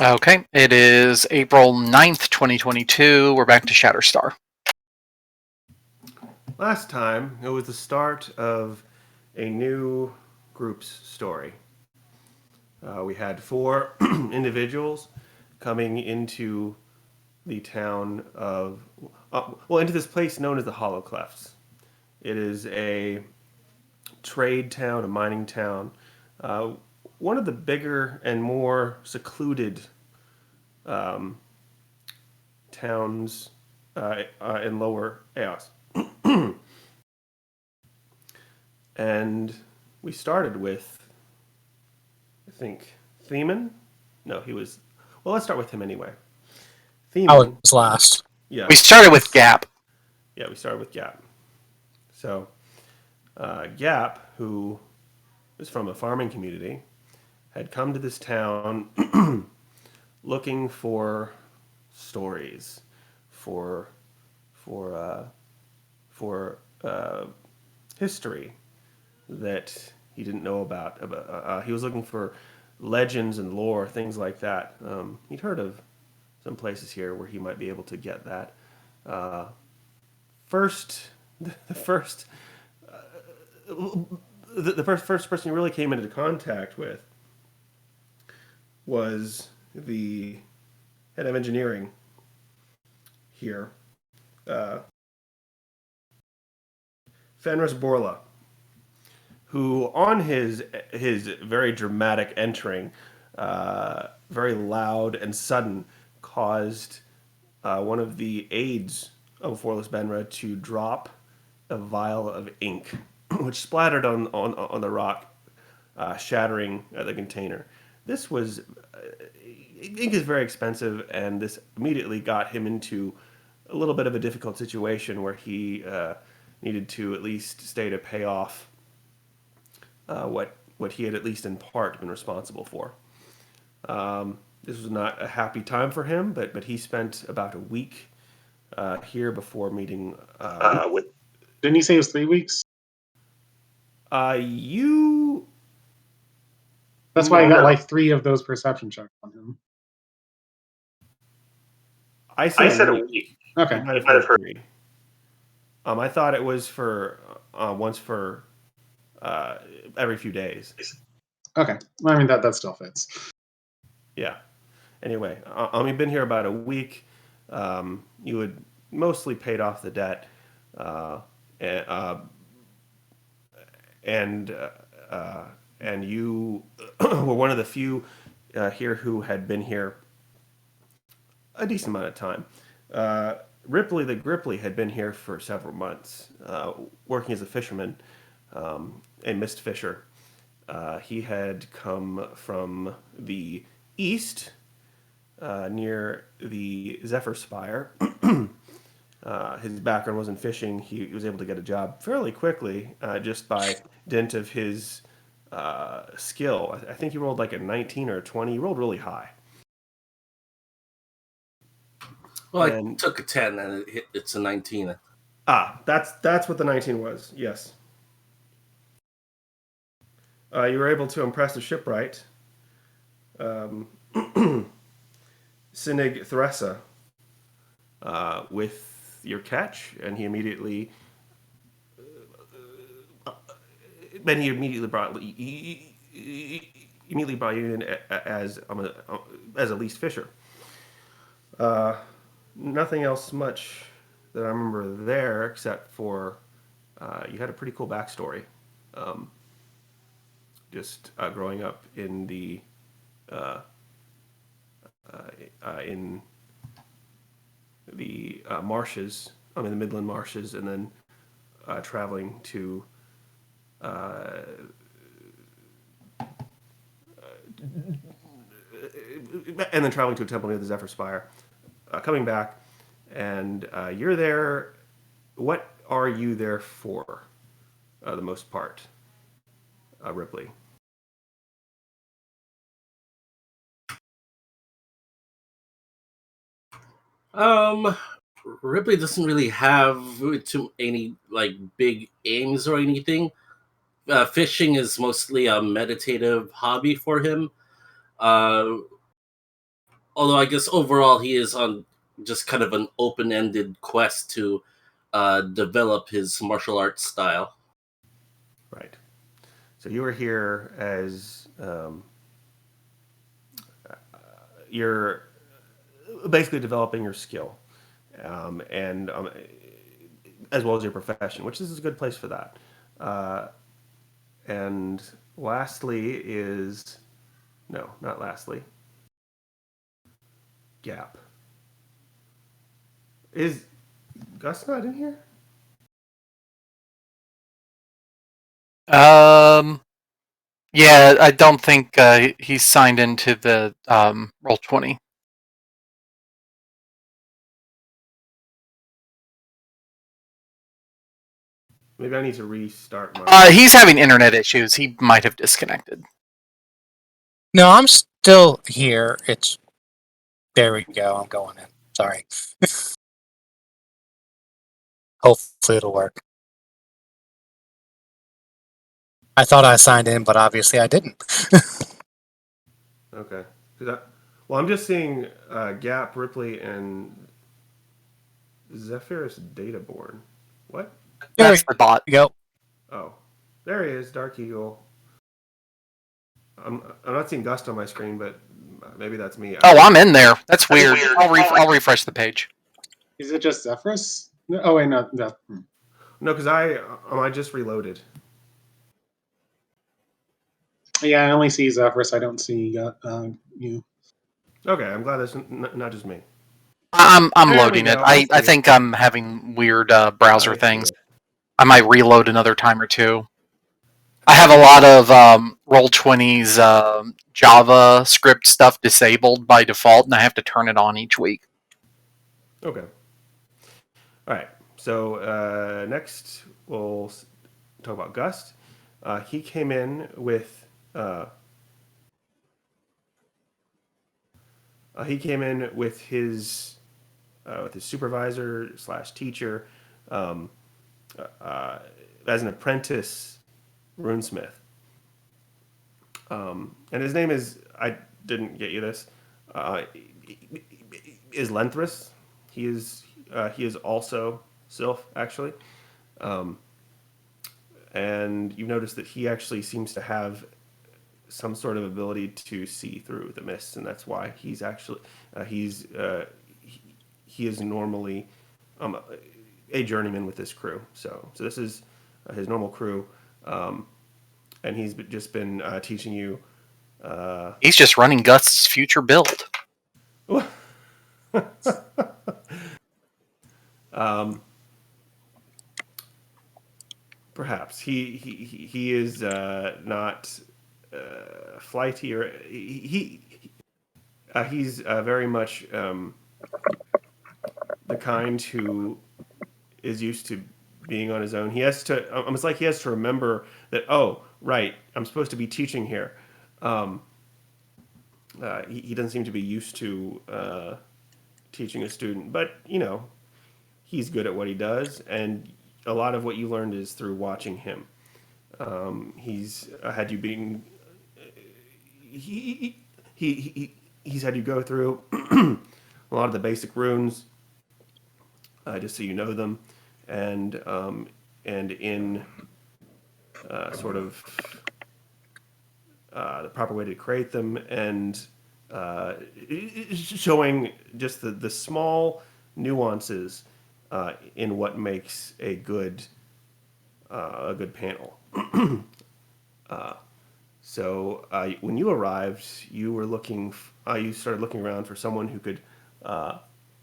Okay, it is April 9th, 2022. We're back to Shatterstar. Last time, it was the start of a new group's story. We had four individuals coming into the town of, into this place known as the Hollow Clefts. It is a trade town, a mining town, uh, one of the bigger and more secluded towns in Lower Eos. And we started with, I think, Theman. No, he was. Well, let's start with him anyway. I was Theman. last. Yeah. We started with Gap. Yeah, we started with Gap. So, Gap, who is from a farming community, had come to this town looking for stories, for for uh, for history that he didn't know about. He was looking for legends and lore, things like that. He'd heard of some places here where he might be able to get that. Uh, first, the first, the first person he really came into contact with was the head of engineering here, uh, Fenris Borla, who on his very dramatic entering, very loud and sudden, caused one of the aides of Forless Benra to drop a vial of ink, which splattered on the rock, shattering the container. This was ink is very expensive, and this immediately got him into a little bit of a difficult situation where he needed to at least stay to pay off what he had at least in part been responsible for. This was not a happy time for him, but he spent about a week here before meeting with. Didn't he say it was 3 weeks? You. That's why I got like 3 of those perception checks on him. I said a week. Okay. You might have heard 3. I thought it was for once for every few days. Okay. I mean that still fits. Yeah. Anyway, you've been here about a week. You had mostly paid off the debt, and you were one of the few here who had been here a decent amount of time. Ripley the Gripply had been here for several months, working as a fisherman, a mist fisher. He had come from the east, near the Zephyr Spire. His background was in fishing. He was able to get a job fairly quickly, just by dint of his skill. I think he rolled like a 19 or a 20. He rolled really high. Well, I took a 10 and it's a 19. That's what the 19 was. Yes. You were able to impress the shipwright, Sinig Thressa, with your catch, and he immediately brought you in as a least fisher. Nothing else much that I remember there, except for you had a pretty cool backstory. Just growing up in the marshes, the Midland marshes, and then traveling to a temple near the Zephyr Spire, coming back, and you're there. What are you there for, the most part, Ripley? Ripley doesn't really have too any like big aims or anything. Fishing is mostly a meditative hobby for him. Although I guess overall he is on just kind of an open-ended quest to develop his martial arts style. Right. So you were here as you're basically developing your skill, and as well as your profession, which is a good place for that. Uh, and lastly is no, not lastly. Gap. Is Gus not in here? Yeah, I don't think he's signed into the Roll20. Maybe I need to restart my. He's having internet issues. He might have disconnected. No, I'm still here. It's there we go. I'm going in. Sorry. Hopefully it'll work. I thought I signed in, but obviously I didn't. Okay. Well, I'm just seeing Gap, Ripley, and Zephyrus Databorn. What? There That's the bot. we go. Oh, there he is, Dark Eagle. I'm not seeing Gust on my screen, but maybe that's me. Oh, I'm in there. That's weird. I'll refresh the page. Is it just Zephyrus? No, oh wait, no. No, because I just reloaded. Yeah, I only see Zephyrus. I don't see you. Okay, I'm glad that's not just me. I'm There we loading it. go. I I see. think I'm having weird browser I see things. it. I might reload another time or two. I have a lot of Roll20's JavaScript stuff disabled by default, and I have to turn it on each week. Okay. All right. So next we'll talk about Gust. He came in with his supervisor slash teacher as an apprentice runesmith. And his name is, I didn't get you this, is Lenthris. He is also Sylph, actually. And you've noticed that he actually seems to have some sort of ability to see through the mists, and that's why he's actually he is normally a journeyman with this crew. So this is his normal crew, and he's just been teaching you. He's just running Gust's future build. Perhaps he is not flighty or he's very much the kind who is used to being on his own. He has to almost like he has to remember that, oh right, I'm supposed to be teaching here. He doesn't seem to be used to teaching a student, but he's good at what he does, and a lot of what you learned is through watching him. He's had you being he's had you go through a lot of the basic runes, just so you know them, and in sort of the proper way to create them, and showing just the small nuances in what makes a good panel. So when you arrived, you were looking. You started looking around for someone who could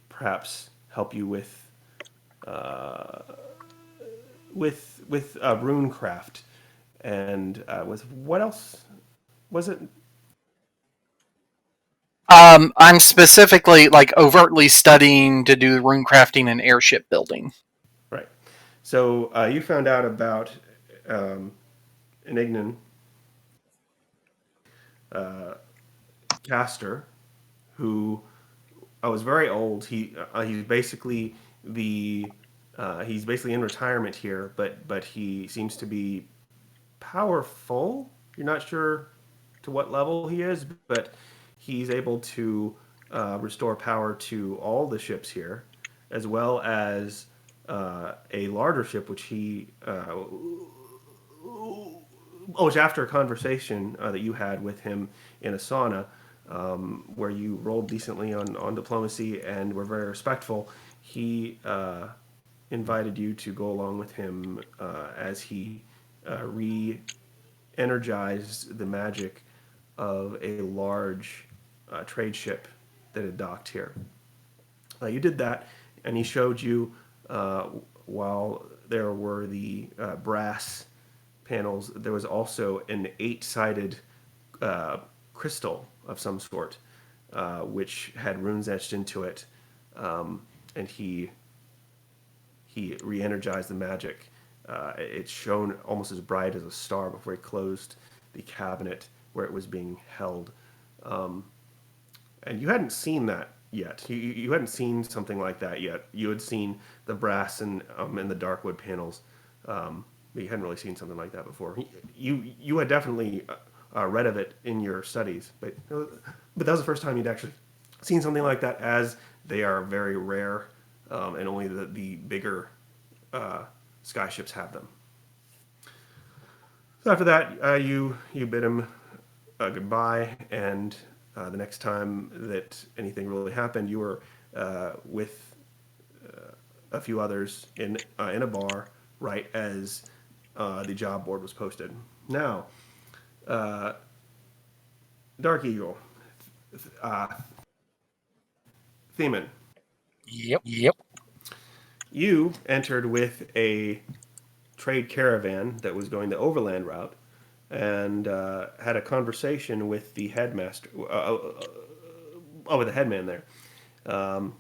perhaps help you with runecraft, and with what else was it? I'm specifically overtly studying to do rune crafting and airship building. Right. So you found out about an Ignan caster who was very old. He's basically he's basically in retirement here, but he seems to be powerful. You're not sure to what level he is, but he's able to restore power to all the ships here, as well as a larger ship, which he which after a conversation that you had with him in a sauna, where you rolled decently on diplomacy and were very respectful, he invited you to go along with him as he re-energized the magic of a large trade ship that had docked here. You did that, and he showed you while there were the brass panels, there was also an 8-sided crystal of some sort, which had runes etched into it, and he re-energized the magic. It shone almost as bright as a star before he closed the cabinet where it was being held. And you hadn't seen that yet. You hadn't seen something like that yet. You had seen the brass and the dark wood panels, but you hadn't really seen something like that before. You had definitely read of it in your studies, but that was the first time you'd actually seen something like that, as they are very rare, and only the bigger sky ships have them. So after that, you bid him goodbye, and the next time that anything really happened, you were with a few others in a bar right as the job board was posted. Now, Dark Eagle, Theman, Yep. you entered with a trade caravan that was going the overland route, and had a conversation with the headmaster. With the headman there.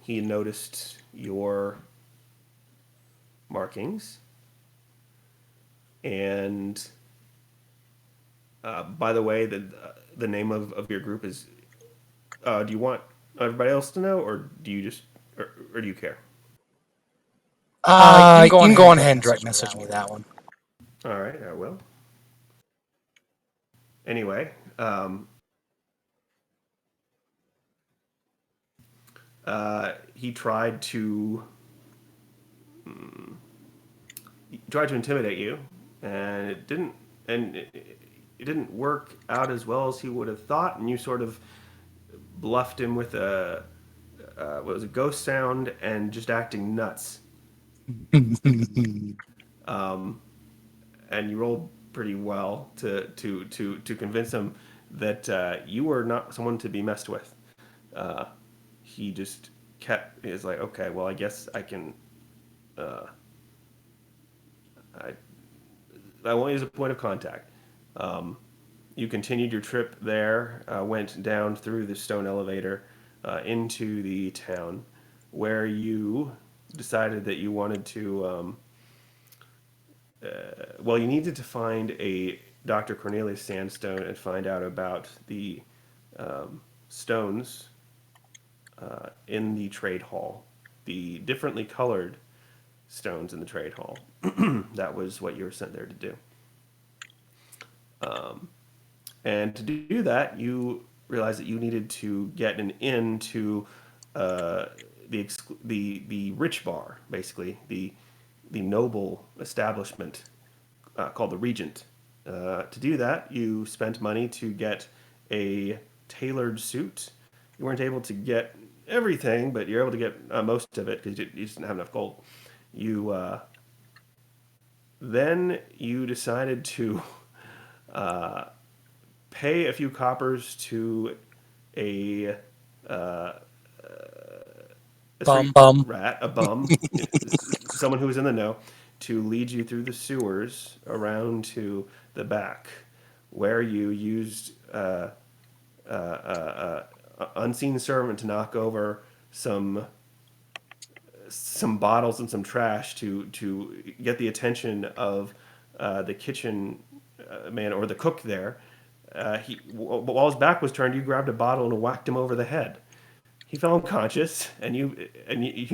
He noticed your markings, and by the way, the name of your group is. Do you want everybody else to know, or do you just, or do you care? You can go on ahead and direct message me that one. All right, I will. Anyway, he tried to intimidate you, and it didn't. And it didn't work out as well as he would have thought. And you sort of bluffed him with a what was a ghost sound and just acting nuts. And you rolled pretty well to convince him that you were not someone to be messed with. He just is like, okay, well, I guess I can. I won't use a point of contact. You continued your trip there, went down through the stone elevator into the town, where you decided that you wanted to. You needed to find a Dr. Cornelius Sandstone and find out about the stones in the trade hall, the differently colored stones in the trade hall. That was what you were sent there to do. And to do that, you realized that you needed to get an in to the rich bar, basically the noble establishment called the Regent. To do that, you spent money to get a tailored suit. You weren't able to get everything, but you're able to get most of it because you just didn't have enough gold. Then you decided to pay a few coppers to a Bum. rat, a bum, someone who was in the know, to lead you through the sewers around to the back, where you used unseen servant to knock over some bottles and some trash to get the attention of the kitchen man or the cook there. While his back was turned, you grabbed a bottle and whacked him over the head. He fell unconscious, and you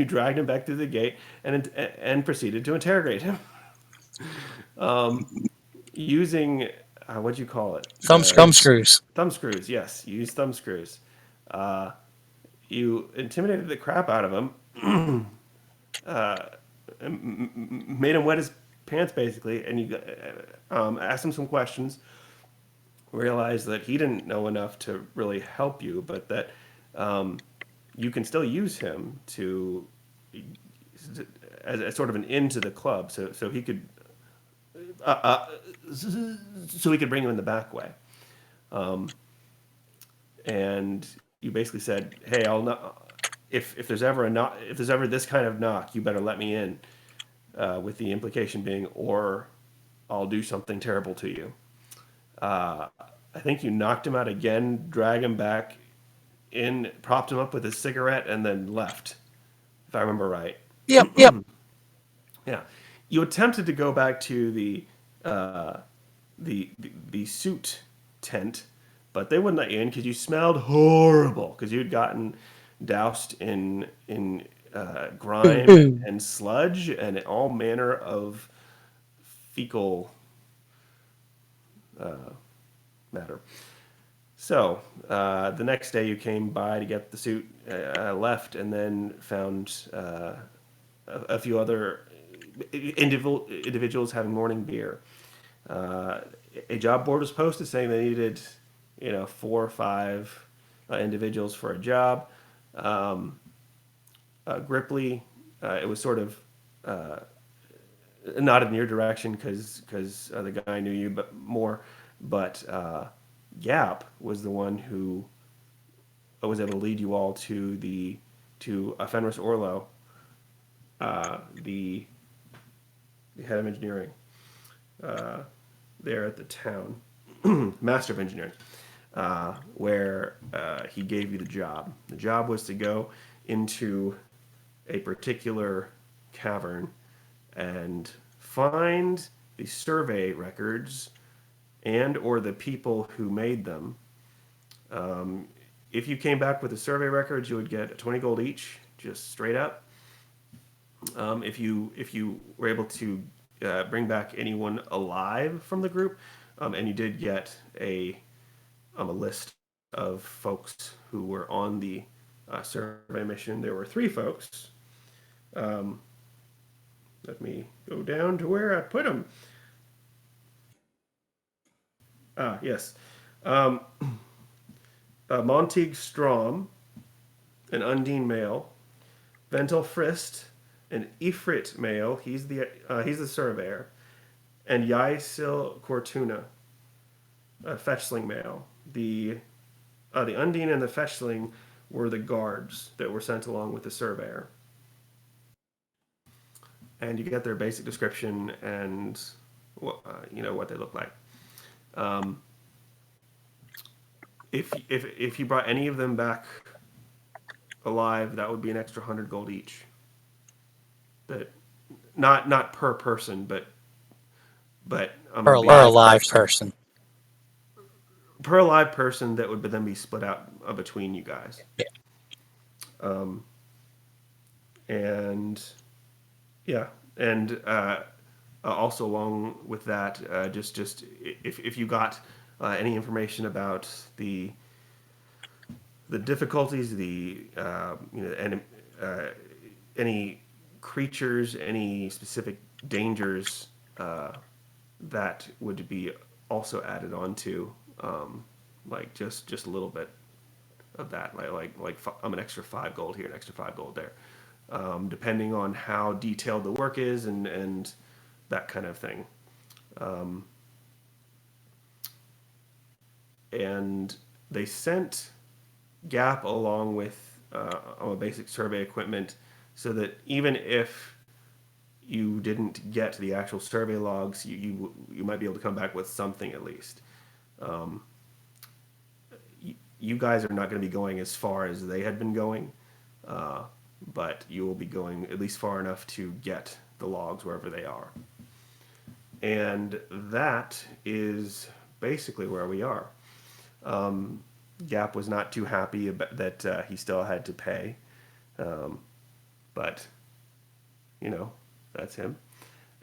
dragged him back through the gate and proceeded to interrogate him, using what'd you call it? Thumb screws. Thumb screws. Yes, you used thumb screws. You intimidated the crap out of him, made him wet his pants basically, and you asked him some questions. Realized that he didn't know enough to really help you, but that you can still use him to as sort of an into the club, so he could so he could bring him in the back way. And you basically said, "Hey, I'll not if there's ever a knock, if there's ever this kind of knock, you better let me in." With the implication being, or I'll do something terrible to you. I think you knocked him out again, drag him back in, propped him up with a cigarette, and then left, if I remember right. Yep, yep. Yeah, you attempted to go back to the suit tent, but they wouldn't let you in because you smelled horrible because you'd gotten doused in grime and sludge and all manner of fecal matter. So the next day you came by to get the suit, left, and then found a few other individuals having morning beer. A job board was posted saying they needed, 4 or 5 individuals for a job. Gripply, it was sort of not in your direction because the guy knew you, but more. But Gap was the one who was able to lead you all to Fenris Orlo, the head of engineering there at the town, master of engineering, where he gave you the job. The job was to go into a particular cavern and find the survey records and or the people who made them. If you came back with the survey records, you would get 20 gold each, just straight up. If you were able to bring back anyone alive from the group, and you did get a list of folks who were on the survey mission. There were 3 folks. Let me go down to where I put them. Yes. Montague Strom, an Undine male. Ventel Frist, an Ifrit male. He's the surveyor. And Yaisil Cortuna, a fetchling male. The Undine and the fetchling were the guards that were sent along with the surveyor. And you get their basic description and what they look like. If you brought any of them back alive, that would be an extra 100 gold each. That not per person, but Per alive person. Per alive person that would then be split out between you guys. Yeah. And yeah, and also along with that, just if you got any information about the difficulties, and any creatures, any specific dangers that would be also added onto, like just a little bit of that, like I'm an extra 5 gold here, an extra 5 gold there, depending on how detailed the work is and that kind of thing. And they sent Gap along with basic survey equipment, so that even if you didn't get the actual survey logs, you might be able to come back with something at least. You guys are not going to be going as far as they had been going, but you will be going at least far enough to get the logs wherever they are. And that is basically where we are. Gap was not too happy that he still had to pay, but that's him.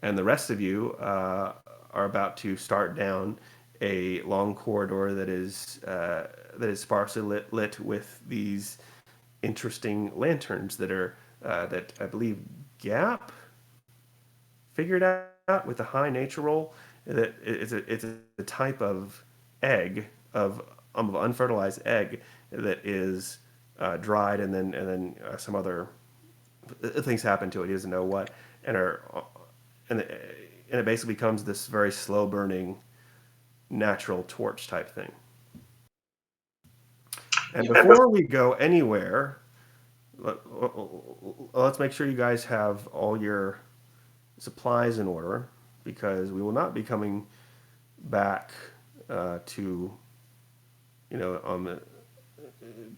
And the rest of you are about to start down a long corridor that is sparsely lit with these interesting lanterns that are that I believe Gap figured out with a high nature roll. That it's a type of egg of unfertilized egg that is dried, and then some other things happen to it. He doesn't know what, and are and it basically becomes this very slow burning natural torch type thing. And before we go anywhere, let's make sure you guys have all your supplies in order, because we will not be coming back to, in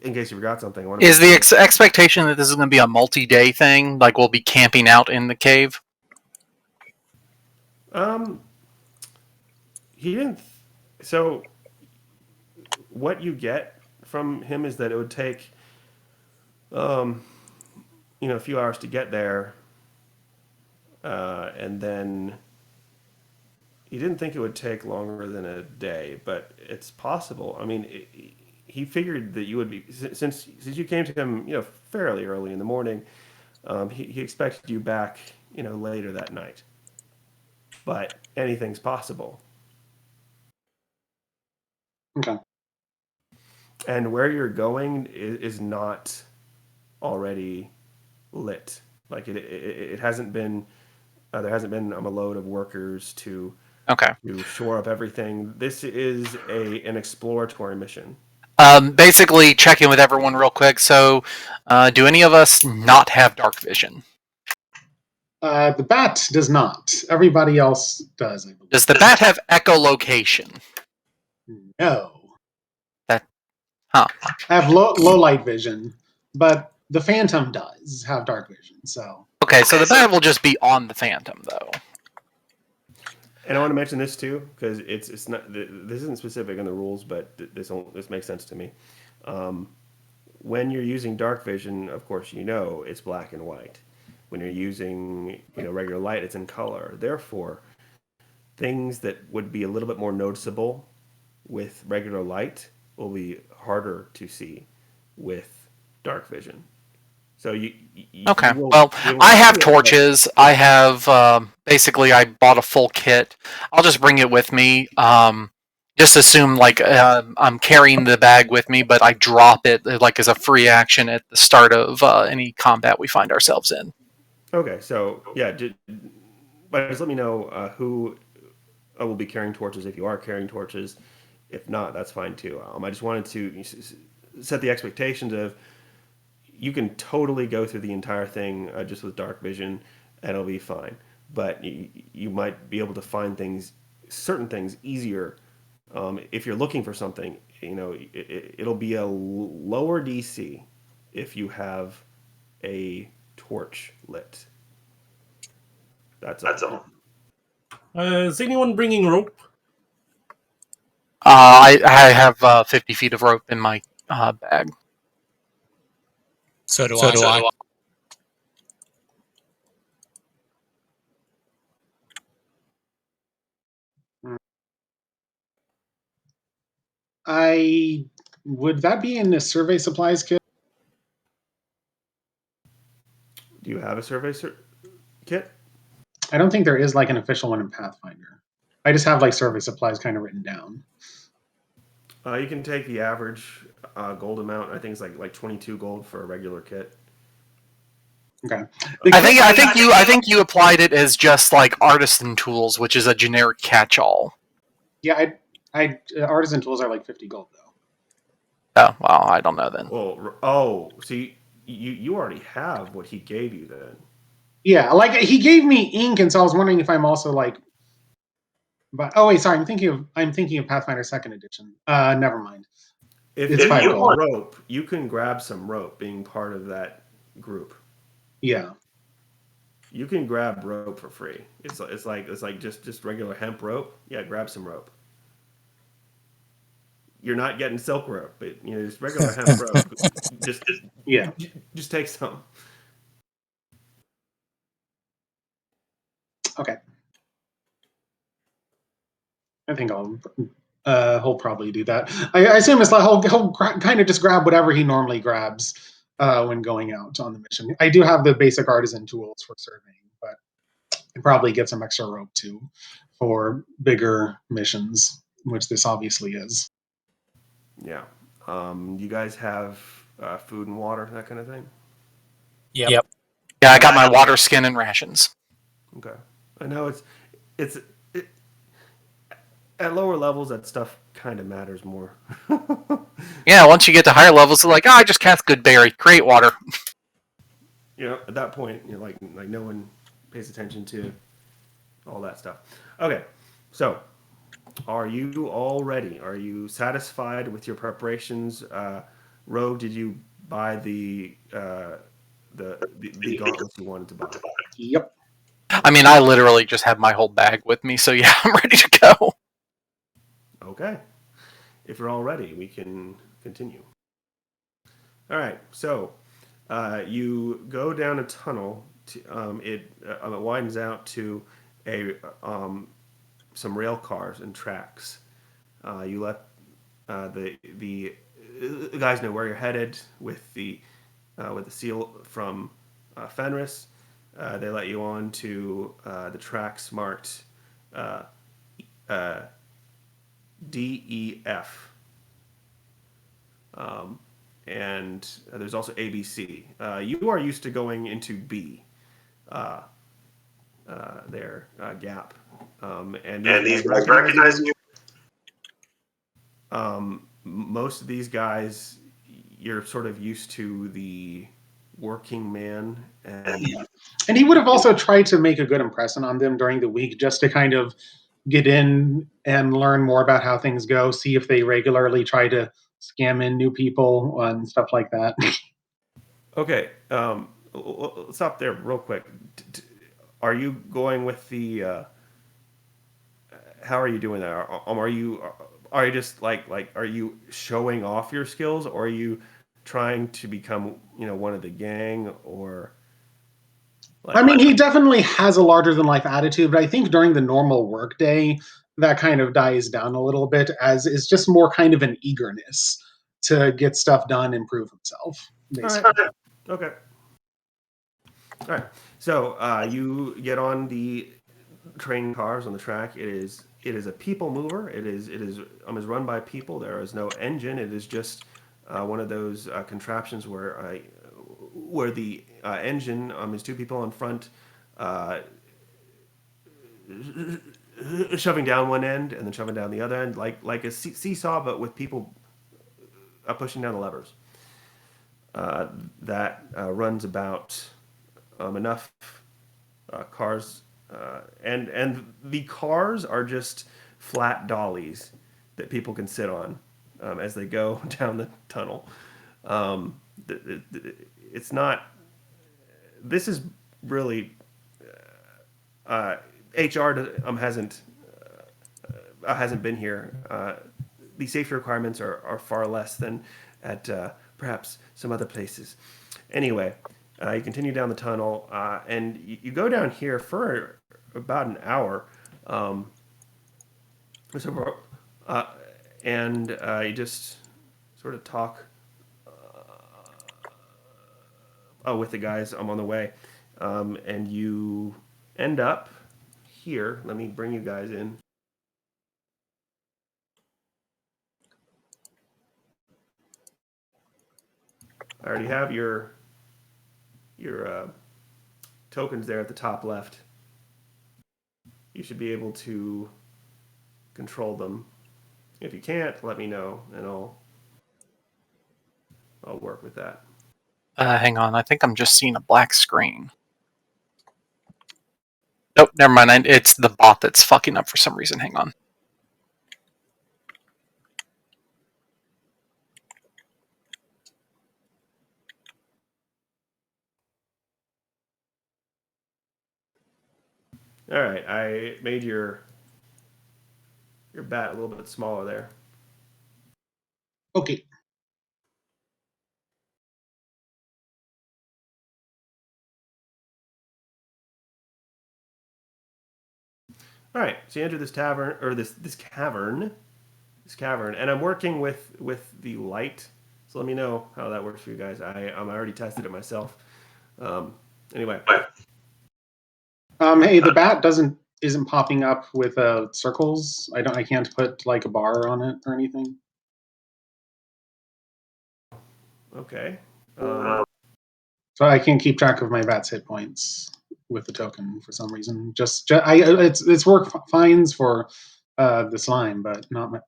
case you forgot something. I want to Is the expectation that this is going to be a multi-day thing? Like we'll be camping out in the cave? He didn't. So, what you get from him is that it would take, a few hours to get there, and then he didn't think it would take longer than a day, but it's possible. I mean, he figured that you would be, since you came to him, fairly early in the morning. He expected you back, later that night. But anything's possible. Okay. And where you're going is not already lit. Like it hasn't been. There hasn't been a load of workers to Okay. shore up everything. This is an exploratory mission. Basically, check in with everyone real quick. So, do any of us not have dark vision? The bat does not. Everybody else does, I believe. Does the bat have echolocation? No. Huh. I have low light vision, but the Phantom does have dark vision, so. Okay, so the bat will just be on the Phantom, though. And I want to mention this too, because it's not, this isn't specific in the rules, but this makes sense to me. When you're using dark vision, of course, it's black and white. When you're using regular light, it's in color. Therefore, things that would be a little bit more noticeable with regular light will be harder to see with dark vision. So Okay. you will, Well, you will I have see it, torches. I have basically I bought a full kit. I'll just bring it with me. Just assume like I'm carrying the bag with me, but I drop it like as a free action at the start of any combat we find ourselves in. Okay, so yeah, but just let me know who will be carrying torches if you are carrying torches. If not, that's fine too. I just wanted to set the expectations of you can totally go through the entire thing just with dark vision, and it'll be fine. But you might be able to find certain things easier if you're looking for something. It'll be a lower DC if you have a torch lit. That's all. Is anyone bringing rope? I have 50 feet of rope in my bag. So do I. Would that be in the survey supplies kit? Do you have a survey kit? I don't think there is like an official one in Pathfinder. I just have like survey supplies kind of written down. You can take the average gold amount. I think it's like 22 gold for a regular kit. Okay. I think you applied it as just like artisan tools, which is a generic catch-all. Yeah, artisan tools are like 50 gold though. Oh well, I don't know then. Well, so you already have what he gave you then. Yeah, like he gave me ink, and so I was wondering if I'm also like. But oh wait, sorry, I'm thinking of Pathfinder Second Edition. Never mind. If It's you 5 gold. want rope, you can grab some rope. Being part of that group, Yeah. you can grab rope for free. It's like just regular hemp rope. Yeah, grab some rope. You're not getting silk rope, but just regular hemp rope. Just take some. Okay. I think he'll probably do that. I assume it's like he'll kind of just grab whatever he normally grabs. when going out on the mission. I do have the basic artisan tools for surveying, but I probably get some extra rope too for bigger missions, which this obviously is. Yeah. You guys have food and water, that kind of thing? Yep. Yeah, I got my water, skin, and rations. Okay. I know it's it, at lower levels that stuff kind of matters more. Yeah, once you get to higher levels, it's like, I just cast good berry, create water. At that point, like no one pays attention to all that stuff. Okay. So, are you all ready? Are you satisfied with your preparations? Rogue, did you buy the gauntlets you wanted to buy? Yep. I mean, I literally just have my whole bag with me, so yeah, I'm ready to go. Okay. If you're all ready, we can continue. All right. So, you go down a tunnel. It widens out to a some rail cars and tracks. You let the guys know where you're headed with the seal from Fenris. They let you on to the tracks marked DEF. And there's also ABC. You are used to going into B, there, Gap. And these guys recognize you. Most of these guys, you're sort of used to the working man, And he would have also tried to make a good impression on them during the week just to kind of get in and learn more about how things go, see if they regularly try to scam in new people and stuff like that. Okay, let's stop there real quick. Are you going with the? How are you doing that? Are you just are you showing off your skills, or are you trying to become one of the gang, or? I mean, he definitely has a larger than life attitude, but I think during the normal workday, that kind of dies down a little bit, as is just more kind of an eagerness to get stuff done and prove himself, All right. basically. Okay. All right. So you get on the train cars on the track. It is a people mover. It is run by people. There is no engine. It is just one of those contraptions where the engine is two people in front, shoving down one end and then shoving down the other end, like a seesaw, but with people pushing down the levers. That runs about enough cars, and the cars are just flat dollies that people can sit on as they go down the tunnel. It's not. This is really HR hasn't been here. The safety requirements are far less than at perhaps some other places. Anyway, you continue down the tunnel, and you go down here for about an hour. So, and you just sort of talk with the guys. I'm on the way, and you end up here. Let me bring you guys in. I already have your tokens there at the top left. You should be able to control them. If you can't, let me know, and I'll work with that. Hang on, I think I'm just seeing a black screen. Nope, never mind. It's the bot that's fucking up for some reason. Hang on. All right, I made your bat a little bit smaller there. Okay. All right, so you enter this cavern, and I'm working with the light So let me know how that works for you guys. I already tested it myself. Anyway. Hey, the bat isn't popping up with circles. I can't put like a bar on it or anything. Okay. So I can't keep track of my bat's hit points with the token for some reason. It's work fines for the slime, but not my.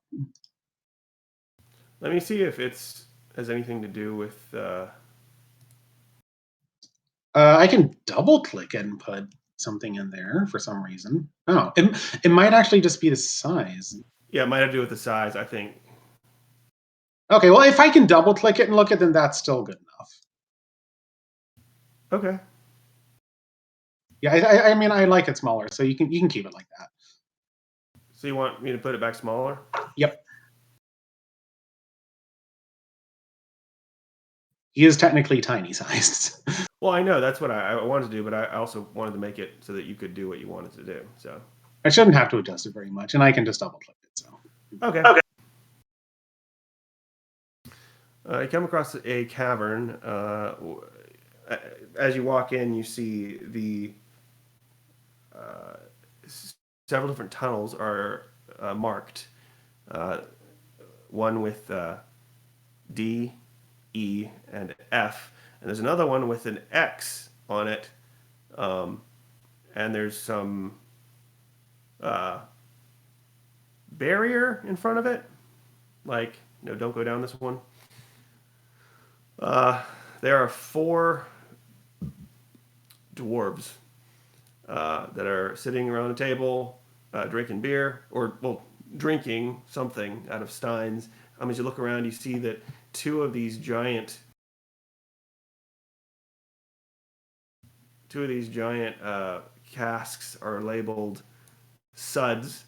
Let me see if it's has anything to do with. I can double click it and put something in there for some reason. Oh, it might actually just be the size. Yeah, it might have to do with the size, I think. Okay, well, if I can double click it and look at it, then that's still good enough. Okay. Yeah, I mean, I like it smaller, so you can keep it like that. So you want me to put it back smaller? Yep. He is technically tiny sized. Well, I know that's what I wanted to do, but I also wanted to make it so that you could do what you wanted to do. So I shouldn't have to adjust it very much, and I can just double click it. So okay. You come across a cavern. As you walk in, you see the several different tunnels are marked. One with D, E, and F, and there's another one with an X on it. And there's some barrier in front of it, like no, don't go down this one. There are 4 dwarves that are sitting around a table, drinking beer, or well, drinking something out of steins. As you look around, you see that 2 of these giant casks are labeled suds,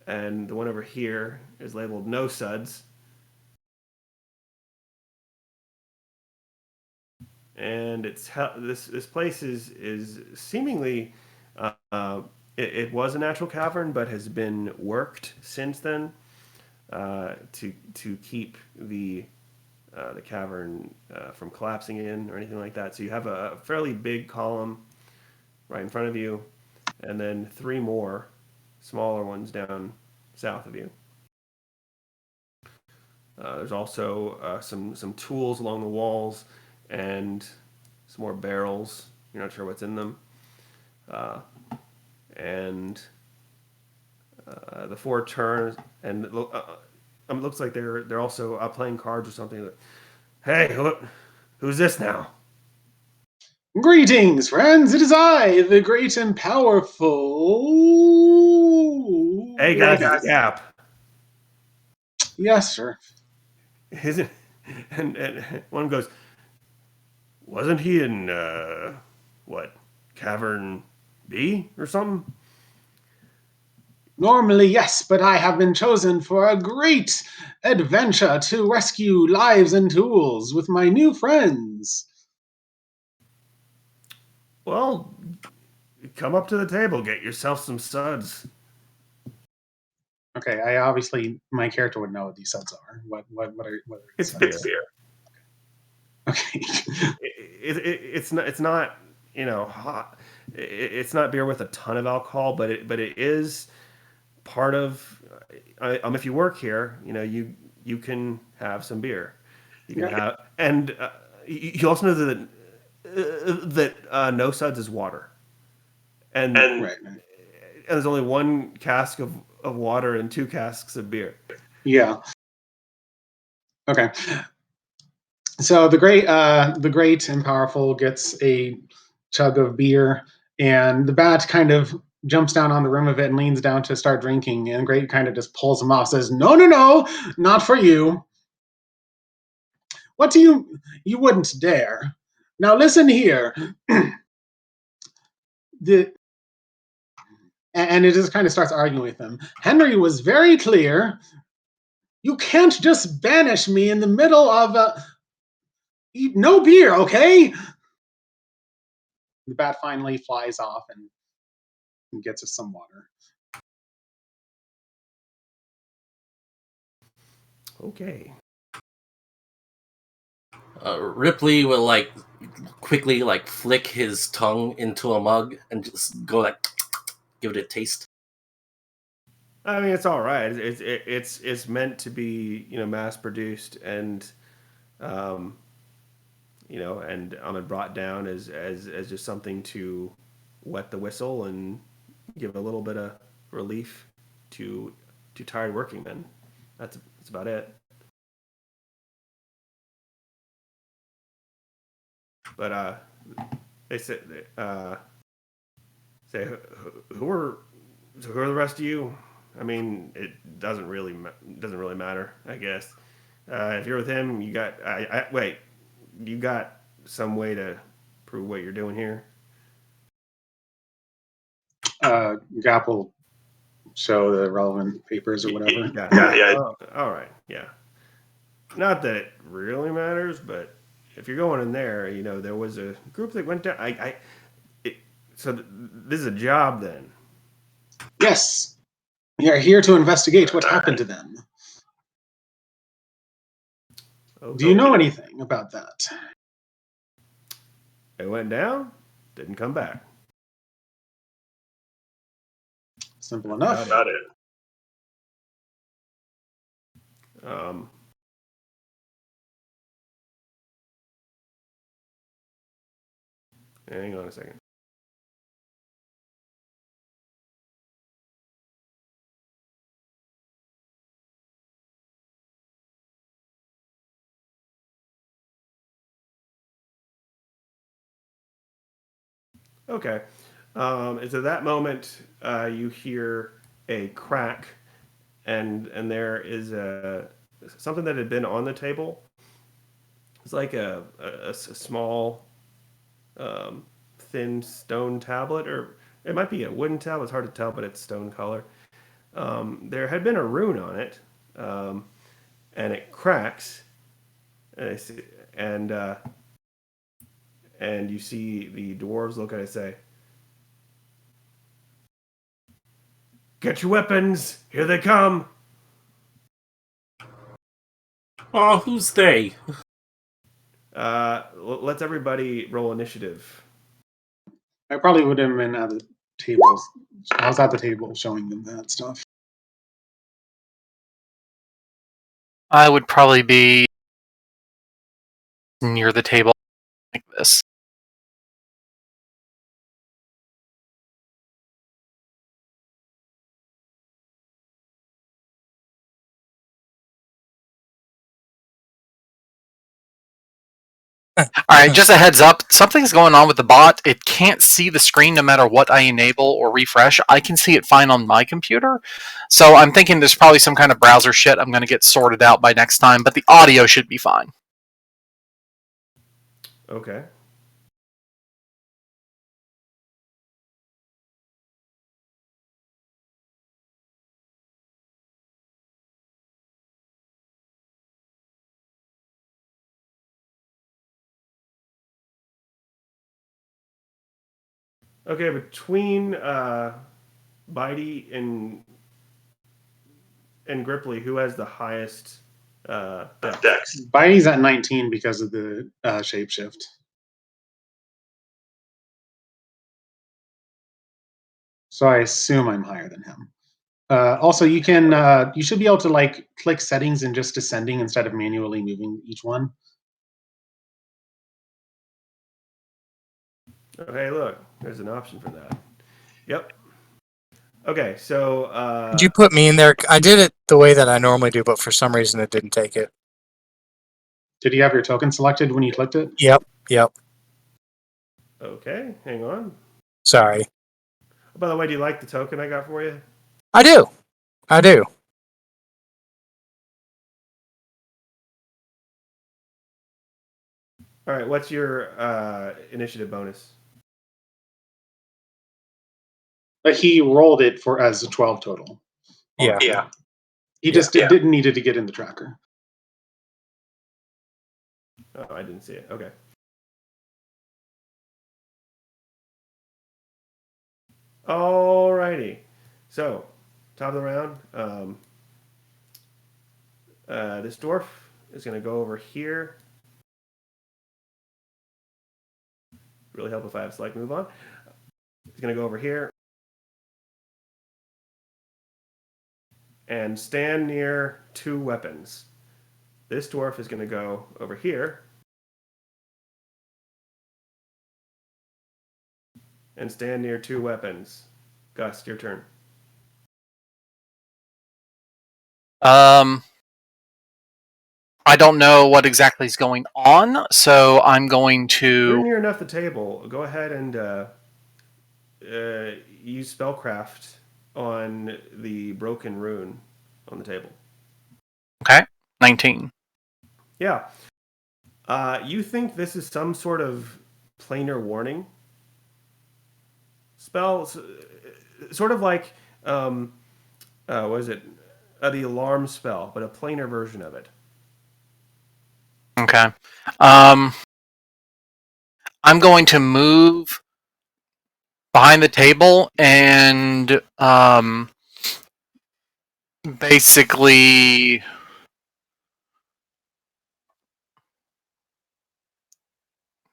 and the one over here is labeled no suds. And this place is seemingly it was a natural cavern, but has been worked since then to keep the cavern from collapsing in or anything like that. So you have a fairly big column right in front of you, and then 3 more smaller ones down south of you. There's also some tools along the walls and some more barrels. You're not sure what's in them. And the 4 turns, and it looks like they're also playing cards or something. Hey, who's this now? greetings, friends. It is I, the great and powerful. Hey guys, it's Gap. Yes, sir. Isn't and one goes, wasn't he in what, Cavern B or something? Normally, yes, but I have been chosen for a great adventure to rescue lives and tools with my new friends. Well, come up to the table, get yourself some suds. Okay, I obviously my character would know what these suds are. What are It's suds? beer. Okay. It's not hot. It's not beer with a ton of alcohol, but it is part of. If you work here, you can have some beer. You can have, and you also know that no suds is water, and Right. there's only 1 cask of water and 2 casks of beer. Yeah. Okay. So the great and powerful gets a chug of beer, and the bat kind of jumps down on the rim of it and leans down to start drinking. And great kind of just pulls him off, says, "No, no, no, not for you. What do you wouldn't dare. Now listen here." the and it just kind of starts arguing with him. Henry was very clear. You can't just banish me in the middle of no beer, okay? The bat finally flies off and gets us some water. Okay. Ripley will like quickly like flick his tongue into a mug and just go like give it a taste. I mean, it's all right. It's meant to be, mass produced and, um, and Ahmed brought down as just something to wet the whistle and give a little bit of relief to tired working men. That's about it. But they say say who are the rest of you? I mean, it doesn't really matter, I guess. If you're with him, you got wait, you got some way to prove what you're doing here? Gap will show the relevant papers or whatever. Yeah. Oh, all right. Yeah. Not that it really matters, but if you're going in there, there was a group that went down. This is a job then. Yes, we are here to investigate what happened to them. Okay. Do you know anything about that? It went down, didn't come back. Simple enough. About it. Um, hang on a second. Okay. It's at that moment you hear a crack, and there is something that had been on the table. It's like a small, thin stone tablet, or it might be a wooden tablet. It's hard to tell, but it's stone color. There had been a rune on it, and it cracks, and and you see the dwarves look at it and say, "Get your weapons! Here they come!" Oh, who's they? Let's everybody roll initiative. I probably would have been at the table. I was at the table showing them that stuff. I would probably be near the table like this. Alright, just a heads up. Something's going on with the bot. It can't see the screen no matter what I enable or refresh. I can see it fine on my computer. So I'm thinking there's probably some kind of browser shit I'm going to get sorted out by next time, but the audio should be fine. Okay. Okay, between Bitey and Gripply, who has the highest dex? Bitey's at 19 because of the shapeshift. So I assume I'm higher than him. Also, you should be able to like click settings and just descending instead of manually moving each one. Oh, hey, look, there's an option for that. Yep. Okay, so Did you put me in there? I did it the way that I normally do, but for some reason it didn't take it. Did you have your token selected when you clicked it? Yep. okay, hang on. Sorry. Oh, by the way, do you like the token I got for you? I do. All right, what's your initiative bonus? But he rolled it for as a 12 total. Yeah. He just didn't need it to get in the tracker. Oh, I didn't see it. Okay. Alrighty. So, top of the round. This dwarf is going to go over here really help if I have select move on. He's going to go over here and stand near 2 weapons. This dwarf is going to go over here and stand near 2 weapons. Gus, your turn. I don't know what exactly is going on, so I'm going You're to. near enough the table. Go ahead and use spellcraft on the broken rune on the table. Okay, 19. Yeah. You think this is some sort of planar warning spell? Sort of like, what is it? The alarm spell, but a planar version of it. Okay. I'm going to move behind the table and basically.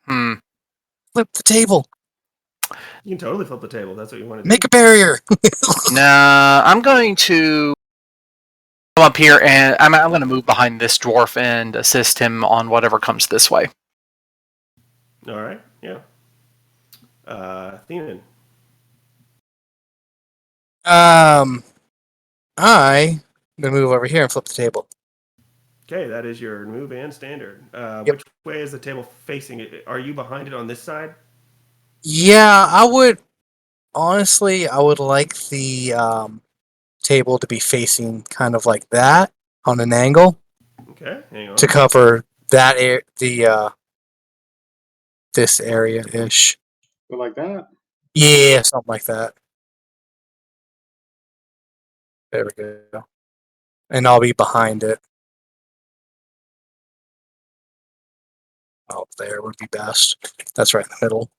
Flip the table. You can totally flip the table. That's what you want to do. Make a barrier. Nah, I'm going to come up here and I'm going to move behind this dwarf and assist him on whatever comes this way. All right. Yeah. Thenan. I'm gonna move over here and flip the table. Okay, that is your move and standard. Yep. Which way is the table facing? Are you behind it on this side? Yeah, I would like the table to be facing kind of like that on an angle Okay, hang on. to cover that this area ish. Go like that. Yeah, something like that. There we go. And I'll be behind it. Oh, there would be best. That's right in the middle.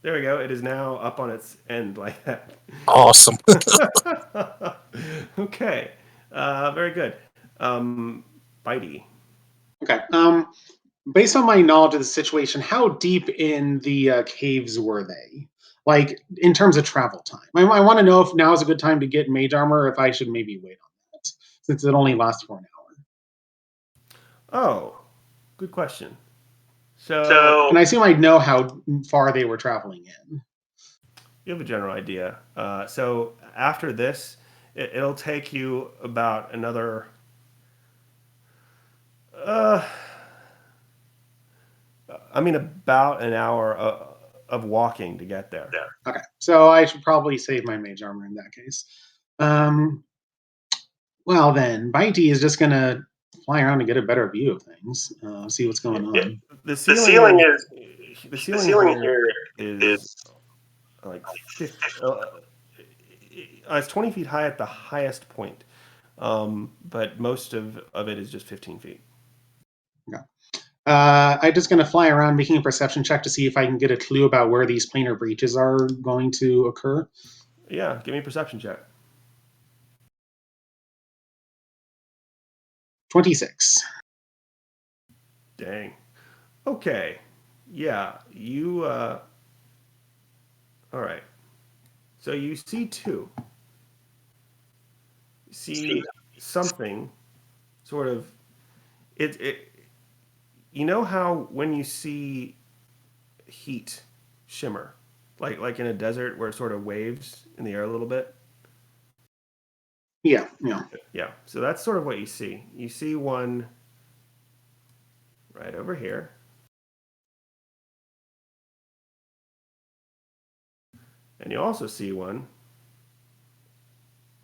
There we go. It is now up on its end like that. Awesome. Okay, very good. Bitey. Okay. Based on my knowledge of the situation, how deep in the caves were they? Like in terms of travel time. I want to know if now is a good time to get mage armor, or if I should maybe wait on that, since it only lasts for an hour. Oh, good question. So And I assume I'd know how far they were traveling in. you have a general idea. So after this, it'll take you about another. About an hour of walking to get there. Okay, so I should probably save my mage armor in that case. Well then, Bitey is just gonna fly around and get a better view of things, see what's going on. The ceiling here is like 50, it's 20 feet high at the highest point, but most of it is just 15 feet. Okay. I'm just going to fly around making a perception check to see if I can get a clue about where these planar breaches are going to occur. Yeah, give me a perception check. 26. Dang. Okay. Yeah, you. All right. So you see 2. You see something, sort of. It. You know how when you see heat shimmer, like in a desert where it sort of waves in the air a little bit. Yeah. Yeah. So that's sort of what you see. You see one right over here. And you also see one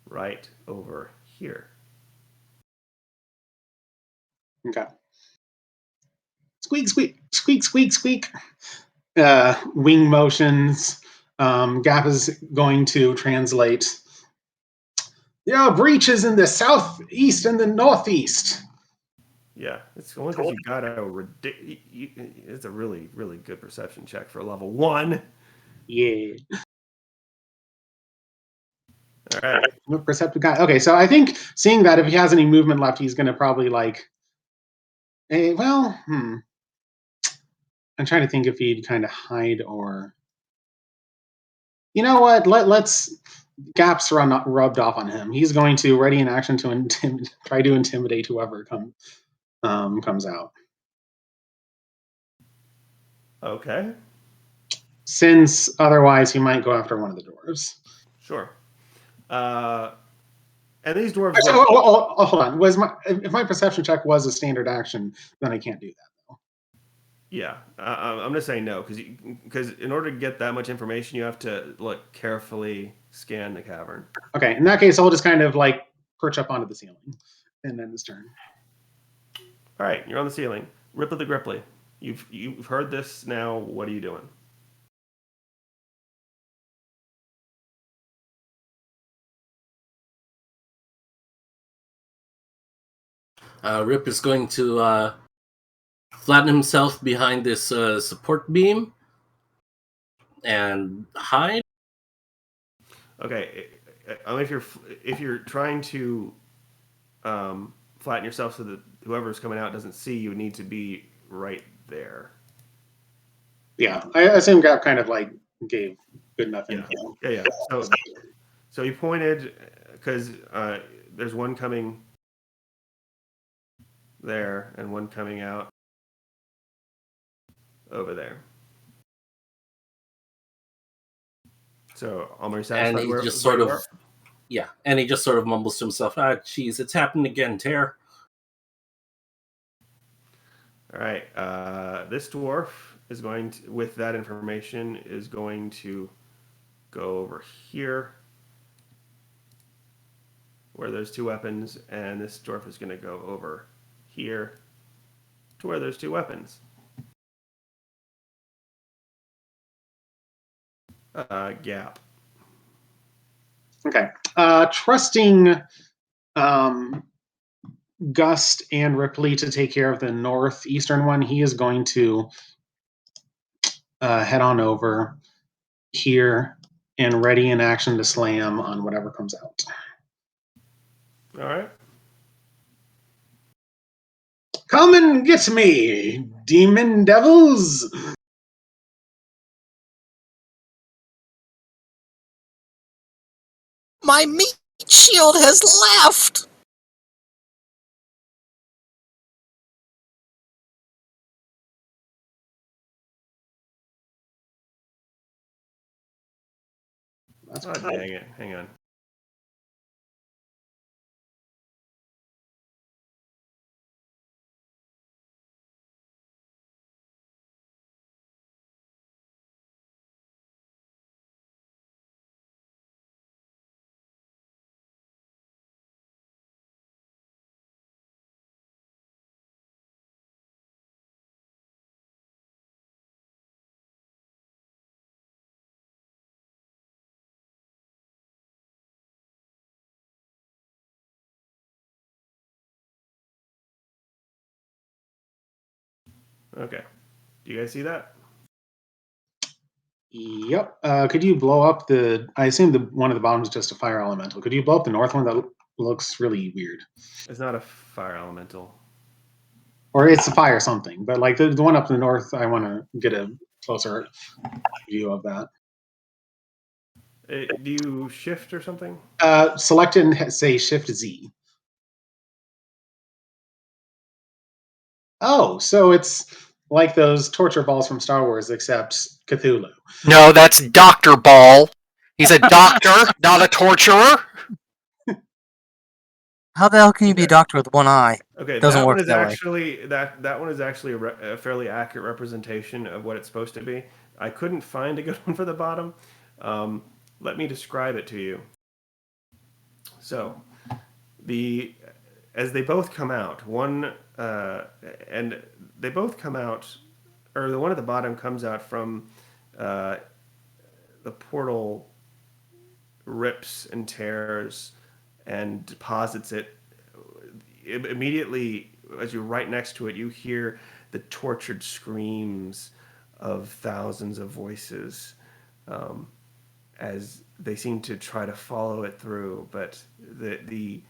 right over here. Okay. Squeak, squeak, squeak, squeak, squeak. Wing motions. Gap is going to translate. There are breaches in the southeast and the northeast. Yeah, it's only because you got it's a really, really good perception check for level 1. Yeah. All right. Perceptive guy. Okay, so I think seeing that if he has any movement left, he's going to probably like. Hey, well, I'm trying to think if he'd kind of hide or. You know what? Let's Gap's rubbed off on him. He's going to ready in action to try to intimidate whoever comes out. Okay. Since otherwise he might go after one of the dwarves. Sure. And these dwarves. Hold on. If my perception check was a standard action, then I can't do that. Yeah, I'm just saying no, because in order to get that much information, you have to carefully scan the cavern. Okay, in that case, I'll just kind of perch up onto the ceiling, and then his turn. All right, you're on the ceiling. Ripley the Gripply, you've heard this now. What are you doing? Rip is going to flatten himself behind this support beam and hide. Okay, if you're trying to flatten yourself so that whoever's coming out doesn't see you, need to be right there. Yeah, I assume Gap kind of gave good enough info. Yeah. So he pointed because there's one coming there and one coming out over there. So, are you satisfied? And he just sort of, and he just sort of mumbles to himself, geez, it's happened again, Tear. All right. This dwarf is going to, with that information, is going to go over here where there's two weapons, and this dwarf is going to go over here to where there's two weapons. Gap. Okay. Trusting Gust and Ripley to take care of the northeastern one, he is going to head on over here and ready in action to slam on whatever comes out. All right. Come and get me, demon devils! My meat shield has left! That's dang it. Hang on. Okay. Do you guys see that? Yep. Could you blow up the? I assume the one at the bottom is just a fire elemental. Could you blow up the north one? That looks really weird. It's not a fire elemental. Or it's a fire something, but the one up in the north, I want to get a closer view of that. Do you shift or something? Select it and say Shift Z. Oh, so it's like those torture balls from Star Wars, except Cthulhu. No, that's Dr. Ball. He's a doctor, not a torturer. How the hell can you be a doctor with one eye? Okay, Doesn't that work one is that way. actually that one is actually a fairly accurate representation of what it's supposed to be. I couldn't find a good one for the bottom. Let me describe it to you. So, as they both come out, and they both come out, or the one at the bottom comes out from the portal, rips and tears, and deposits it. Immediately, as you're right next to it, you hear the tortured screams of thousands of voices as they seem to try to follow it through, but the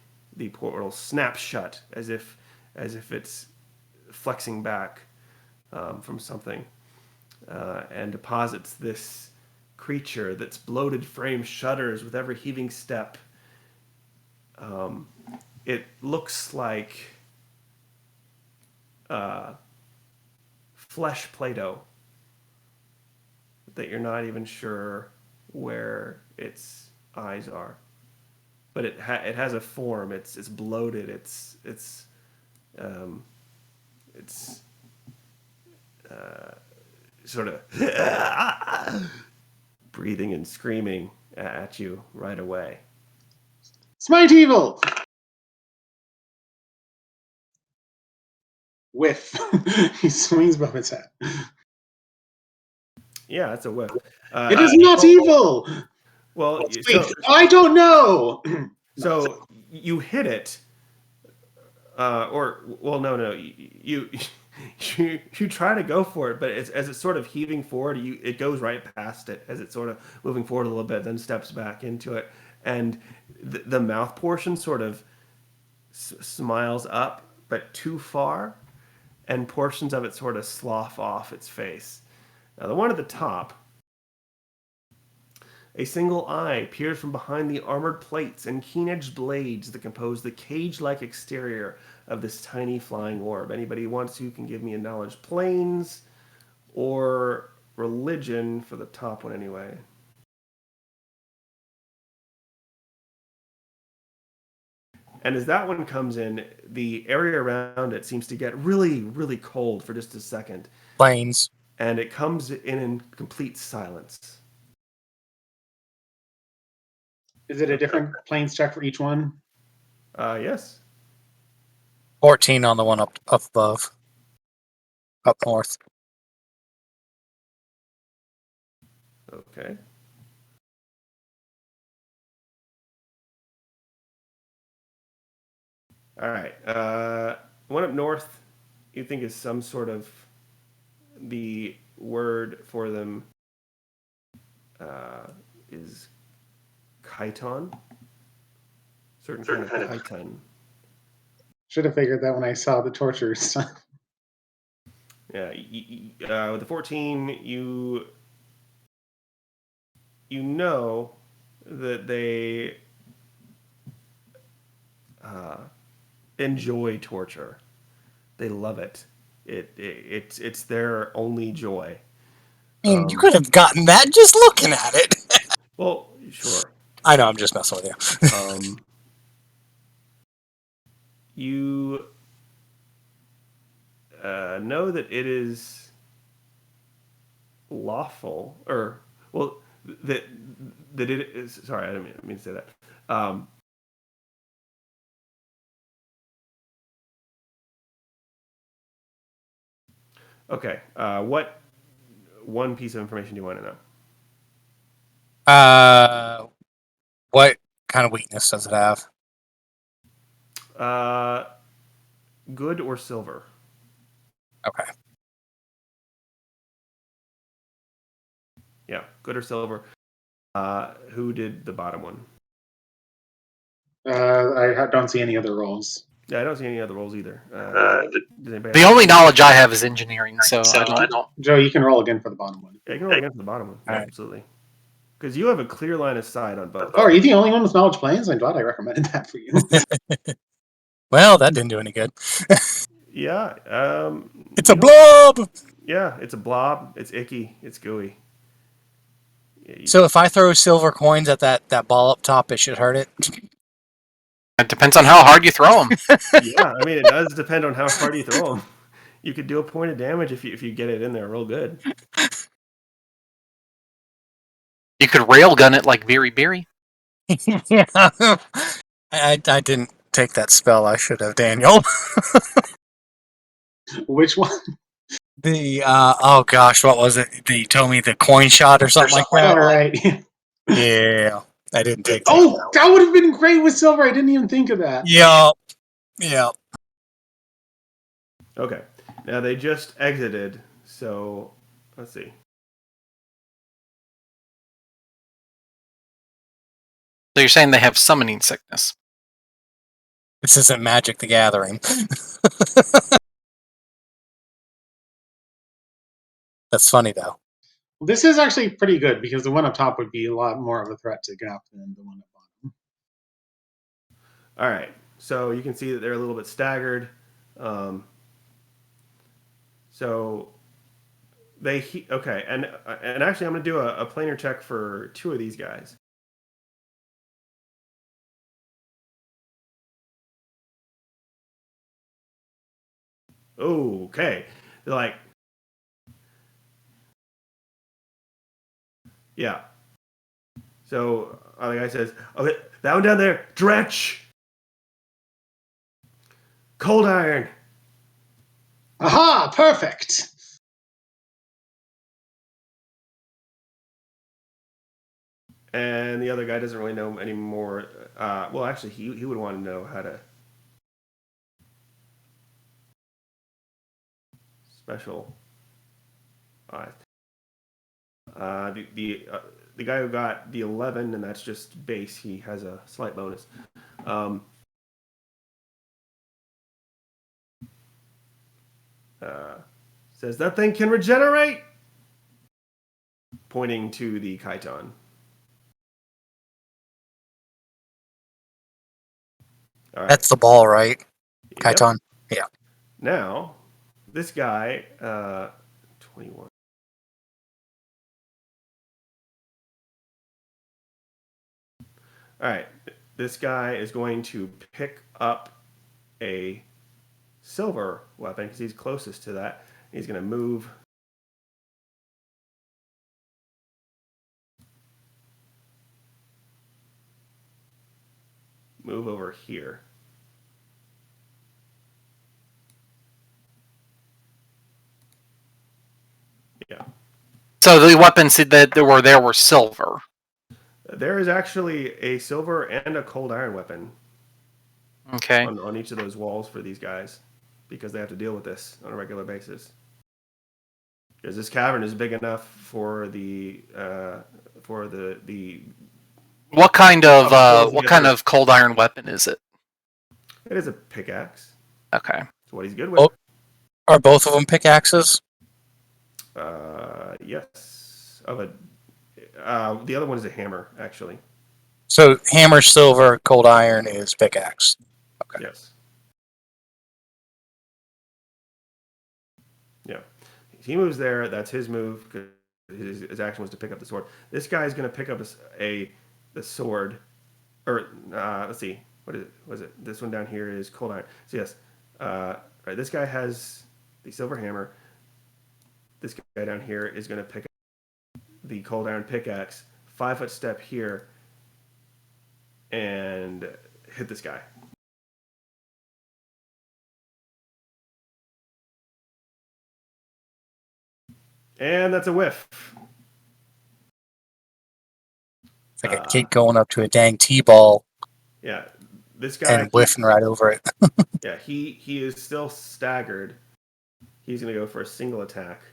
portal snaps shut as if it's flexing back from something. and deposits this creature that's bloated frame shudders with every heaving step. It looks like flesh Play-Doh that you're not even sure where its eyes are, but it has a form. It's bloated. It's sort of breathing and screaming at you right away. Smite evil! Whiff. He swings above its head. Yeah, that's a whiff. It is not evil! Well, Wait, I don't know! so you hit it, no, you try to go for it, but as it's sort of heaving forward, it goes right past it as it's sort of moving forward a little bit, then steps back into it, and the mouth portion sort of smiles up, but too far, and portions of it sort of slough off its face. Now, the one at the top, a single eye peered from behind the armored plates and keen-edged blades that compose the cage-like exterior of this tiny flying orb. Anybody who wants to can give me a knowledge planes or religion for the top one anyway. And as that one comes in, the area around it seems to get really, really cold for just a second. Planes. And it comes in complete silence. Is it a different planes check for each one? Yes. 14 on the one up above. Up north. Okay. All right. One up north, you think is some sort of the word for them is chiton. Certain kind of chiton. Should have figured that when I saw the torture stuff. Yeah. With the 14, you know that they enjoy torture. They love it. It's their only joy. I mean, you could have gotten that just looking at it. Well, sure. I know, I'm just messing with you. You know that it is lawful, or well, that it is. Sorry, I didn't mean to say that. Okay. What one piece of information do you want to know? What kind of weakness does it have? Good or silver? Okay. Yeah, good or silver. Who did the bottom one? I don't see any other rolls. Yeah, I don't see any other rolls either. The only knowledge I have is engineering, so I don't. Joe, you can roll again for the bottom one. Yeah, you can roll again for the bottom one. All right. Absolutely. Because you have a clear line of sight on both. Oh, are you the only one with knowledge planes? I'm glad I recommended that for you. Well, that didn't do any good. Yeah. It's a blob! Yeah, it's a blob. It's icky. It's gooey. Yeah, So if I throw silver coins at that ball up top, it should hurt it? It depends on how hard you throw them. yeah, I mean, it does depend on how hard you throw them. You could do a point of damage if you get it in there real good. You could railgun it like Beery Beery. Yeah. I didn't take that spell. I should have, Daniel. Which one? The oh gosh, what was it? You told me the coin shot or something like that. All right. Yeah, I didn't take that. Oh, that would have been great with silver. I didn't even think of that. Yeah. Okay. Now they just exited, so let's see. So you're saying they have summoning sickness? This isn't Magic the Gathering. That's funny though. This is actually pretty good because the one up top would be a lot more of a threat to Gap than the one at bottom. All right, so you can see that they're a little bit staggered. So okay, and actually, I'm going to do a planar check for 2 of these guys. Okay, they're like, yeah. So the guy says, "Okay, that one down there, Dretch, Cold Iron." Aha! Perfect! And the other guy doesn't really know anymore. Well, actually, he would want to know how to special. The guy who got the 11, and that's just base. He has a slight bonus. Says that thing can regenerate, pointing to the chiton. All right. That's the ball, right? Yep. Chiton? Yeah. Now, this guy, 21. All right. This guy is going to pick up a silver weapon because he's closest to that. He's going to move. Move over here. Yeah. So the weapons that were there were silver. There is actually a silver and a cold iron weapon Okay. on each of those walls for these guys because they have to deal with this on a regular basis. Because this cavern is big enough for the What kind of cold iron weapon is it? It is a pickaxe. Okay. That's what he's good with. Oh, are both of them pickaxes? Yes. The other one is a hammer, actually. So hammer silver, cold iron is pickaxe. Okay. Yes. Yeah. He moves there. That's his move. His action was to pick up the sword. This guy is going to pick up the sword. Or let's see. What is it? Was it this one down here is cold iron? So yes. Right. This guy has the silver hammer. This guy down here is going to pick up the cold iron pickaxe. 5-foot step here. And hit this guy. And that's a whiff. It's like a kid going up to a dang T-ball. Yeah, this guy and whiffing right over it. Yeah, he is still staggered. He's going to go for a single attack.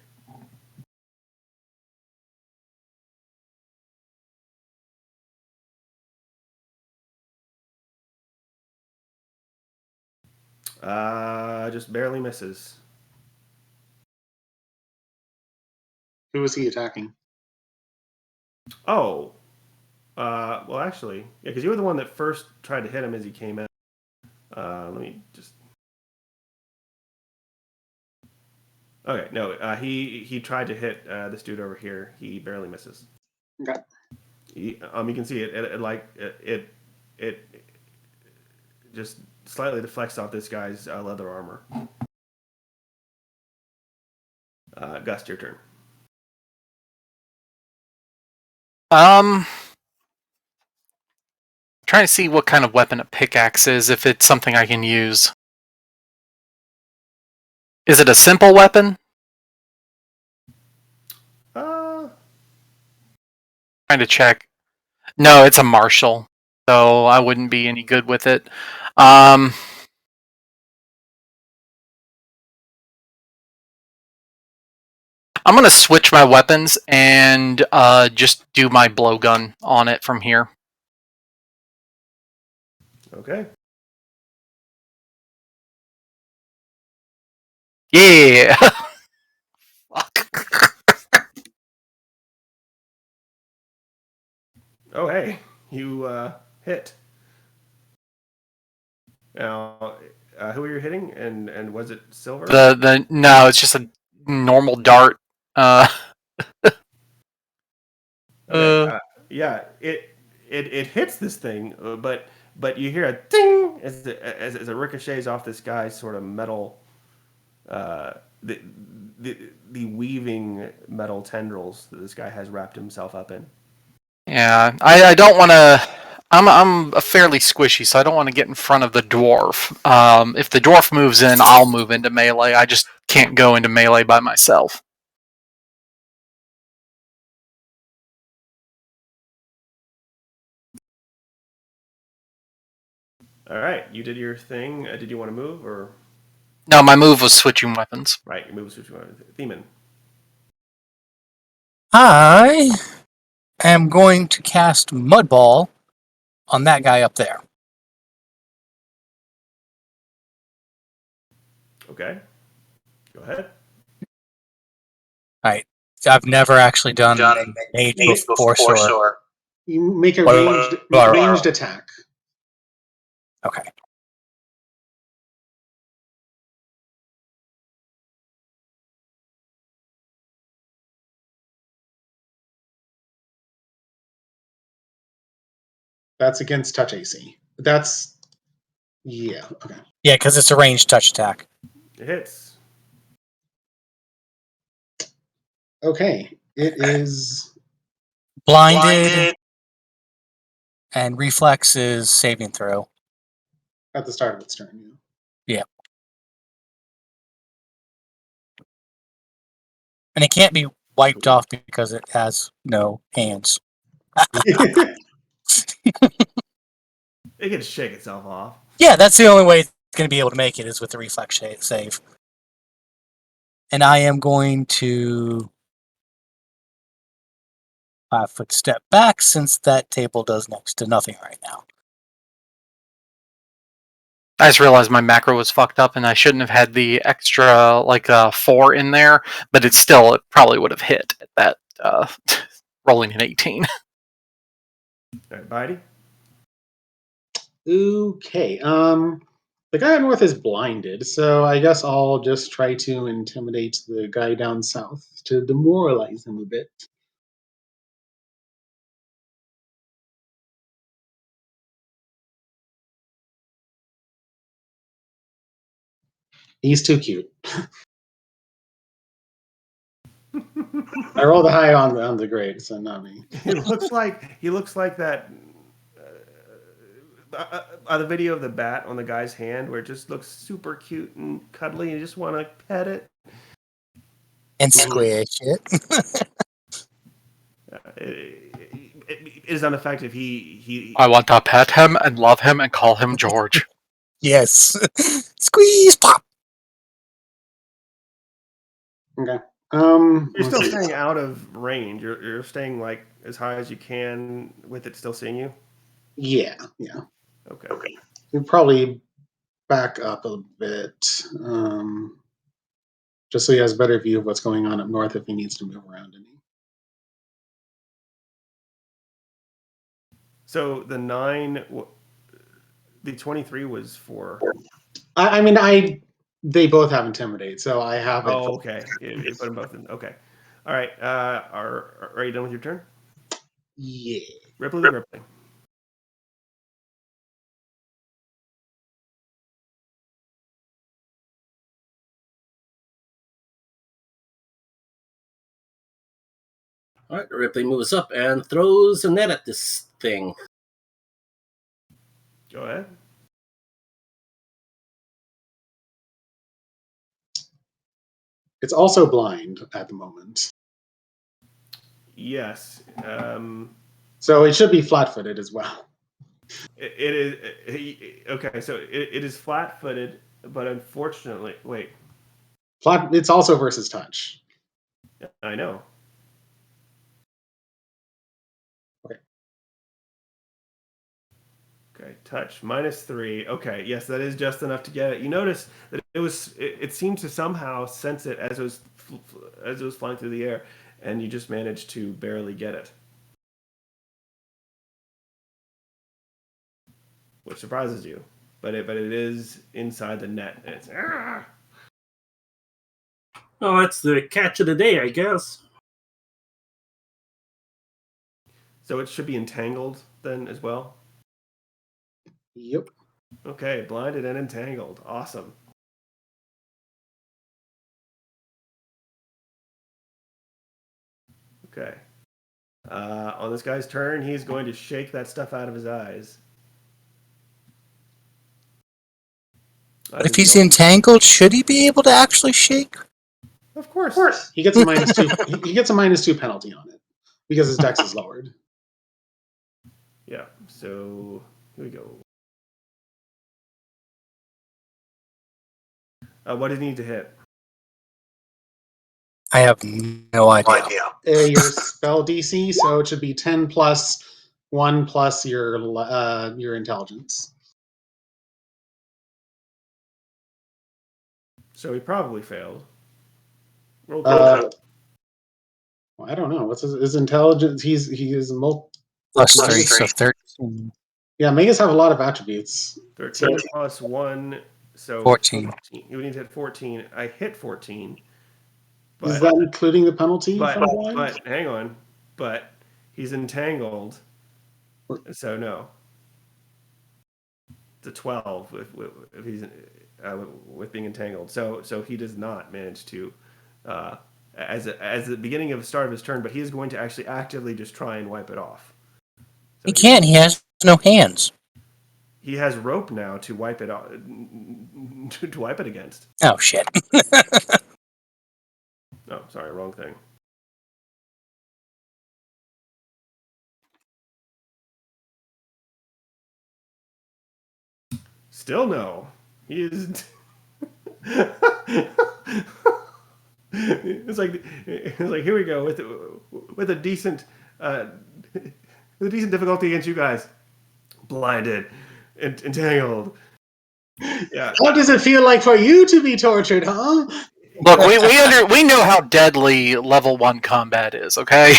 Just barely misses. Who was he attacking? Oh, well, actually, yeah, because you were the one that first tried to hit him as he came out. Let me just. Okay, no, he tried to hit this dude over here. He barely misses. Okay. You can see it just slightly deflects off this guy's leather armor. Gus, your turn. Trying to see what kind of weapon a pickaxe is, if it's something I can use. Is it a simple weapon? Trying to check. No, it's a martial, so I wouldn't be any good with it. I'm gonna switch my weapons and just do my blowgun on it from here. Okay. Yeah. Fuck. Oh, hey, you hit. Now, who are you hitting? And was it silver? No, it's just a normal dart. Okay. Uh, Yeah, it hits this thing, but you hear a ding as it ricochets off this guy's sort of metal, uh, the, the weaving metal tendrils that this guy has wrapped himself up in. yeah, I don't want to. I'm a fairly squishy, so I don't want to get in front of the dwarf. If the dwarf moves in, I'll move into melee. I just can't go into melee by myself. All right, you did your thing. Did you want to move or No, my move was switching weapons. right? Your move is what you want. Themon. I am going to cast Mud Ball on that guy up there. Okay, go ahead. All right. I've never actually done mage before, so You make a What- ranged attack. okay. That's against touch AC. That's yeah. Okay. Yeah, because it's a ranged touch attack. It hits. Okay. It is Blinded, and reflex is saving throw. at the start of its turn. Yeah. And it can't be wiped off because it has no hands. Yeah. It can shake itself off. Yeah, that's the only way it's going to be able to make it is with the reflex save. And I am going to 5-foot step back since that table does next to nothing right now. I just realized my macro was fucked up, and I shouldn't have had the extra 4 in there. But it probably would have hit at that rolling an 18. All right, Bitey. Okay. The guy north is blinded, so I guess I'll just try to intimidate the guy down south to demoralize him a bit. He's too cute. I rolled a high on the grade, so not me. He looks like that. The video of the bat on the guy's hand, where it just looks super cute and cuddly, and you just want to pet it. And squish it. It is ineffective. He I want to pet him and love him and call him George. Yes. Squeeze, pop. Okay. You're still staying out of range. You're staying like as high as you can with it still seeing you. Yeah. Okay. We'll probably back up a bit, just so he has a better view of what's going on up north if he needs to move around any. So the 23 was for. I mean, they both have intimidate, so I have it. Oh, okay. You put them both in. Okay. All right. Are you done with your turn? Yeah. Ripley. All right, Ripley moves up and throws a net at this thing. Go ahead. It's also blind at the moment, Yes. so it should be flat-footed as well. It is okay. So it is flat-footed, but unfortunately, wait. Flat. It's also versus touch. I know. Okay. Okay, touch -3. Okay, yes, that is just enough to get it. You notice that it seemed to somehow sense it as it was flying through the air, and you just managed to barely get it. which surprises you. But it is inside the net. And it's Oh, that's the catch of the day, I guess. So it should be entangled then as well. Yep. Okay, blinded and entangled. Awesome. Okay. On this guy's turn, he's going to shake that stuff out of his eyes. But if he's entangled, should he be able to actually shake? Of course. Of course. He gets a -2. He gets a -2 penalty on it because his dex is lowered. Yeah. So here we go. What did he need to hit? I have no idea. Your spell DC, so it should be 10 plus 1 plus your intelligence. So he probably failed. Roll Well, I don't know. What's his intelligence? He is +3, so 13. Yeah, Megas have a lot of attributes. 13 plus 1, so 14. You would need to hit 14. I hit 14. But, is that including the penalty? But hang on. But he's entangled, so no. It's a 12 if he's with being entangled. So he does not manage to as the beginning of the start of his turn, but he is going to actually actively just try and wipe it off. So He can't. He has no hands. He has rope now to wipe it off, to wipe it against. Oh, shit. Oh, sorry, wrong thing. Still no. He is. It's like here we go with a decent difficulty against you guys. Blinded, entangled. Yeah. What does it feel like for you to be tortured, huh? Look, we know how deadly level 1 combat is. Okay.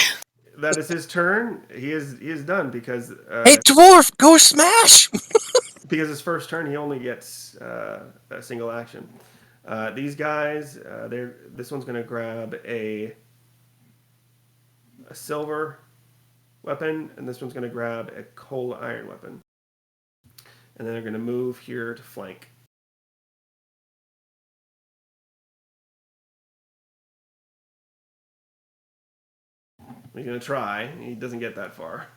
That is his turn. He is done because. Hey, dwarf, go smash! Because his first turn, he only gets a single action. These guys, this one's going to grab a silver weapon, and this one's going to grab a coal iron weapon. And then they're going to move here to flank. He's going to try. He doesn't get that far.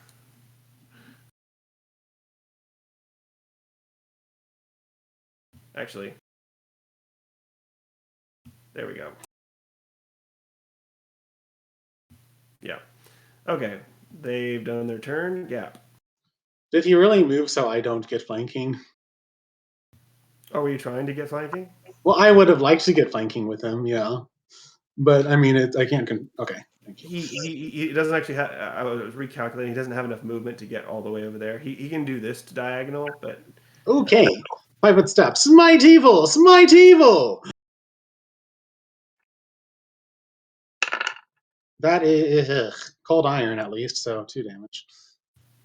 Actually, there we go. Yeah. Okay. They've done their turn. Gap. Did he really move so I don't get flanking? Oh, were you trying to get flanking? Well, I would have liked to get flanking with him, yeah. But, I mean, I can't... Okay. Thank you. He doesn't actually have... I was recalculating. He doesn't have enough movement to get all the way over there. He can do this to diagonal, but... Okay. 5 foot step. Smite evil! Smite evil! That is cold iron, at least, so 2 damage.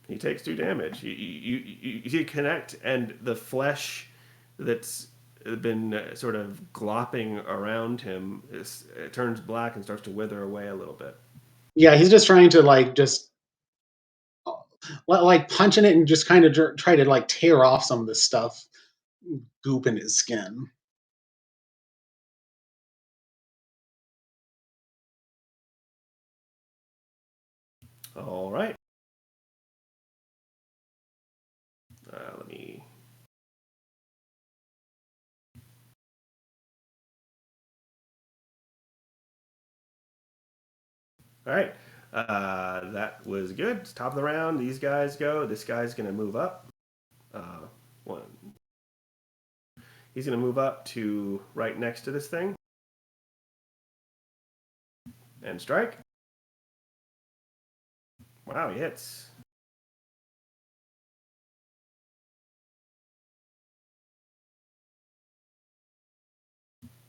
He takes 2 damage. You see connect, and the flesh that's been sort of glopping around him it turns black and starts to wither away a little bit. Yeah, he's just trying to, punching it and just kind of try to, tear off some of this stuff. Goop in his skin. All right. Let me... All right. That was good. It's top of the round. These guys go. This guy's going to move up. One. He's going to move up to right next to this thing. And strike. Wow, he hits.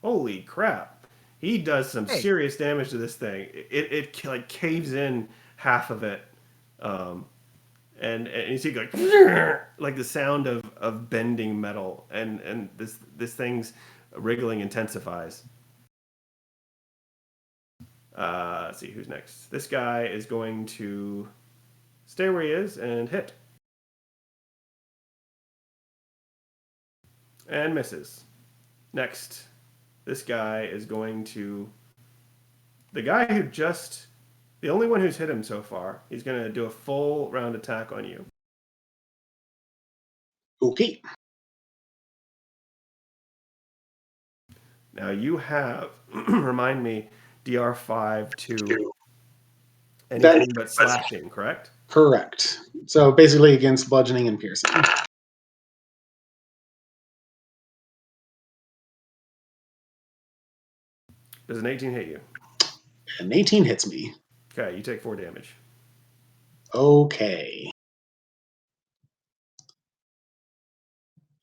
Holy crap. He does some serious damage to this thing. It like caves in half of it. And you see like the sound of of bending metal, and this thing's wriggling intensifies. Let's see who's next. This guy is going to stay where he is and hit. And misses. Next, this guy is going to... The guy who just... The only one who's hit him so far, he's going to do a full round attack on you. Okay. Now you have, remind me, DR5 to anything but slashing, correct? Correct. So basically against bludgeoning and piercing. Does an 18 hit you? An 18 hits me. Okay, you take 4 damage. Okay.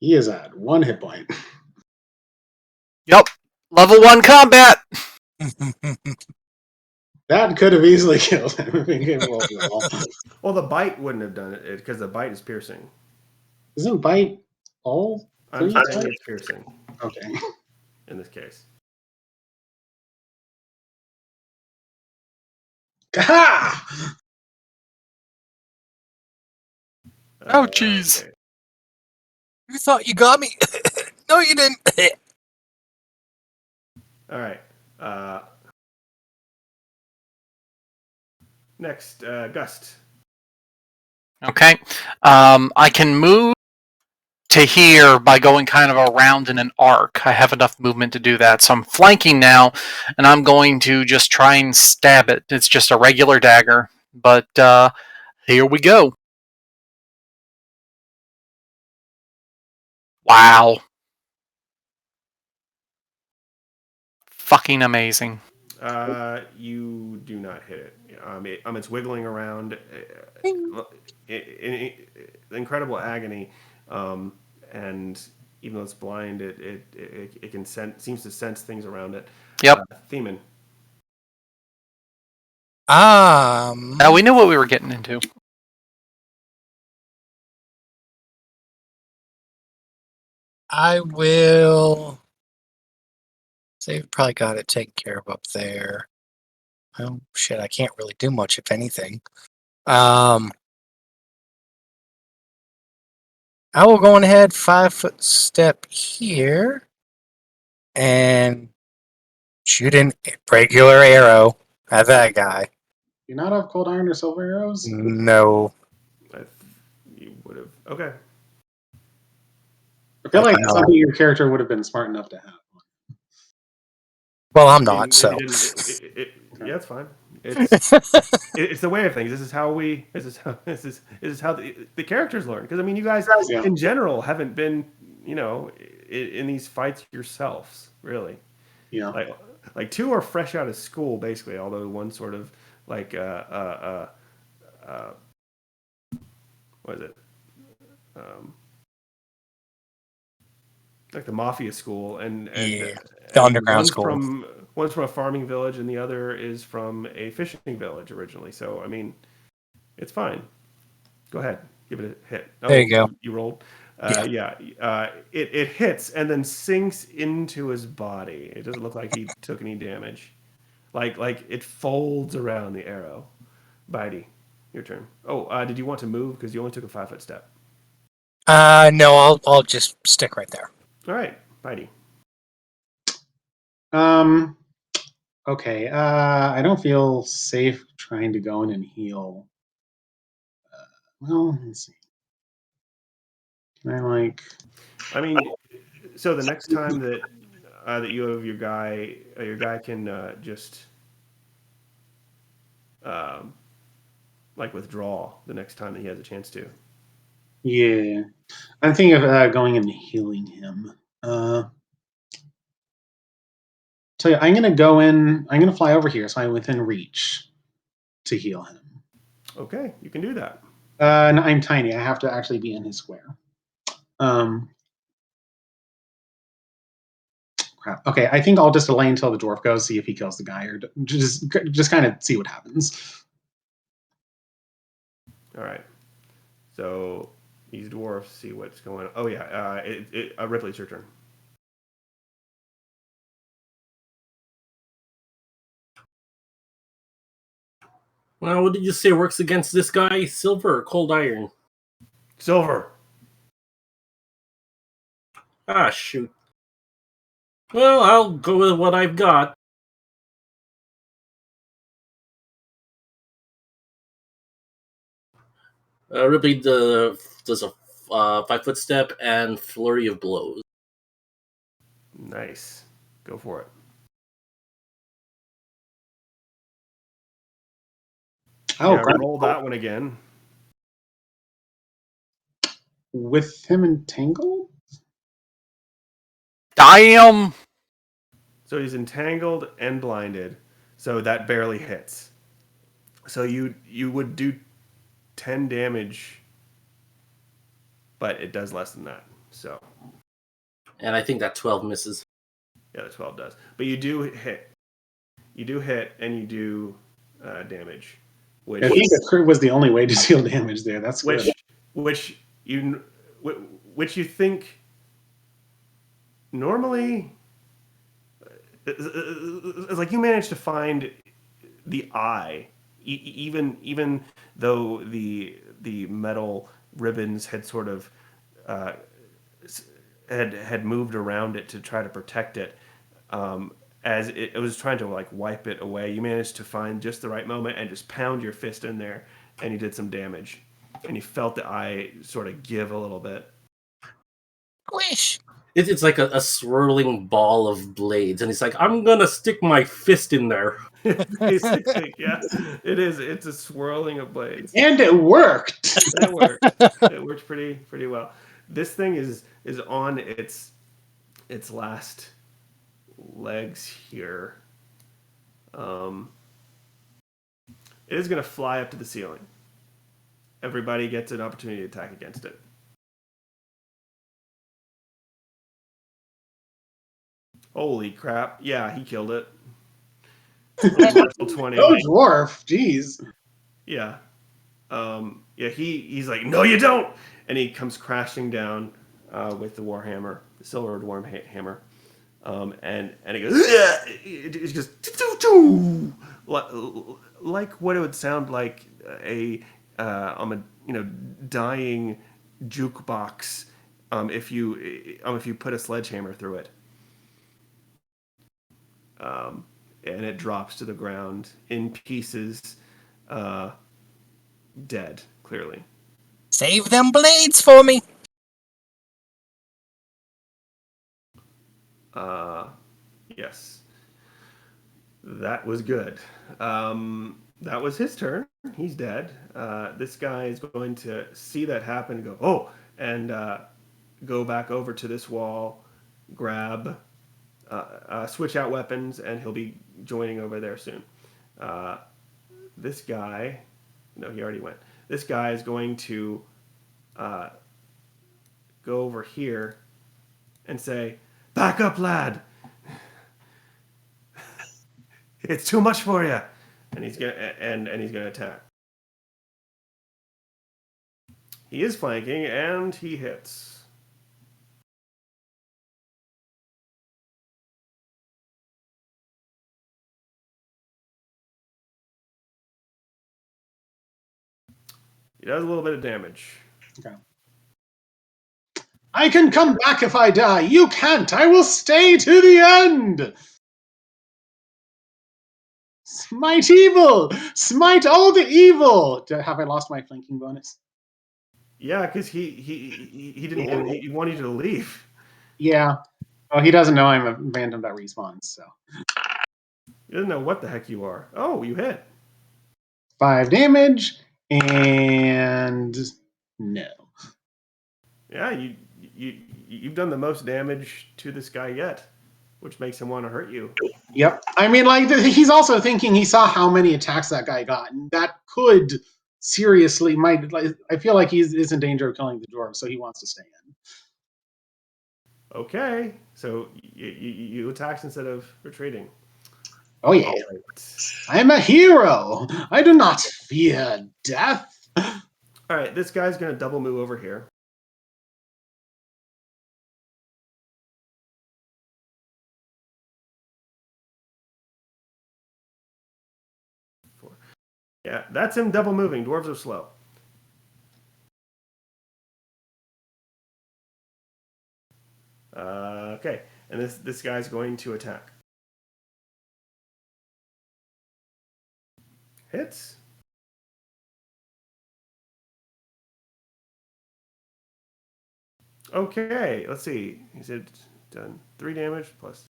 He is at 1 hit point. Yep. Level 1 combat. That could have easily killed him if he came roll well. Well, the bite wouldn't have done it because the bite is piercing. Isn't bite all? I'm three saying bite? it's piercing Okay. in this case. Ha! Oh, jeez. Okay. You thought you got me? No, you didn't. All right. Next, Gust. Okay. I can move to here by going kind of around in an arc. I have enough movement to do that. So I'm flanking now, and I'm going to just try and stab it. It's just a regular dagger. But here we go. Wow. Fucking amazing. You do not hit it. It's wiggling around in incredible agony, and even though it's blind, it can seems to sense things around it. Yep. Theman. Now we knew what we were getting into. I will. They've probably got it taken care of up there. Oh shit! I can't really do much, if anything. I will go on ahead 5-foot step here and shoot an regular arrow at that guy. Do you not have cold iron or silver arrows? No. You would have. Okay. I feel like something your character would have been smart enough to have. Well, I'm not, so. Yeah, it's fine. It's the way of things. This is how the characters learn. Because I mean, you guys in general haven't been, in these fights yourselves, really. Yeah. Like 2 are fresh out of school, basically. Although one sort of like what is it? Like the mafia school, and the underground school. One's from a farming village, and the other is from a fishing village originally. So I mean, it's fine. Go ahead, give it a hit. There you go. You rolled. It hits and then sinks into his body. It doesn't look like he took any damage. Like it folds around the arrow. Bitey, your turn. Oh, did you want to move because you only took a 5-foot step? No, I'll just stick right there. All right, Bitey. Okay. I don't feel safe trying to go in and heal. Well, let's see. Can I mean, so the next time that you have your guy can just withdraw the next time that he has a chance to. Yeah. I'm thinking of going and healing him. So yeah, I'm going to go in. I'm going to fly over here so I'm within reach to heal him. Okay, you can do that. And I'm tiny. I have to actually be in his square. Crap. Okay, I think I'll just delay until the dwarf goes, see if he kills the guy, or just kind of see what happens. All right. So these dwarves see what's going on. Oh yeah, Ripley's your turn. Well, what did you say works against this guy? Silver or cold iron? Silver. Ah, shoot. Well, I'll go with what I've got. Ripley does a 5-foot step and flurry of blows. Nice. Go for it. Oh, yeah, crap. roll that one again. With him entangled? Damn! So he's entangled and blinded. So that barely hits. So you would do 10 damage, but it does less than that. So And I think that 12 misses. yeah, the 12 does. But you do hit. You do hit, and you do damage. Which I think a crit was the only way to deal damage there. That's good. which you think normally it's like you managed to find the eye, even though the metal ribbons had sort of had moved around it to try to protect it. As it was trying to like wipe it away, you managed to find just the right moment and just pound your fist in there, and you did some damage, and you felt the eye sort of give a little bit. Squish. It's like a swirling ball of blades, and he's like, I'm gonna stick my fist in there. Basically, yeah, it is. It's a swirling of blades, And it worked. and it worked. It worked pretty well. This thing is on its last legs here. It is going to fly up to the ceiling. Everybody gets an opportunity to attack against it. Holy crap. Yeah, he killed it. 20. No dwarf. Jeez. Yeah. Yeah, he's like, no, you don't! And he comes crashing down with the warhammer, the silver warhammer. And it goes, it goes, like what it would sound like a dying jukebox if you put a sledgehammer through it. And it drops to the ground in pieces, dead, clearly. Save them blades for me. Yes. That was good. That was his turn. He's dead. This guy is going to see that happen and go, oh, and go back over to this wall, grab, switch out weapons, and he'll be joining over there soon. This guy, no, he already went. This guy is going to go over here and say, back up, lad. It's too much for you. And he's gonna attack. He is flanking, and he hits. He does a little bit of damage. Okay. I can come back if I die. You can't. I will stay to the end. Smite evil. Smite all the evil. Have I lost my flanking bonus? Yeah, because he didn't want he wanted you to leave. Yeah. Oh, he doesn't know I'm a random that respawns, so. He doesn't know what the heck you are. Oh, you hit. 5 damage, and no. Yeah, you've done the most damage to this guy yet, which makes him want to hurt you. Yep. I mean, like, he's also thinking he saw how many attacks that guy got, and that could seriously I feel like he's in danger of killing the dwarf, so he wants to stay in. Okay, so you attacked instead of retreating. Oh yeah. Right. I'm a hero. I do not fear death. All right, this guy's going to double move over here. Yeah, that's him double moving. Dwarves are slow. Okay, and this guy's going to attack. Hits. Okay, let's see. He said done 3 damage plus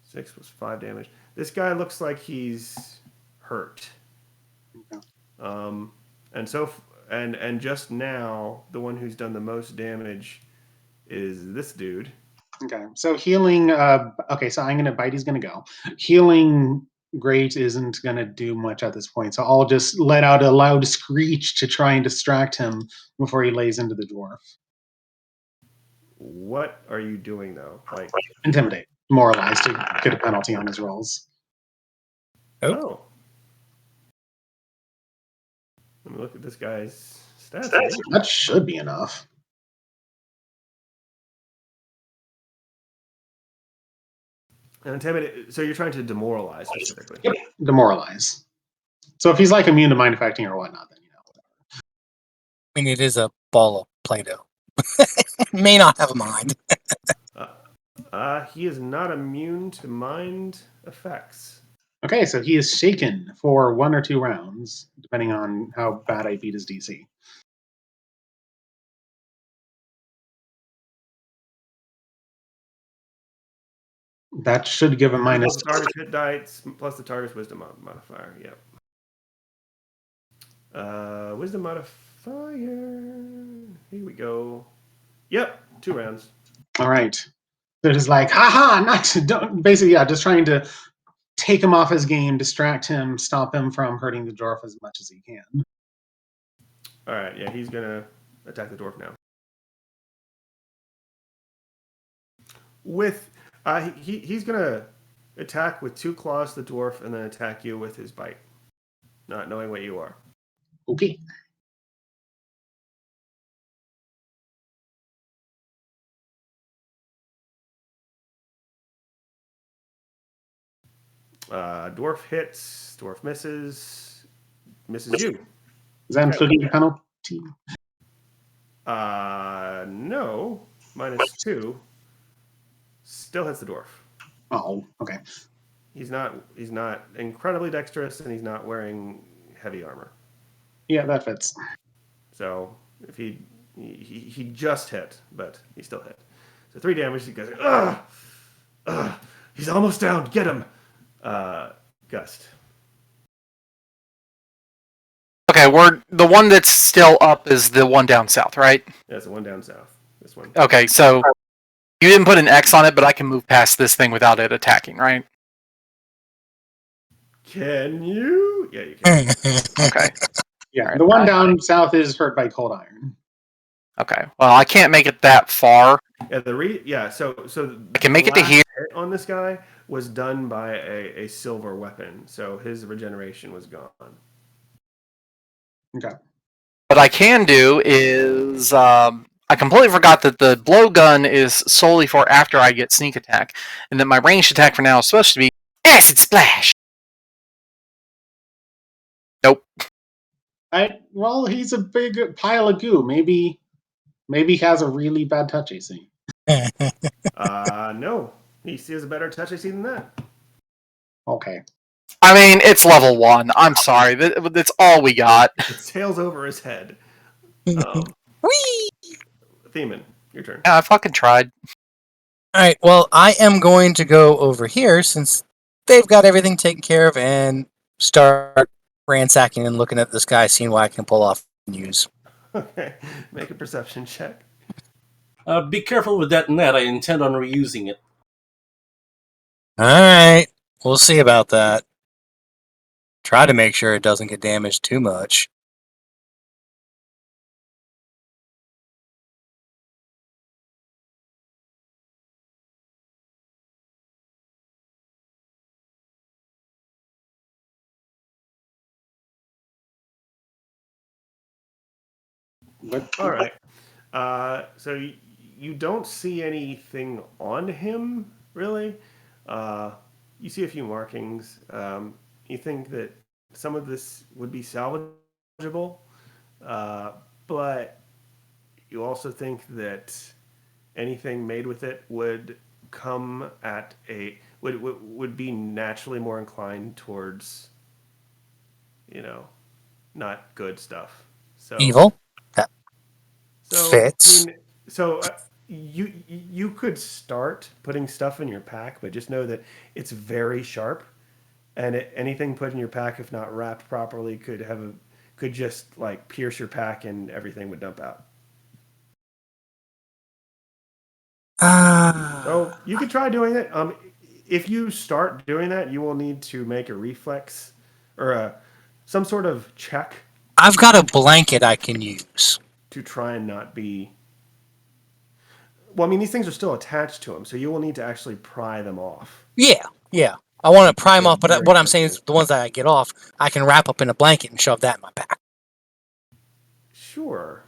6 plus 5 damage. This guy looks like he's hurt. And so and just now, the one who's done the most damage is this dude. Okay, so healing. Okay, so I'm gonna bite. He's gonna go. Healing great isn't gonna do much at this point, so I'll just let out a loud screech to try and distract him before he lays into the dwarf. What are you doing though? Like Intimidate, demoralize to get a penalty on his rolls. oh. Let me look at this guy's stats. That should be enough. And intimidate. So you're trying to demoralize specifically. Yep, demoralize. So if he's like immune to mind affecting or whatnot, then I mean, it is a ball of Play-Doh. May not have a mind. He is not immune to mind effects. Okay, so he is shaken for 1 or 2 rounds, depending on how bad I beat his DC. That should give a minus. The target's hit dice plus the target's wisdom modifier. Yep. Wisdom modifier. Here we go. Yep, 2 rounds. All right. So it's like, haha, don't, basically, yeah, just trying to take him off his game, distract him, stop him from hurting the dwarf as much as he can. All right, yeah, he's gonna attack the dwarf now. With he's gonna attack with 2 claws the dwarf and then attack you with his bite, not knowing what you are. Okay. Dwarf hits, dwarf misses you. Is that including the penalty? No, -2. Still hits the dwarf. Oh, okay. He's not incredibly dexterous, and he's not wearing heavy armor. Yeah, that fits. So if he just hit, but he still hit. So 3 damage. He goes, ugh, he's almost down. Get him, Gust. Okay, we're the one that's still up is the one down south, right? That's the one down south. This one. Okay, so you didn't put an X on it, but I can move past this thing without it attacking, right? Can you? Yeah, you can. Okay. Yeah, Right. the one down south is hurt by cold iron. Okay. Well, I can't make it that far. Yeah, So I can make it to here. Hit on this guy was done by a silver weapon, so his regeneration was gone. Okay. What I can do is I completely forgot that the blowgun is solely for after I get sneak attack, and that my ranged attack for now is supposed to be acid splash. Nope. Well, he's a big pile of goo. Maybe he has a really bad touch AC. No, he has a better touch AC than that. Okay. I mean, it's level 1. I'm sorry. That's all we got. It sails over his head. Whee! Theman, your turn. Yeah, I fucking tried. Alright, well, I am going to go over here since they've got everything taken care of and start ransacking and looking at this guy, seeing what I can pull off and use. Okay, make a perception check. Be careful with that net. I intend on reusing it. Alright, we'll see about that. Try to make sure it doesn't get damaged too much. All right. So you don't see anything on him, really. You see a few markings. You think that some of this would be salvageable, but you also think that anything made with it would come at a would be naturally more inclined towards, you know, not good stuff. So Evil. That so I fits. mean, so you could start putting stuff in your pack, but just know that it's very sharp, and anything put in your pack, if not wrapped properly, could just like pierce your pack and everything would dump out. So Ah. you could try doing it. If you start doing that, you will need to make a reflex or some sort of check I've got a blanket I can use. to try and not be. Well, I mean, these things are still attached to them, so you will need to actually pry them off. Yeah. I want to prime So off, be but very what I'm saying is careful. the ones that I get off, I can wrap up in a blanket and shove that in my pack. Sure.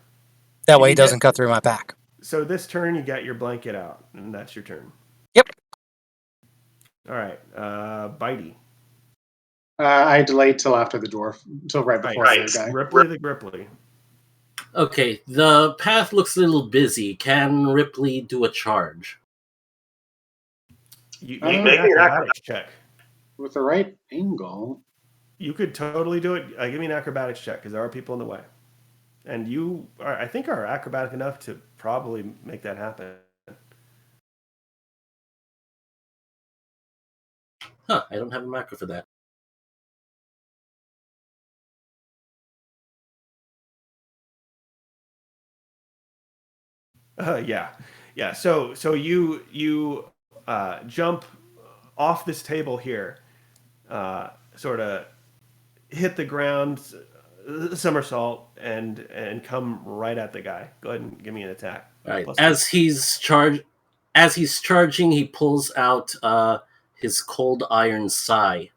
That And way you it doesn't get cut through my pack. so this turn you get your blanket out, and that's your turn. Yep. All right, Bitey. I delayed till after the dwarf, till right before the other guy. Ripley the Gripply. Okay, the path looks a little busy. Can Ripley do a charge? You make me an acrobatics check. With the right angle. You could totally do it. Give me an acrobatics check because there are people in the way, and you are, I think, are acrobatic enough to probably make that happen. Huh, I don't have a marker for that. Yeah. So you jump off this table here, sort of hit the ground, somersault, and come right at the guy. Go ahead and give me an attack. All right. Plus two. As he's charging, he pulls out his cold iron sai.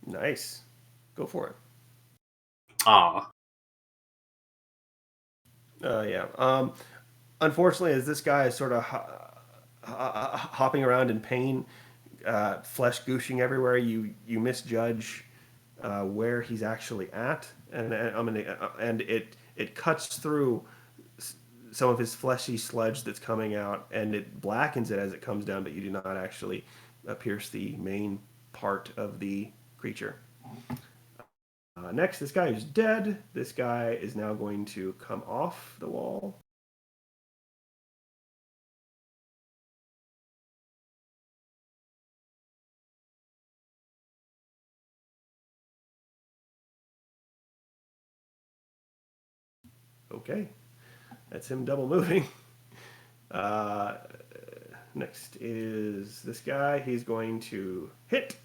Nice. Go for it. Ah. Yeah. Unfortunately, as this guy is sort of hopping around in pain, flesh gooshing everywhere, you misjudge where he's actually at, and it cuts through some of his fleshy sludge that's coming out, and it blackens it as it comes down, but you do not actually pierce the main part of the creature. Next, this guy is dead. This guy is now going to come off the wall. Okay, that's him double moving. Uh, Next is this guy. He's going to hit.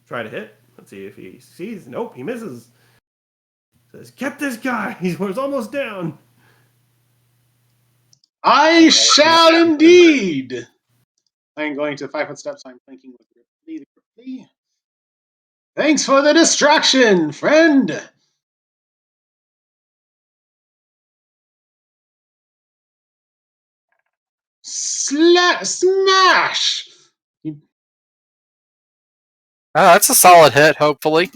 Try to hit. Let's see if he sees. Nope, he misses. Says, get this guy. He was almost down. I shall indeed. I'm going to 5 foot steps. I'm thinking with Ripley. Thanks for the distraction, friend. Smash! That's a solid hit, hopefully.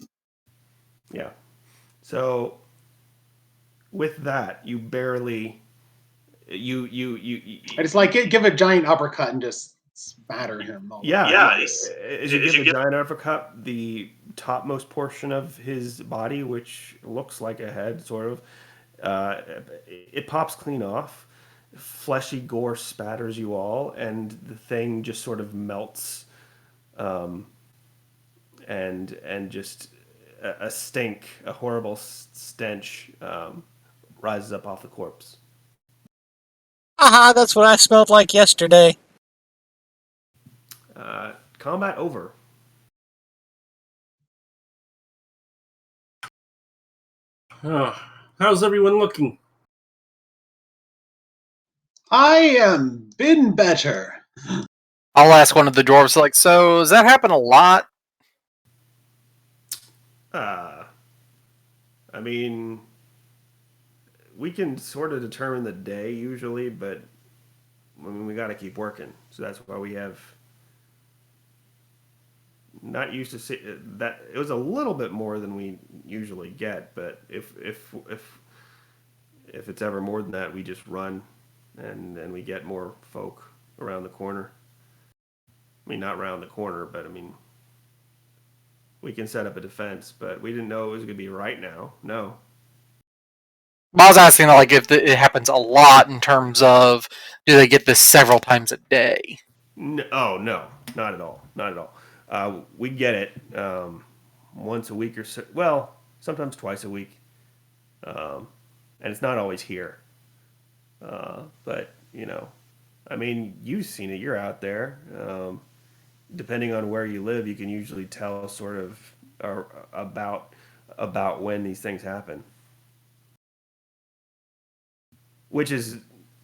Yeah. So with that, you barely you I just like give a giant uppercut and just spatter him. as you give the giant uppercut, the topmost portion of his body, which looks like a head, sort of, it pops clean off. Fleshy gore spatters you all, and the thing just sort of melts, and just a stink, a horrible stench, rises up off the corpse. Aha, that's what I smelled like yesterday. Combat over. How's everyone looking? I am been better. I'll ask one of the dwarves, like, so does that happen a lot? I mean, we can sort of determine the day usually, but I mean, we got to keep working. So that's why we have not used to see that. It was a little bit more than we usually get, but if it's ever more than that, we just run, and we get more folk around the corner. I mean, not around the corner, but I mean, we can set up a defense. But we didn't know it was going to be right now. No. I was asking like if it happens a lot in terms of do they get this several times a day? No, oh no, not at all. Not at all. We get it once a week or so. Well, sometimes twice a week, and it's not always here. But I mean, you've seen it. You're out there. Depending on where you live, you can usually tell sort of about when these things happen, which is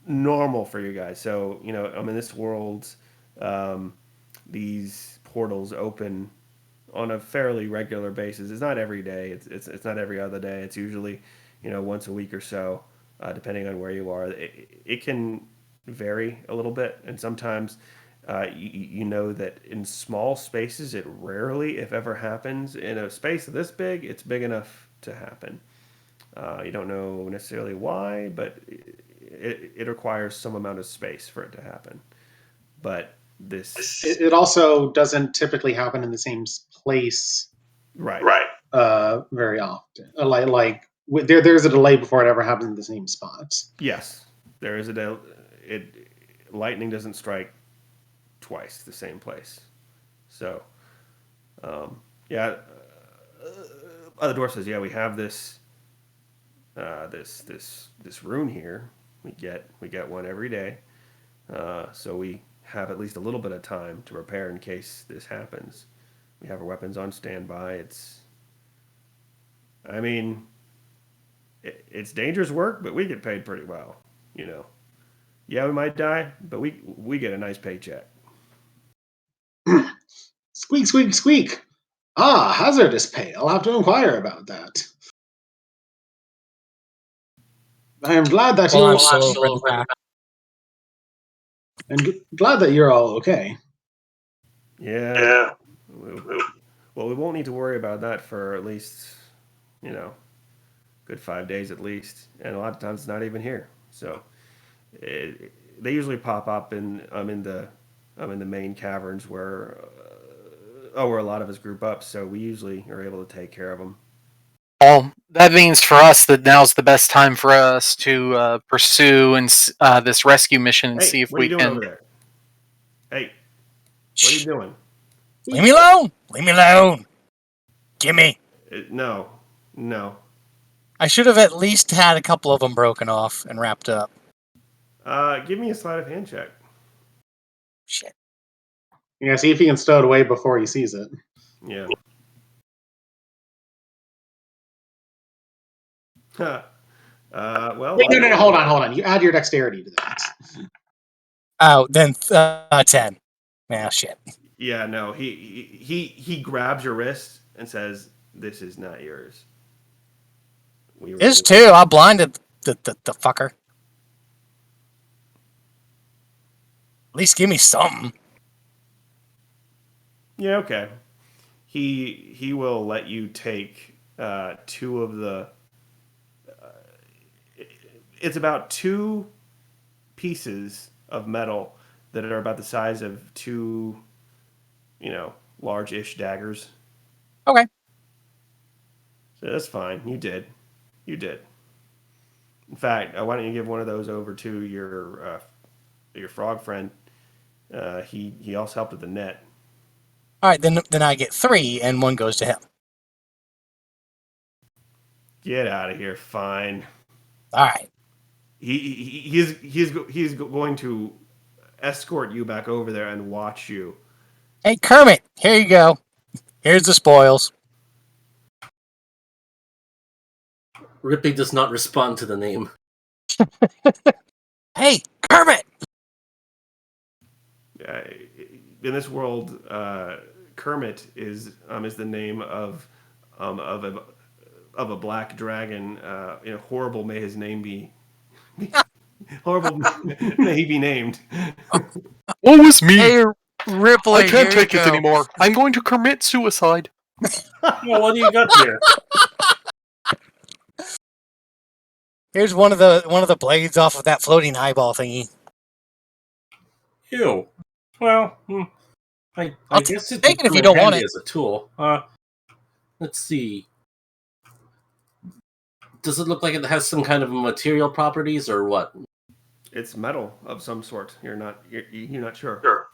normal for you guys. So I'm in this world. These portals open on a fairly regular basis. It's not every day. It's not every other day. It's usually once a week or so, depending on where you are. It can vary a little bit, and sometimes you know that in small spaces it rarely, if ever, happens. In a space this big, it's big enough to happen. You don't know necessarily why, but it requires some amount of space for it to happen. But it also doesn't typically happen in the same place, right? Very often. There's a delay before it ever happens in the same spot. Yes, there is a delay. Lightning doesn't strike twice the same place. So, yeah. Other door says, yeah, we have this rune here. We get one every day. So we have at least a little bit of time to prepare in case this happens. We have our weapons on standby. I mean, it's dangerous work, but we get paid pretty well. Yeah, we might die, but we get a nice paycheck. Squeak, squeak, squeak. Ah, hazardous pay. I'll have to inquire about that. I am glad that Well, I'm still over in the back. And glad that you're all okay. Yeah. Well, we won't need to worry about that for at least, good 5 days at least, and a lot of times it's not even here. So they usually pop up in the main caverns where a lot of us group up. So we usually are able to take care of them. Well, that means for us that now's the best time for us to pursue this rescue mission and see if what are we you doing can. over there? Hey, what are you doing? Leave me alone! Leave me alone! Gimme! No. I should have at least had a couple of them broken off and wrapped up. Give me a sleight of hand check. Shit. Yeah, see if he can stow it away before he sees it. Yeah. Well. Wait, no, hold on. You add your dexterity to that. Oh, then 10. Nah, shit. Yeah, no. He grabs your wrist and says, "This is not yours." It's 2. I blinded the fucker. At least give me something. Yeah, okay. He will let you take 2 of the. It's about 2 pieces of metal that are about the size of 2, large-ish daggers. Okay. So that's fine. You did. In fact, why don't you give one of those over to your frog friend? He also helped with the net. All right, then I get 3, and 1 goes to him. Get out of here! Fine. All right. He's going to escort you back over there and watch you. Hey, Kermit, here you go. Here's the spoils. Rippy does not respond to the name. Hey, Kermit! In this world, Kermit is the name of a black dragon. Horrible may his name be. Horrible may he be named. What was me? Hey, Ripley, I can't here you take it go. anymore. I'm going to commit suicide. Well, what do you got here? Here's one of the blades off of that floating eyeball thingy. Ew. Well, I I'll guess it take would it if come you in don't want handy it. as a tool. Let's see. Does it look like it has some kind of material properties or what? It's metal of some sort. You're not sure. Sure.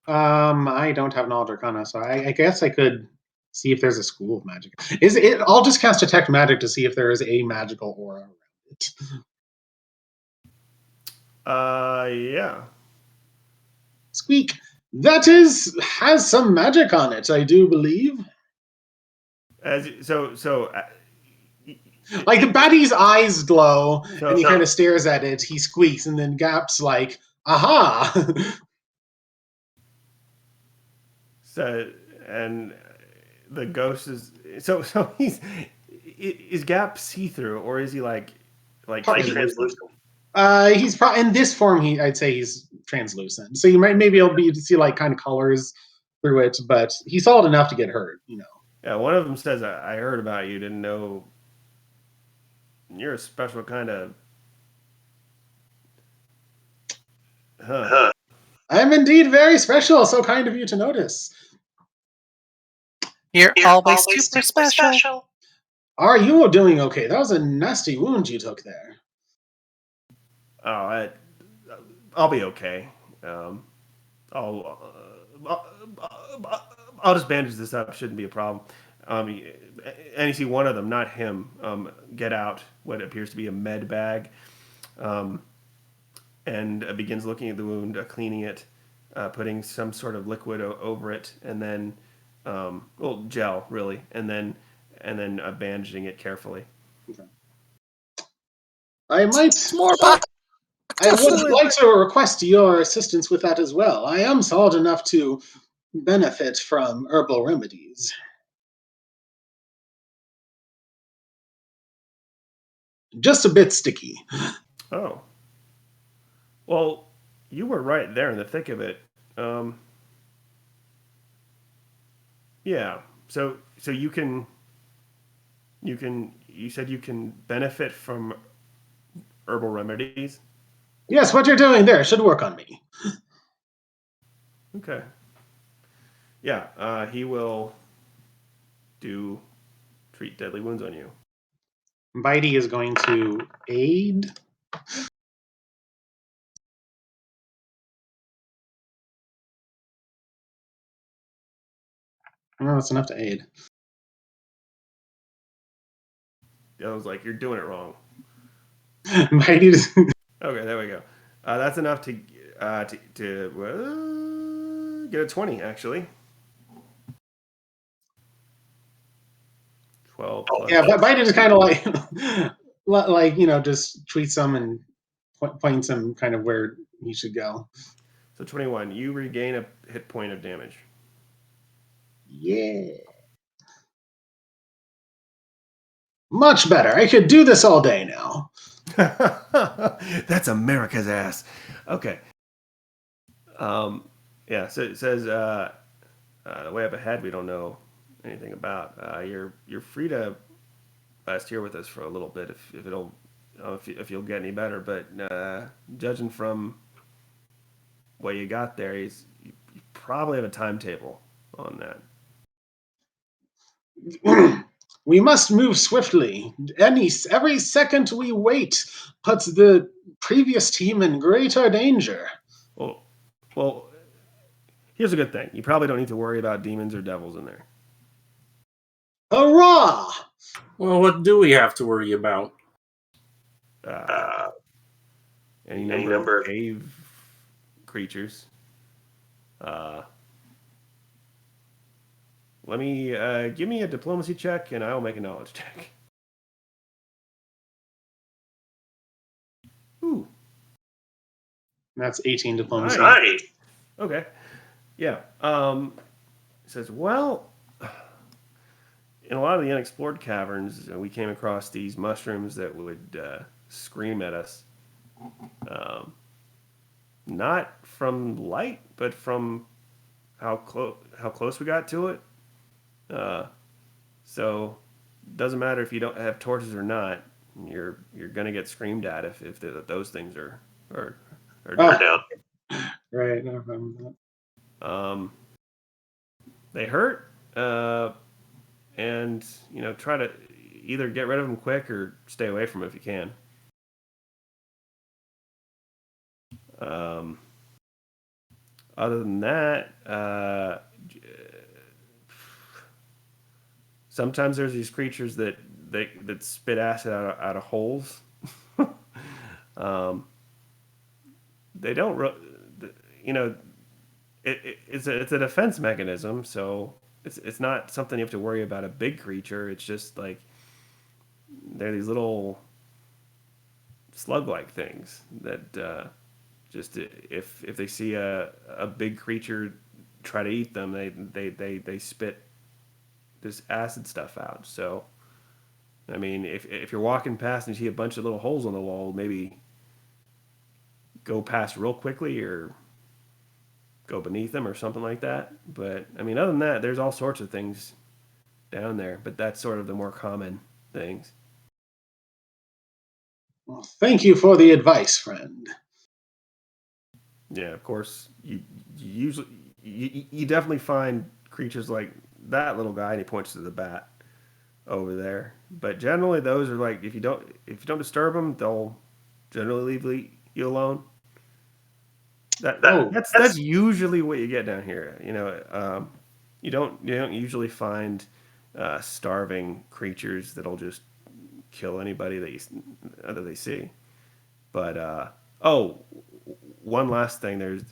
I don't have knowledge arcana, so I guess I could see if there's a school of magic. Is it? I'll just cast detect magic to see if there is a magical aura around it. Yeah. Squeak. That has some magic on it, I do believe. Like the baddie's eyes glow, and he kind of stares at it. He squeaks, and then Gap's like, "Aha!" So and the ghost is so is Gap see through, or is he like translucent? He's probably in this form. I'd say he's translucent, so you might maybe able to see like kind of colors through it, but he's solid enough to get hurt. Yeah, one of them says, "I heard about you. Didn't know you're a special kind of." Huh. I'm indeed very special. So kind of you to notice. You're always super special. Are you doing okay? That was a nasty wound you took there. Oh, I'll be okay. I'll just bandage this up. Shouldn't be a problem. And you see one of them, not him, get out what appears to be a med bag, and begins looking at the wound, cleaning it, putting some sort of liquid over it, and then, well, gel really, and then bandaging it carefully. Okay. I might. More back. I would like to request your assistance with that as well. I am solid enough to benefit from herbal remedies. Just a bit sticky. Oh. Well, you were right there in the thick of it. Yeah. So you said you can benefit from herbal remedies. Yes, what you're doing there should work on me. Okay. Yeah, he will treat deadly wounds on you. Bitey is going to aid. No, that's enough to aid. I was like, you're doing it wrong. Bitey just... Okay, there we go. That's enough to get a 20 actually. 12 plus. Yeah, but Bitey just kind of like just tweets some and points him kind of where he should go. So 21. You regain a hit point of damage. Yeah. Much better. I could do this all day now. That's America's ass. Okay. Yeah. So it says the way up ahead we don't know anything about. You're free to last here with us for a little bit if you'll get any better. But judging from what you got there, you probably have a timetable on that. We must move swiftly. Every second we wait puts the previous team in greater danger. Well, here's a good thing. You probably don't need to worry about demons or devils in there. Hurrah! Well, what do we have to worry about? Any number of cave creatures. Let me give me a diplomacy check, and I will make a knowledge check. Ooh, That's 18 diplomacy. Nice. Okay. Yeah. It says, well, in a lot of the unexplored caverns, we came across these mushrooms that would scream at us. Not from light, but from how close we got to it. So doesn't matter if you don't have torches or not. You're gonna get screamed at if those things are down. Right. No problem with that. They hurt, and try to either get rid of them quick or stay away from them if you can. Other than that, sometimes there's these creatures that spit acid out of holes. They don't, it's a defense mechanism, so it's not something you have to worry about a big creature. It's just like they're these little slug-like things that just if they see a big creature try to eat them, they spit this acid stuff out. So, I mean, if you're walking past and you see a bunch of little holes on the wall, maybe go past real quickly or go beneath them or something like that. But I mean, other than that, there's all sorts of things down there. But that's sort of the more common things. Well, thank you for the advice, friend. Yeah, of course. You usually you definitely find creatures like that little guy, and he points to the bat over there. But generally, those are like if you don't disturb them, they'll generally leave you alone. That's usually what you get down here. You don't usually find starving creatures that'll just kill anybody that they see. But one last thing. There's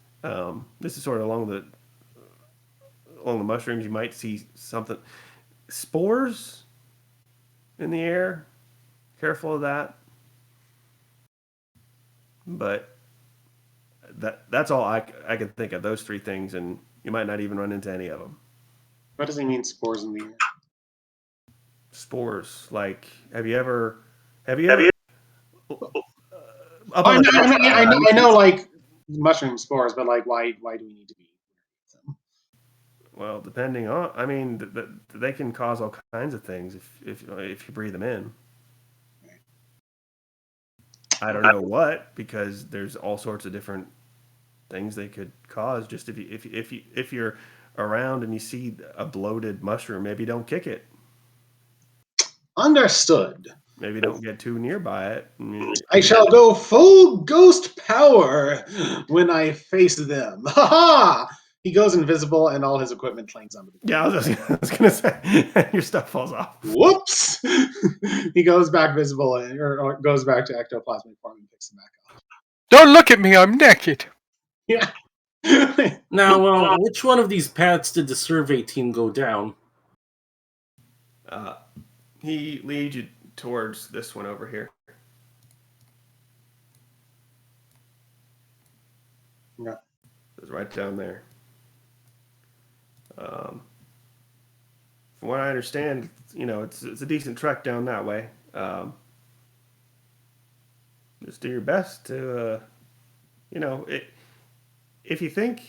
this is sort of along the mushrooms. You might see something spores in the air. Careful of that. But that's all I can think of. Those three things, and you might not even run into any of them. What does he mean, spores in the air? Spores, like have you ever? I know, like mushroom spores, but like, why do we need to be? Well, depending on, I mean, they can cause all kinds of things if you breathe them in. I don't know what, because there's all sorts of different things they could cause. Just if you're around and you see a bloated mushroom, maybe don't kick it. Understood. Maybe don't get too nearby it. I shall go full ghost power when I face them. Ha ha! He goes invisible, and all his equipment clangs onto the ground. Yeah, I was gonna say your stuff falls off. Whoops! He goes back visible, or goes back to ectoplasmic form and picks him back up. Don't look at me, I'm naked. Yeah. Now, which one of these paths did the survey team go down? He leads you towards this one over here. Yeah. It's right down there. From what I understand, it's a decent trek down that way. Just do your best to, if you think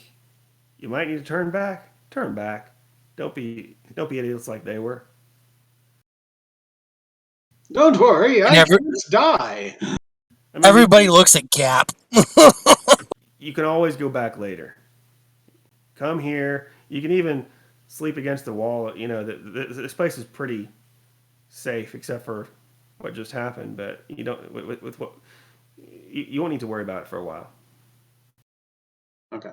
you might need to turn back, turn back. Don't be idiots like they were. Don't worry, I can't die. I mean, everybody looks at Gap. You can always go back later. Come here. You can even sleep against the wall. This place is pretty safe, except for what just happened. But you don't with what you won't need to worry about it for a while. Okay.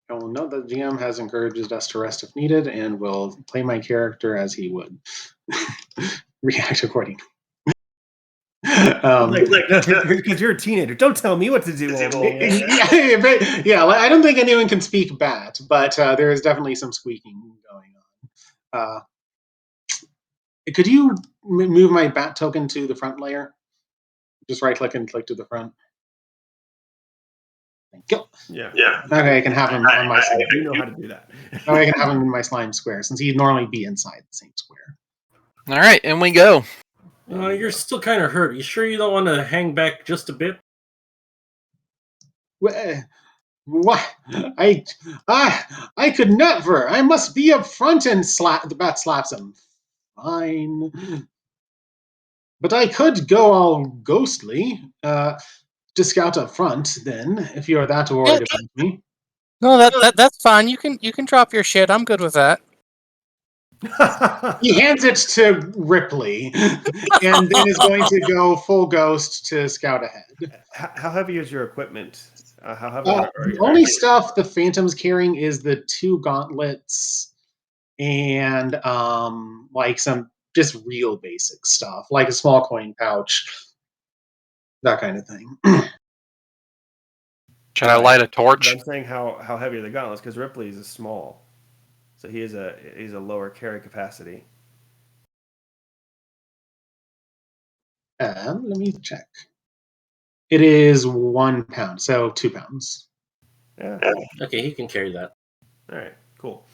I will note that GM has encouraged us to rest if needed, and will play my character as he would react accordingly. Because you're a teenager. Don't tell me what to do. I don't think anyone can speak bat, but there is definitely some squeaking going on. Could you move my bat token to the front layer? Just right click and click to the front. Thank you. Yeah. Okay, I can have him on my slime. You know how to do that. I can have him in my slime square, since he'd normally be inside the same square. All right, and we go. You're still kind of hurt. You sure you don't want to hang back just a bit? What? I could never. I must be up front and slap. The bat slaps him. Fine. But I could go all ghostly. To scout up front, then, if you're that worried about me. No, that's fine. You can drop your shit. I'm good with that. He hands it to Ripley, and then is going to go full ghost to scout ahead. How heavy is your equipment? How heavy are The you? only stuff the Phantom's carrying is the 2 gauntlets and like some just real basic stuff, like a small coin pouch, that kind of thing. Should I light a But torch? I'm saying how heavy are the gauntlets? Because Ripley is small, so he's a lower carry capacity. Let me check. It is 1 pound, so 2 pounds. Yeah. Okay, he can carry that. All right. Cool.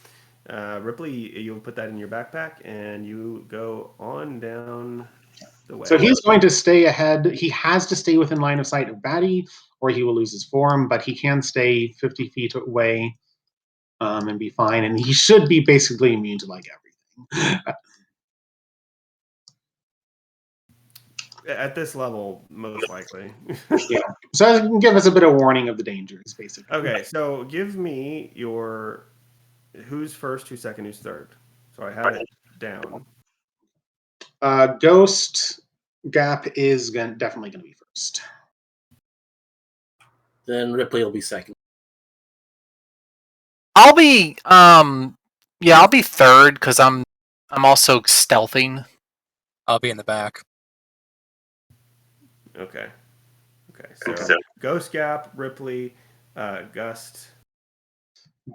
Ripley, you'll put that in your backpack, and you go on down the way. So he's going to stay ahead. He has to stay within line of sight of Batty, or he will lose his form, but he can stay 50 feet away and be fine. And he should be basically immune to like everything. At this level, most likely. Yeah. So it can give us a bit of warning of the dangers, basically. Okay, so give me your who's first, who's second, who's third. So I have it down. Ghost Gap is definitely going to be first. Then Ripley will be second. I'll be I'll be third because I'm also stealthing. I'll be in the back. Okay. So Ghost Gap, Ripley, Gust.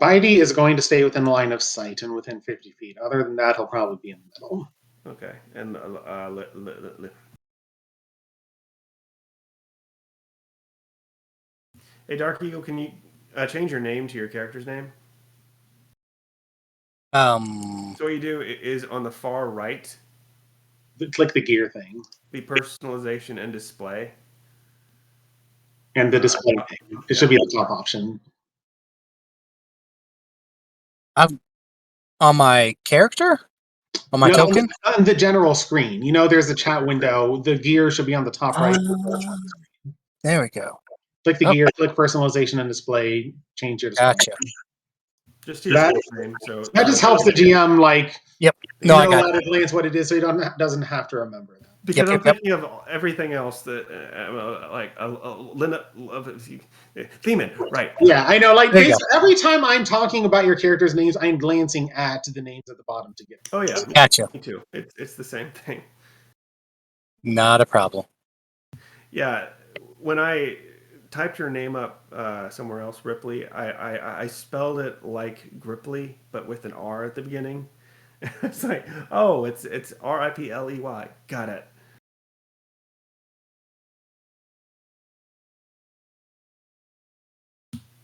Bitey is going to stay within the line of sight and within 50 feet. Other than that, he'll probably be in the middle. Okay, and hey, Dark Eagle, can you change your name to your character's name? So what you do is on the far right, Click the gear thing. the personalization and display. And the display thing. It should be the top option. On my character? On my token? On the general screen. You know, there's a chat window. The gear should be on the top right. There we go. Click the gear, click personalization and display, change your display. Gotcha. Just to your name. So that just helps the GM, like, yep. No, I got at a glance what it is, so he doesn't have to remember that. Because I'm thinking of everything else that, like Themen, right? Yeah, I know. Like every time I'm talking about your characters' names, I'm glancing at the names at the bottom to get. Oh yeah, gotcha. Me too. It's the same thing. Not a problem. Yeah, when I typed your name up somewhere else, Ripley, I spelled it like Gripley, but with an R at the beginning. It's like, oh, it's Ripley. Got it.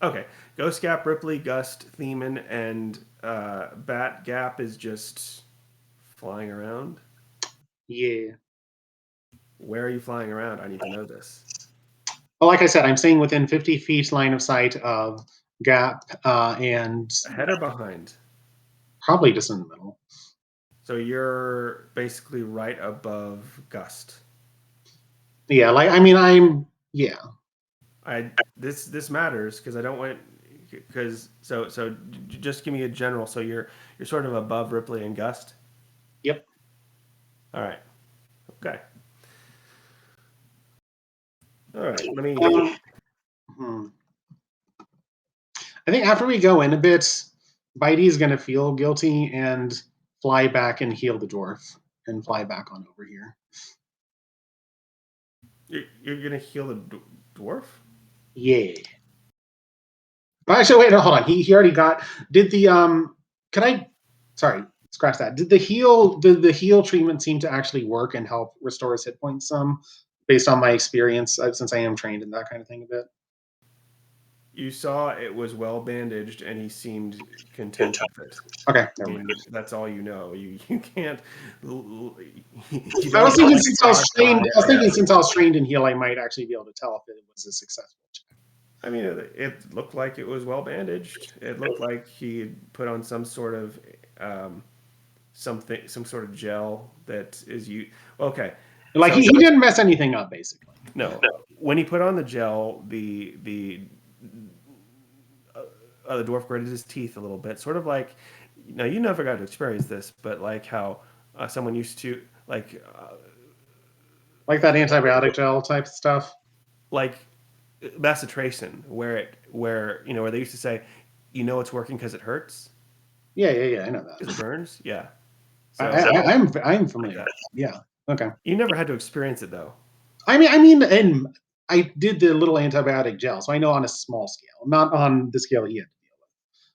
Okay, Ghost Gap, Ripley, Gust, Themen, and Bat Gap is just flying around. Yeah. Where are you flying around? I need to know this. Well, like I said, I'm staying within 50 feet line of sight of Gap and ahead or behind? Probably just in the middle. So you're basically right above Gust. Yeah, like I'm This matters because I don't want so just give me a general. So you're sort of above Ripley and Gust. Yep. All right. Okay. All right. Let me. I think after we go in a bit, Bitey is going to feel guilty and fly back and heal the dwarf and fly back on over here. You're going to heal the dwarf? Yeah. But actually, wait, no, hold on. He already got. Did the Can I? Sorry, scratch that. Did the heal treatment seem to actually work and help restore his hit points some, based on my experience since I am trained in that kind of thing a bit? You saw it was well bandaged, and he seemed content with it. Okay, never mind. That's all you know. You can't. I was thinking since I was trained in heal, I might actually be able to tell if it was a successful check. I mean, it looked like it was well bandaged. It looked like he had put on some sort of some sort of gel that is you. Okay, Like so he didn't mess anything up, basically. no, when he put on the gel, the dwarf gritted his teeth a little bit, sort of like. Now you never got to experience this, but like how someone used to Like that antibiotic gel type stuff. like bacitracin, where they used to say, it's working because it hurts, Yeah. I know that. because it burns. Yeah. So I'm like familiar that. with that. Yeah. Okay. You never had to experience it though. I mean, and I did the little antibiotic gel, so I know on a small scale, not on the scale he had to deal with.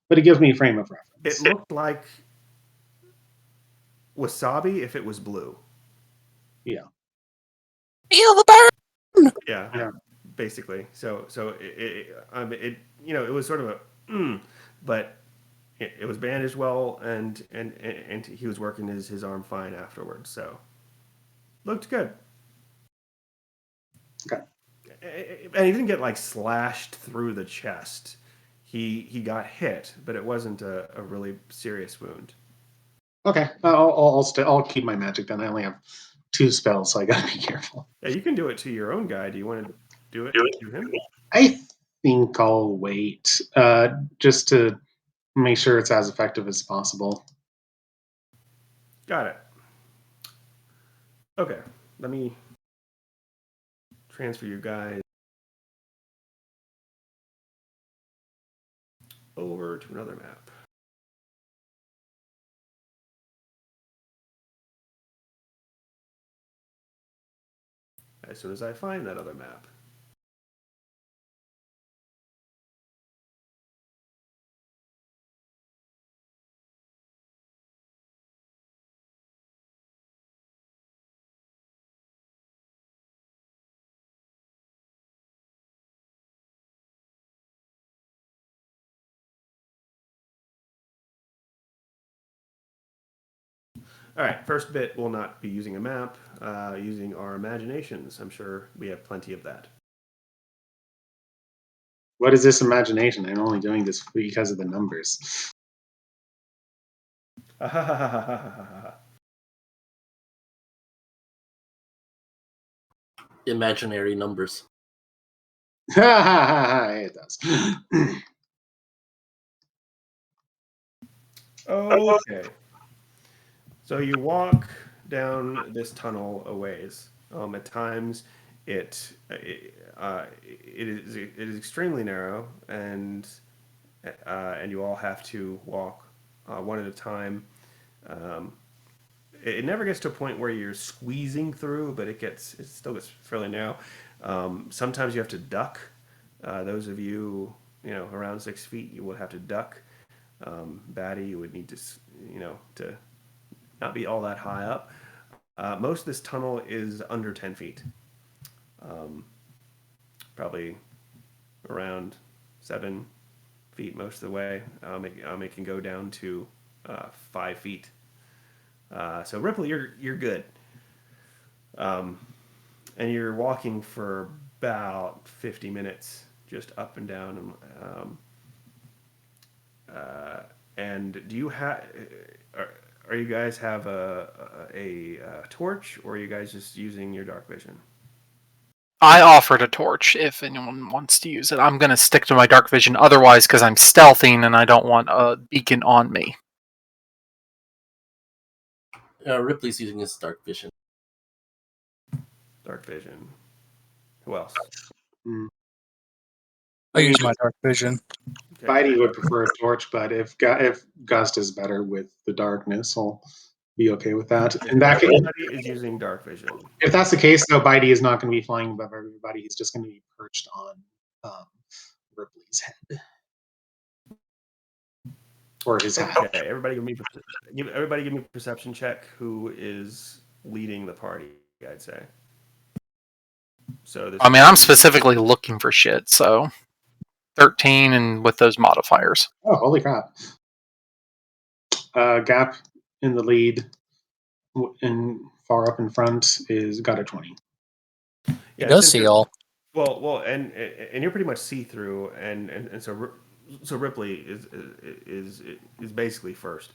But it gives me a frame of It reference. looked like wasabi if it was blue. Yeah. Feel the burn. Yeah, Yeah. basically. So it was sort of but it was bandaged well, and he was working his arm fine afterwards. So looked good. Okay. And he didn't get like slashed through the chest. He got hit, but it wasn't a really serious wound. Okay. I'll keep my magic then. I only have 2 spells, so I gotta be careful. Yeah, you can do it to your own guy. Do you want to do it to him? I think I'll wait, just to make sure it's as effective as possible. Got it. Okay, let me transfer you guys over to another map. As soon as I find that other map. All right, first bit will not be using a map, using our imaginations. I'm sure we have plenty of that. What is this imagination? I'm only doing this because of the numbers. Imaginary numbers. It does. Okay. So you walk down this tunnel a ways. At times, it is extremely narrow, and you all have to walk one at a time. Um, it never gets to a point where you're squeezing through, but it still gets fairly narrow. Sometimes you have to duck. Those of you around 6 feet, you will have to duck. Batty, you would need to not be all that high up. Most of this tunnel is under 10 feet. Probably around 7 feet most of the way. It can go down to 5 feet. So Ripley, you're good. And you're walking for about 50 minutes, just up and down. And do you have? Are you guys have a torch, or are you guys just using your dark vision? I offered a torch if anyone wants to use it. I'm going to stick to my dark vision otherwise because I'm stealthing and I don't want a beacon on me. Ripley's using his dark vision. Dark vision. Who else? I use my dark vision. Okay. Bitey would prefer a torch, but if Gust is better with the darkness, I'll be okay with that. In that case, Everybody is using dark vision. if that's the case, though, Bitey is not going to be flying above everybody. He's just going to be perched on Ripley's head or his hat. Okay, everybody give me a perception check. Who is leading the party? I'd say. So I mean, I'm specifically looking for shit, so 13 and with those modifiers. Oh, holy crap! Gap in the lead, and far up in front is got a 20. He does see all. Well, and you're pretty much see through, and so Ripley is basically first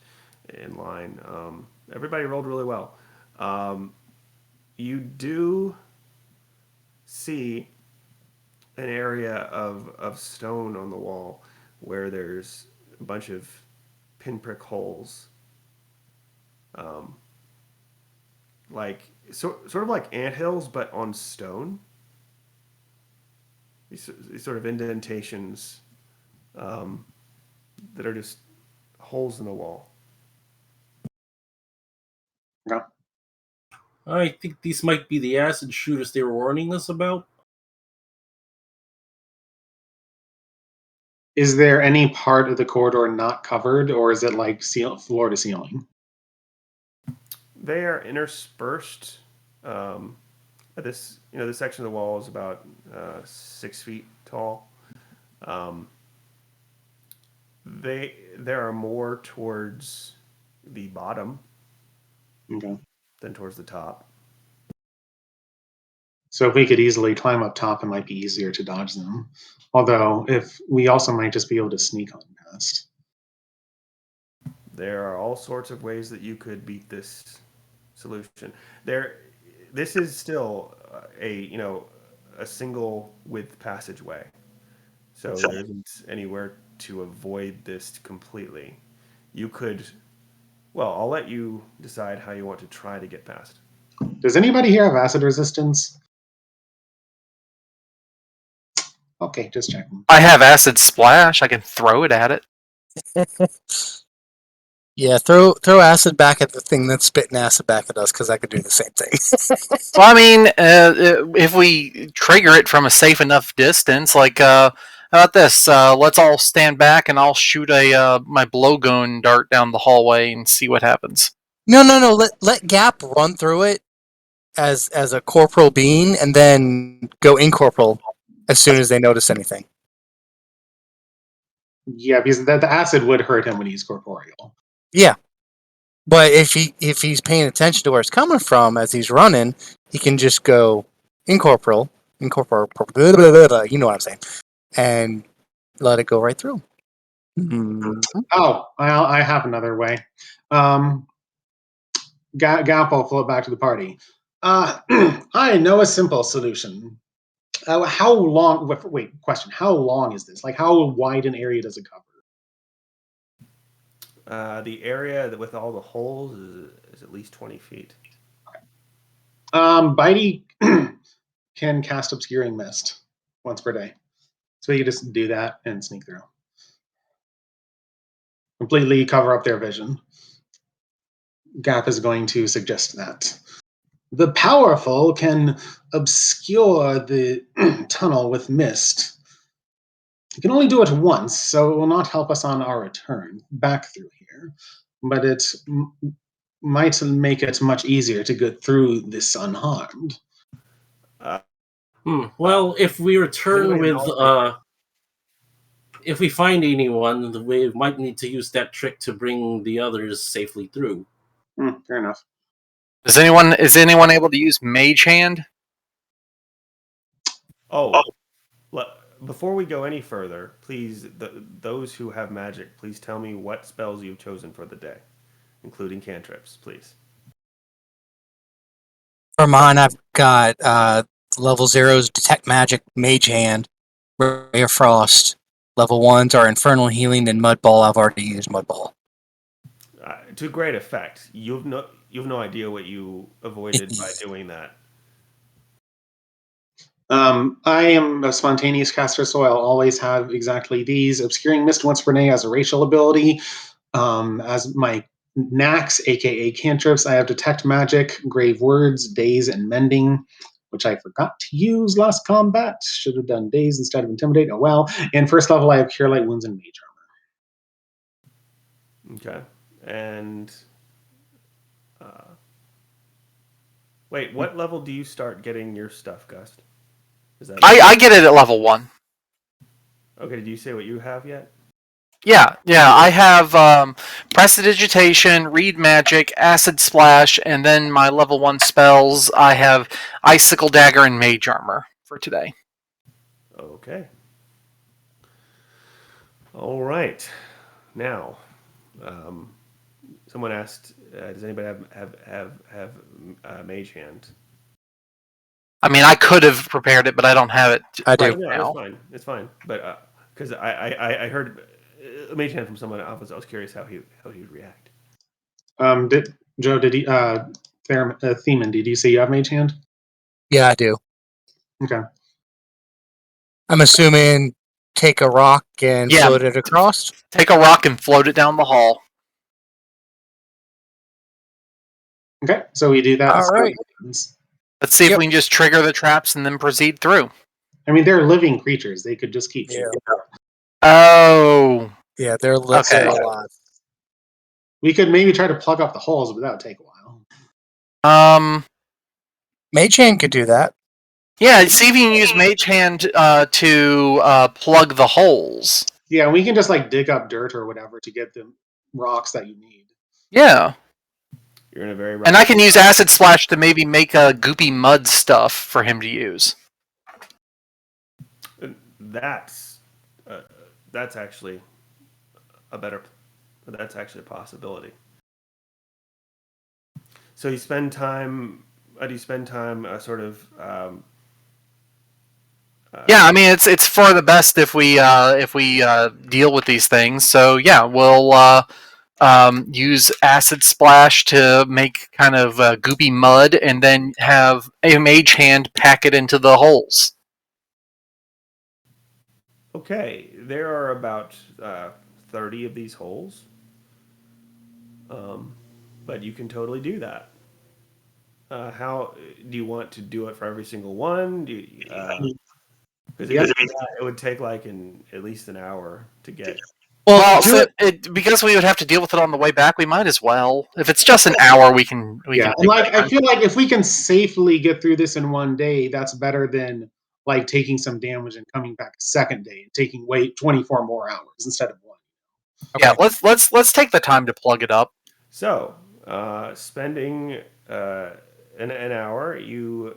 in line. Everybody rolled really well. Um, you do see an area of stone on the wall where there's a bunch of pinprick holes, um, like sort of like anthills, but on stone. These sort of indentations um, that are just holes in the wall. Okay. I think these might be the acid shooters they were warning us about. Is there any part of the corridor not covered, or is it like floor to ceiling? They are interspersed. Um, this this section of the wall is about 6 feet tall. Um, there are more towards the bottom Okay. than towards the top. So if we could easily climb up top, it might be easier to dodge them. Although, if we also might just be able to sneak on past. There are all sorts of ways that you could beat this solution. This is still a single width passageway, so there isn't anywhere to avoid this completely. You could. Well, I'll let you decide how you want to try to get past. Does anybody here have acid resistance? Okay, just checking. I have acid splash. I can throw it at it. Yeah, throw acid back at the thing that's spitting acid back at us, because I could do the same thing. Well, I mean, if we trigger it from a safe enough distance, like, how about this? Let's all stand back, and I'll shoot my blowgun dart down the hallway and see what happens. No. Let Gap run through it as a corporal being, and then go incorporal as soon as they notice anything. Yeah, because the acid would hurt him when he's corporeal. Yeah, but if he's paying attention to where it's coming from as he's running, he can just go incorporal, you know what I'm saying, and let it go right through. Mm-hmm. Oh, I have another way. Gap will float back to the party. I know a simple solution. How long? Wait, question. How long is this? Like, how wide an area does it cover? The area with all the holes is at least 20 feet. Bitey can cast Obscuring Mist once per day. So you just do that and sneak through. Completely cover up their vision. Gap is going to suggest that. The powerful can obscure the tunnel with mist. You can only do it once, so it will not help us on our return back through here. But it might make it much easier to get through this unharmed. Well, if we return Anybody with know? if we find anyone, we might need to use that trick to bring the others safely through. Fair enough. Is anyone able to use Mage Hand? Oh, before we go any further, please, those who have magic, please tell me what spells you've chosen for the day, including cantrips, please. For mine, I've got level 0's Detect Magic, Mage Hand, Ray of Frost. Level 1s are Infernal Healing and Mud Ball. I've already used Mud Ball. To great effect. You've no idea what you avoided by doing that. I am a spontaneous caster, so I'll always have exactly these. Obscuring Mist once per day as a racial ability. As my knacks, aka cantrips, I have Detect Magic, Grave Words, Daze, and Mending, which I forgot to use last combat. Should have done Daze instead of Intimidate. Oh well. And first level, I have Cure Light Wounds and Mage Armor. Okay. And wait, what level do you start getting your stuff, Gust? Is that I get it at level 1. Okay, did you say what you have yet? Yeah. I have Prestidigitation, Read Magic, Acid Splash, and then my level 1 spells. I have Icicle Dagger and Mage Armor for today. Okay. All right. Now, someone asked, "Does anybody have Mage Hand?" I mean, I could have prepared it, but I don't have it I do. right No, now. it's fine. It's fine. But because I heard Mage Hand from someone, I was curious how he would react. Did Joe? Did he? Theman, did you say you have Mage Hand? Yeah, I do. Okay. I'm assuming take a rock and Yeah. float it across. Take a rock and float it down the hall. Okay. So we do that. All right. Let's see if Yep. we can just trigger the traps and then proceed through. I mean, they're living creatures. They could just keep Yeah. shooting. Oh. Yeah, they're Okay. still alive. We could maybe try to plug up the holes, but that would take a while. Mage Hand could do that. Yeah, see if you can use Mage Hand to plug the holes. Yeah, we can just like dig up dirt or whatever to get the rocks that you need. Yeah. You're in a very And I can use Acid Splash to maybe make a goopy mud stuff for him to use. That's actually that's actually a possibility. So you spend time. Do you spend time sort of? Yeah, I mean it's for the best if we deal with these things. So yeah, we'll use Acid Splash to make kind of goopy mud, and then have a Mage Hand pack it into the holes. Okay, there are about 30 of these holes, but you can totally do that. How do you want to do it for every single one? Do you, because it would take like at least an hour to get. Well, because we would have to deal with it on the way back, we might as well. If it's just an hour, we can. Yeah, and like I feel like if we can safely get through this in one day, that's better than like taking some damage and coming back a second day and taking 24 more hours instead of one. Okay. Yeah, let's take the time to plug it up. So, spending an hour, you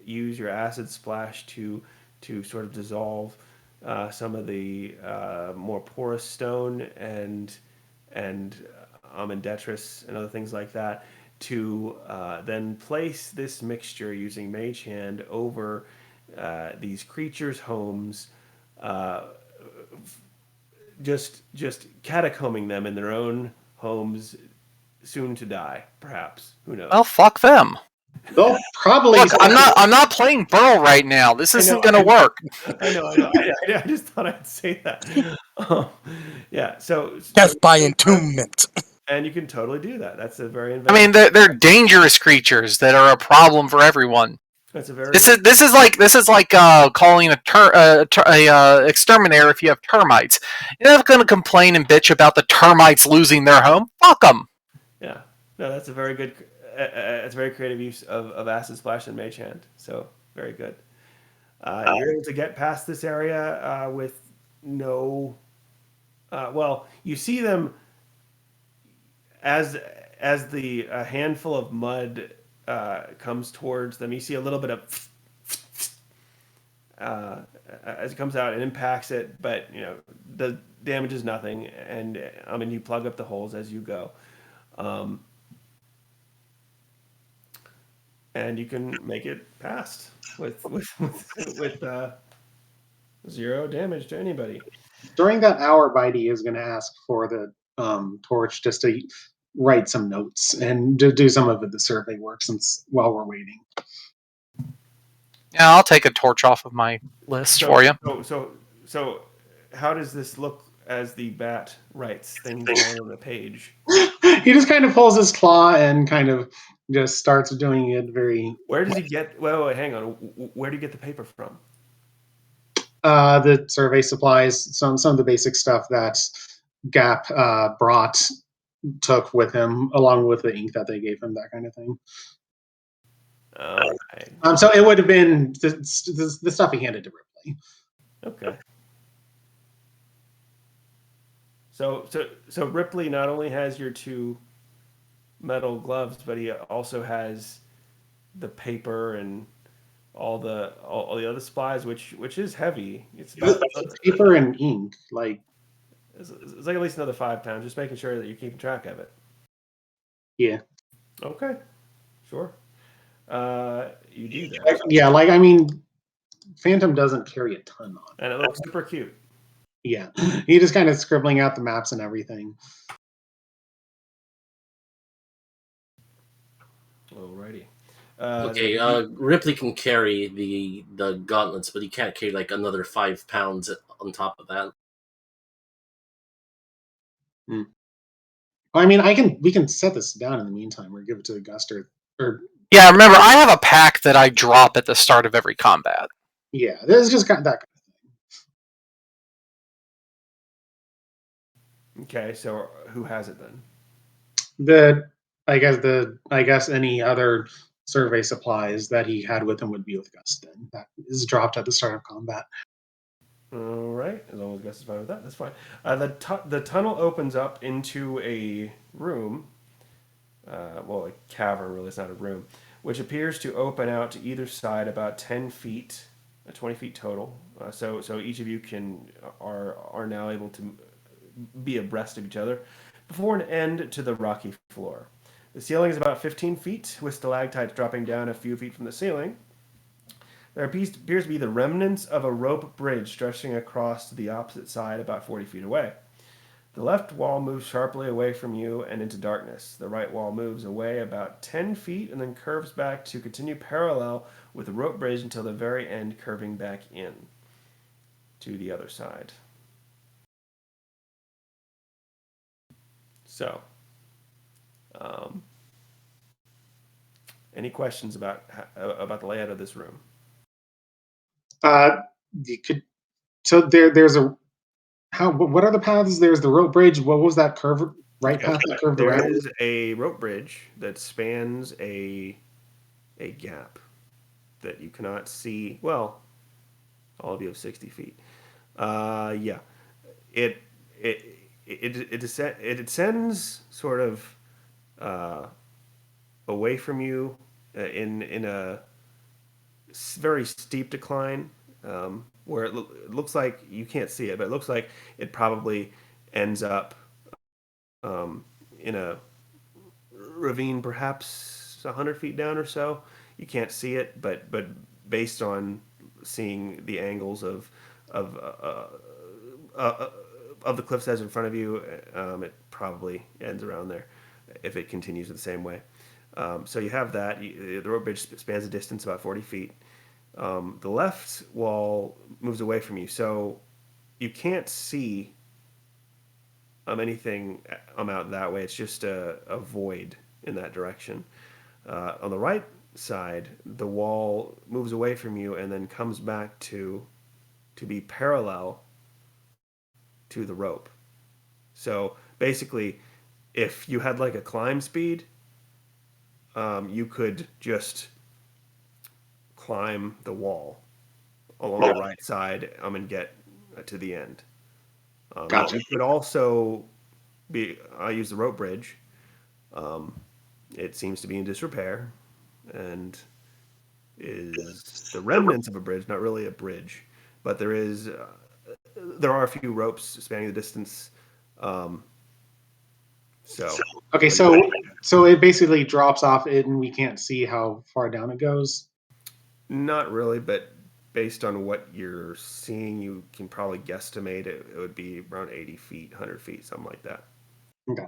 use your Acid Splash to sort of dissolve some of the more porous stone and Amendetris and other things like that, to then place this mixture using Mage Hand over these creatures' homes, just catacombing them in their own homes, soon to die, perhaps. Who knows? Well, fuck them. They'll probably. Look, I'm not playing Burl right now. This isn't going to work. I know. I just thought I'd say that. Yeah. So Death by entombment. And you can totally do that. That's a very. I mean, they're dangerous creatures that are a problem for everyone. That's a very. This is like calling a exterminator if you have termites. You're not going to complain and bitch about the termites losing their home. Fuck them. Yeah. No, that's a very good. It's a very creative use of Acid Splash and Mage Hand. So very good. You're able to get past this area with no. Well, you see them as the handful of mud comes towards them. You see a little bit of as it comes out and impacts it, but the damage is nothing. And you plug up the holes as you go. And you can make it past with 0 damage to anybody. During that hour, Bitey is going to ask for the torch just to write some notes and to do some of the survey work since while we're waiting. Yeah, I'll take a torch off of my list for you. So, how does this look as the bat writes things down on the page? He just kind of pulls his claw and kind of just starts doing it very. Where does he get? Wait, hang on. Where do you get the paper from? The survey supplies, some of the basic stuff that Gap took with him, along with the ink that they gave him, that kind of thing. Okay. So it would have been the stuff he handed to Ripley. Okay. So Ripley not only has your 2 metal gloves, but he also has the paper and all the other supplies, which is heavy. It's about Paper and ink, like it's like at least another 5 pounds. Just making sure that you're keeping track of it. yeah, Okay, sure. You do that, yeah. Like I mean, Phantom doesn't carry a ton on. and it looks super cute. Yeah, he just kind of scribbling out the maps and everything. Alrighty. Okay, Ripley can carry the gauntlets, but he can't carry like another 5 pounds on top of that. I mean, we can set this down in the meantime, or give it to Guster, or Yeah, remember, I have a pack that I drop at the start of every combat. yeah, this is just kind of that. Okay, so who has it then? I guess any other survey supplies that he had with him would be with Gus. Then that is dropped at the start of combat. All right, as long as Gus is fine with that, that's fine. The tunnel opens up into a room. Well, a cavern, really, it's not a room, which appears to open out to either side about 10 feet, 20 feet total. So each of you are now able to be abreast of each other before an end to the rocky floor. The ceiling is about 15 feet, with stalactites dropping down a few feet from the ceiling. There appears to be the remnants of a rope bridge stretching across to the opposite side about 40 feet away. The left wall moves sharply away from you and into darkness. The right wall moves away about 10 feet and then curves back to continue parallel with the rope bridge until the very end, curving back in to the other side. So, any questions about the layout of this room? You could. So there's a what are the paths? There's the rope bridge. What was that curve? Right path that curved There around? is a rope bridge that spans a gap that you cannot see. Well, all of you have 60 feet. Yeah, it it descends sort of away from you in a very steep decline, where it looks like you can't see it, but it looks like it probably ends up in a ravine, perhaps 100 feet down or so. You can't see it, but based on seeing the angles of uh, uh, of the cliffs as in front of you, it probably ends around there if it continues the same way. So you have that. The rope bridge spans a distance about 40 feet. The left wall moves away from you, so you can't see anything out that way. It's just a void in that direction. On the right side, the wall moves away from you and then comes back to be parallel to the rope. So basically, if you had like a climb speed, you could just climb the wall along the right side and get to the end. Gotcha. You could also I use the rope bridge. It seems to be in disrepair and is the remnants of a bridge, not really a bridge, but there are a few ropes spanning the distance. So Okay, so it basically drops off it, and we can't see how far down it goes. not really, but based on what you're seeing, you can probably guesstimate it would be around 80 feet, 100 feet, something like that. Okay.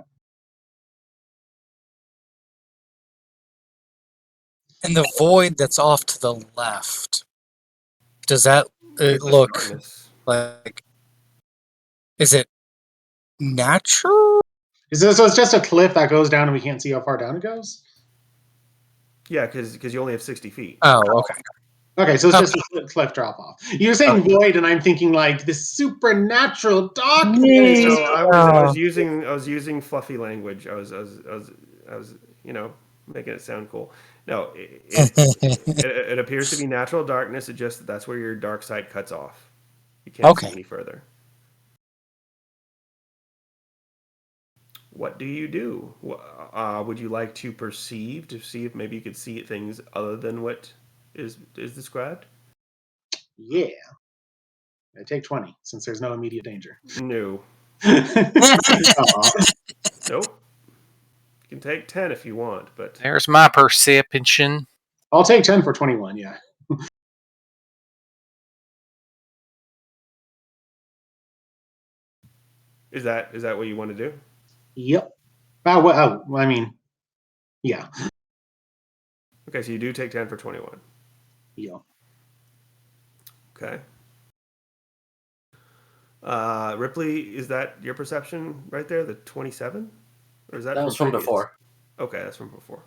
And the void that's off to the left, does that It's just look darkness. like? Is it natural? So it's just a cliff that goes down, and we can't see how far down it goes. Yeah, because you only have 60 feet. Oh, okay. Okay, so it's just a cliff drop off. You're saying void, and I'm thinking like this supernatural darkness. Yeah. So I was using fluffy language. I was making it sound cool. No, it appears to be natural darkness. It just that's where your dark side cuts off. You can't see Okay. any further. What do you do? Would you like to perceive to see if maybe you could see things other than what is described? Yeah. I take 20 since there's no immediate danger. No. Aw. Nope. You can take 10 if you want, but There's my perception. I'll take 10 for 21, yeah. is that what you want to do? Yep. I mean, yeah. Okay, so you do take 10 for 21. Yeah. Okay. Ripley, is that your perception right there? The 27? Or is that That was from previous? before. Okay, that's from before.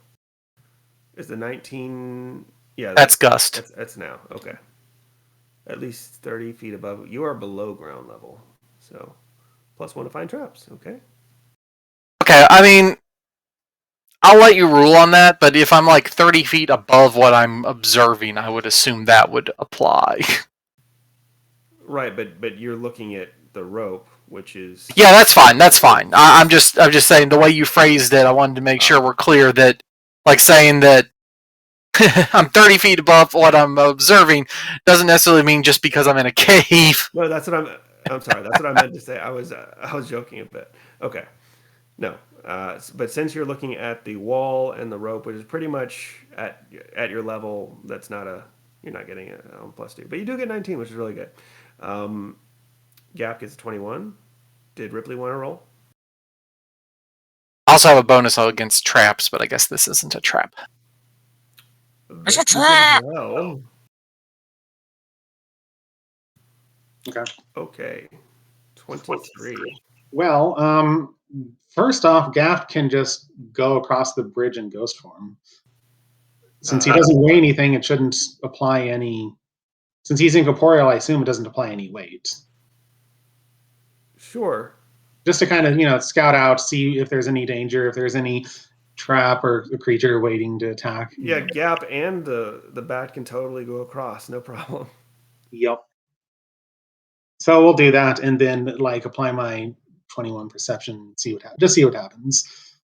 Is the 19? Yeah, That's Gust. That's now. Okay. At least 30 feet above. You are below ground level. So, +1 to find traps. Okay. Okay, I mean, I'll let you rule on that, but if I'm like 30 feet above what I'm observing, I would assume that would apply. Right, but you're looking at the rope, which is Yeah, that's fine. That's fine. I'm just saying the way you phrased it. I wanted to make sure we're clear that, like saying that I'm 30 feet above what I'm observing doesn't necessarily mean just because I'm in a cave. No, that's what I'm sorry. That's what I meant to say. I was joking a bit. Okay. No. But since you're looking at the wall and the rope, which is pretty much at your level, that's not you're not getting a +2, but you do get 19, which is really good. Gap gets 21. Did Ripley want to roll? I also have a bonus against traps, but I guess this isn't a trap. There's a trap! Well, Okay. okay. 23. Well, first off, Gaff can just go across the bridge in ghost form. Since he doesn't weigh anything, it shouldn't apply any. Since he's incorporeal, I assume it doesn't apply any weight. Sure. Just to kind of, scout out, see if there's any danger, if there's any trap or a creature waiting to attack. Yeah, Gap and the bat can totally go across, no problem. Yep. So we'll do that, and then apply my 21 perception, see what happens.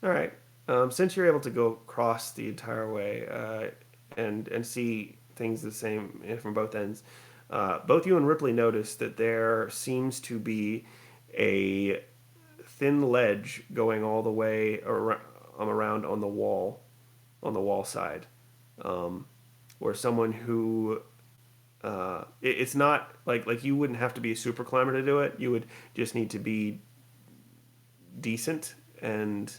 All right. Since you're able to go across the entire way and see things the same from both ends, both you and Ripley notice that there seems to be a thin ledge going all the way around on the wall side, where someone who it's not like you wouldn't have to be a super climber to do it. You would just need to be decent and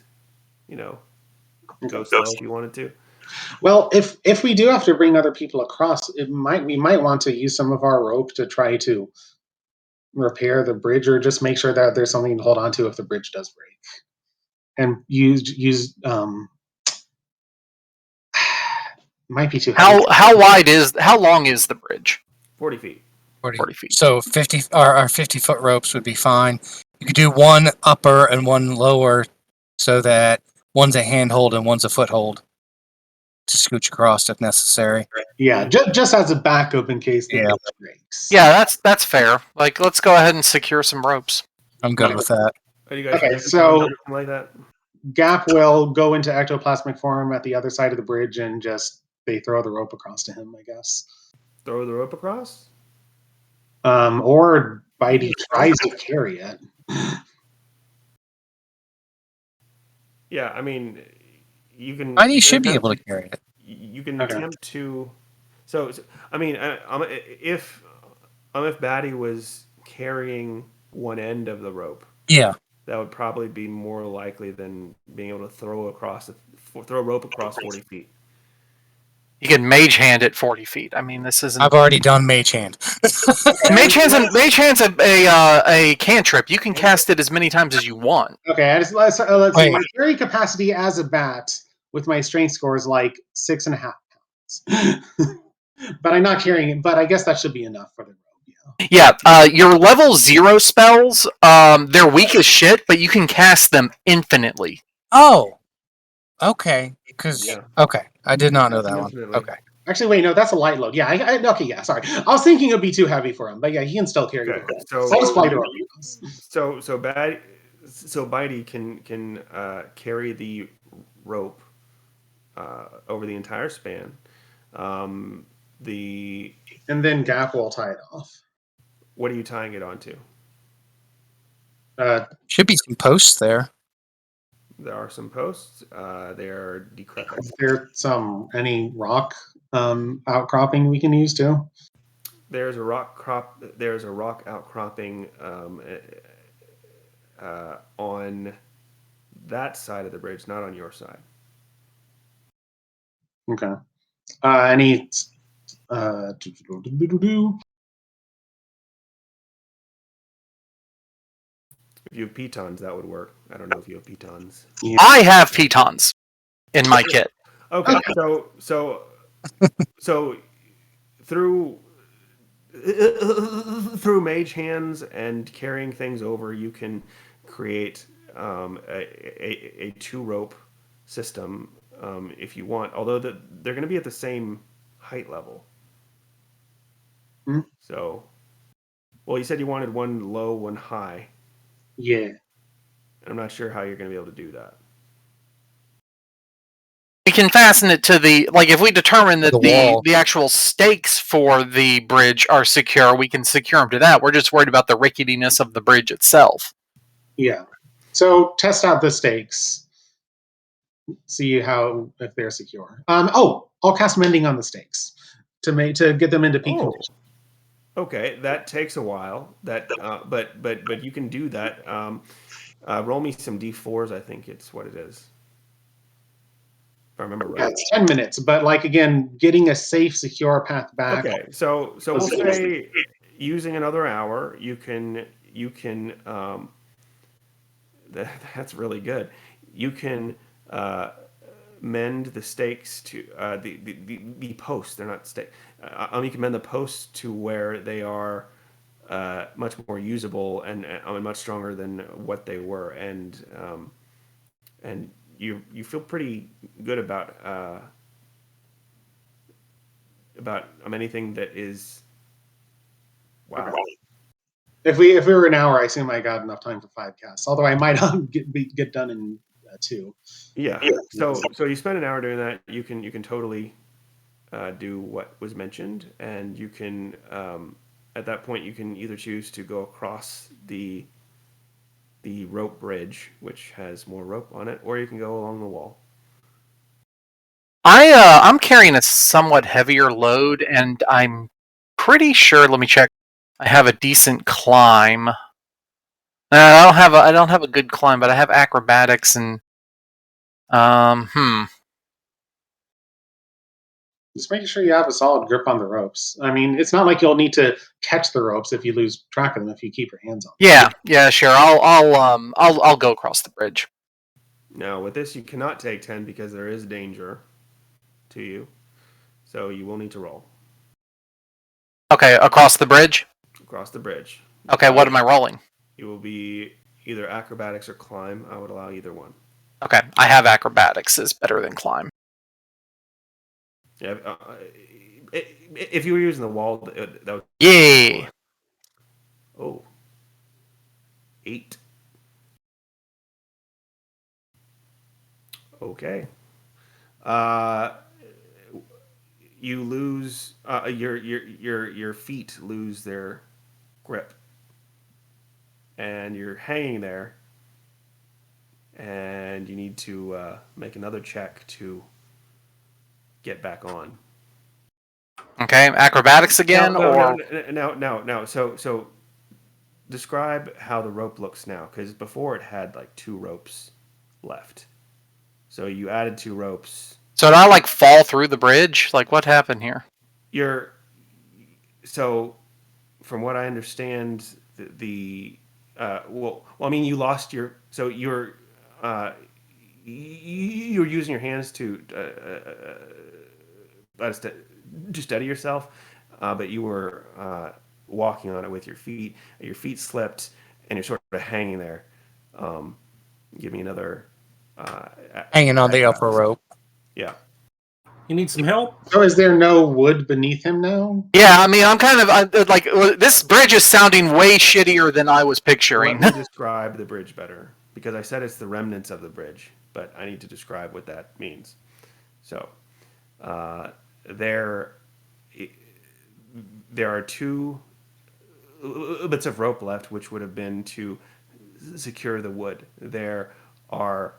go slow if you wanted to. Well, if we do have to bring other people across, we might want to use some of our rope to try to repair the bridge, or just make sure that there's something to hold on to if the bridge does break. And use might be too heavy. How long is the bridge? 40 feet. 40 feet. So 50 our 50-foot ropes would be fine. You could do one upper and one lower, so that one's a handhold and one's a foothold to scooch across if necessary. Yeah, just as a backup in case the bridge breaks. Yeah, that's fair. Let's go ahead and secure some ropes. I'm good with that. Are you guys Okay, ready for so- something like that? Gap will go into ectoplasmic form at the other side of the bridge, and just they throw the rope across to him, I guess. Throw the rope across? Or Bitey tries to carry it. Yeah, I mean, you can. Bitey should be able to carry it. You can Okay. attempt to. So I mean, if Batty was carrying one end of the rope, Yeah. that would probably be more likely than being able to throw rope across 40 feet. You can mage hand it 40 feet. I mean, this isn't. I've already done Mage Hand. Mage hand's a cantrip. You can cast it as many times as you want. Okay, let's see. Wait. My carry capacity as a bat with my strength score is 6.5 pounds. But I'm not carrying it. But I guess that should be enough for the rope. Yeah, your level 0 spells, they're weak as shit, but you can cast them infinitely. Oh. Okay. Yeah. Okay. I did not know that one. Infinitely. Okay. Actually, wait, no, that's a light load. Yeah, okay, yeah, sorry. I was thinking it would be too heavy for him, but yeah, he can still carry Okay, the rope. so- So I'll just fly the rope. So Bitey can carry the rope over the entire span. The And then Gap will tie it off. What are you tying it onto? Should be some posts there. There are some posts. They are decrepit. Is there any rock outcropping we can use too? There's a rock outcropping on that side of the bridge, not on your side. Okay. Any If you have pitons, that would work. I don't know if you have pitons. Yeah. I have pitons in my kit. Okay, so through mage hands and carrying things over, you can create a 2-rope system if you want. Although they're going to be at the same height level. Hmm? So, well, you said you wanted one low, one high. Yeah. I'm not sure how you're going to be able to do that. We can fasten it to if we determine that The wall. the actual stakes for the bridge are secure, we can secure them to that. We're just worried about the ricketiness of the bridge itself. Yeah. So test out the stakes. See if they're secure. I'll cast Mending on the stakes to get them into peak condition. Okay, that takes a while. But you can do that. Roll me some d4s. I think it's what it is. If I remember Yeah, right. it's 10 minutes, but again, getting a safe, secure path back. Okay, so we'll say using another hour, you can that's really good. You can mend the stakes to the posts. They're not stakes. You can mend the posts to where they are much more usable and much stronger than what they were, and you feel pretty good about anything that is. Wow. If we were an hour, I assume I got enough time for 5 casts. Although I might get done in 2. Yeah. So you spend an hour doing that. You can totally do what was mentioned, and you can at that point you can either choose to go across the rope bridge, which has more rope on it, or you can go along the wall. I'm carrying a somewhat heavier load, and I'm pretty sure. Let me check. I have a decent climb. I don't have a good climb, but I have acrobatics and Just making sure you have a solid grip on the ropes. I mean, it's not like you'll need to catch the ropes if you lose track of them if you keep your hands on them. Yeah, sure. I'll go across the bridge. Now with this, you cannot take 10 because there is danger to you, so you will need to roll Okay, across the bridge. across the bridge. Okay, what am I rolling? It will be either acrobatics or climb. I would allow either one. Okay, I have acrobatics is better than climb. Yeah. If you were using the wall, that would. Yay! Oh. 8. Okay. You lose your feet lose their grip, and you're hanging there, and you need to make another check to get back on. Okay, acrobatics again, No. So describe how the rope looks now, because before it had 2 ropes left. So you added 2 ropes. So did I fall through the bridge? What happened here? So from what I understand, you lost your. So you're using your hands to steady yourself, but you were walking on it with your feet. Your feet slipped, and you're sort of hanging there. Give me another. Hanging on the upper rope. Yeah. You need some help? So is there no wood beneath him now? Yeah, I mean, I'm kind of this bridge is sounding way shittier than I was picturing. Let me describe the bridge better, because I said it's the remnants of the bridge, but I need to describe what that means. So, there are two bits of rope left, which would have been to secure the wood. There are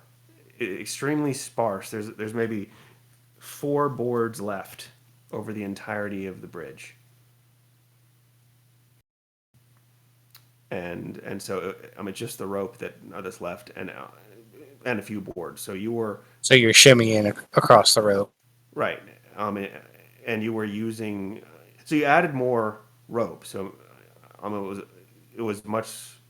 extremely sparse. There's maybe 4 boards left over the entirety of the bridge. And so I mean just the rope that's left and a few boards. So you're shimmying across the rope. right. And you were using, so you added more rope. So it was much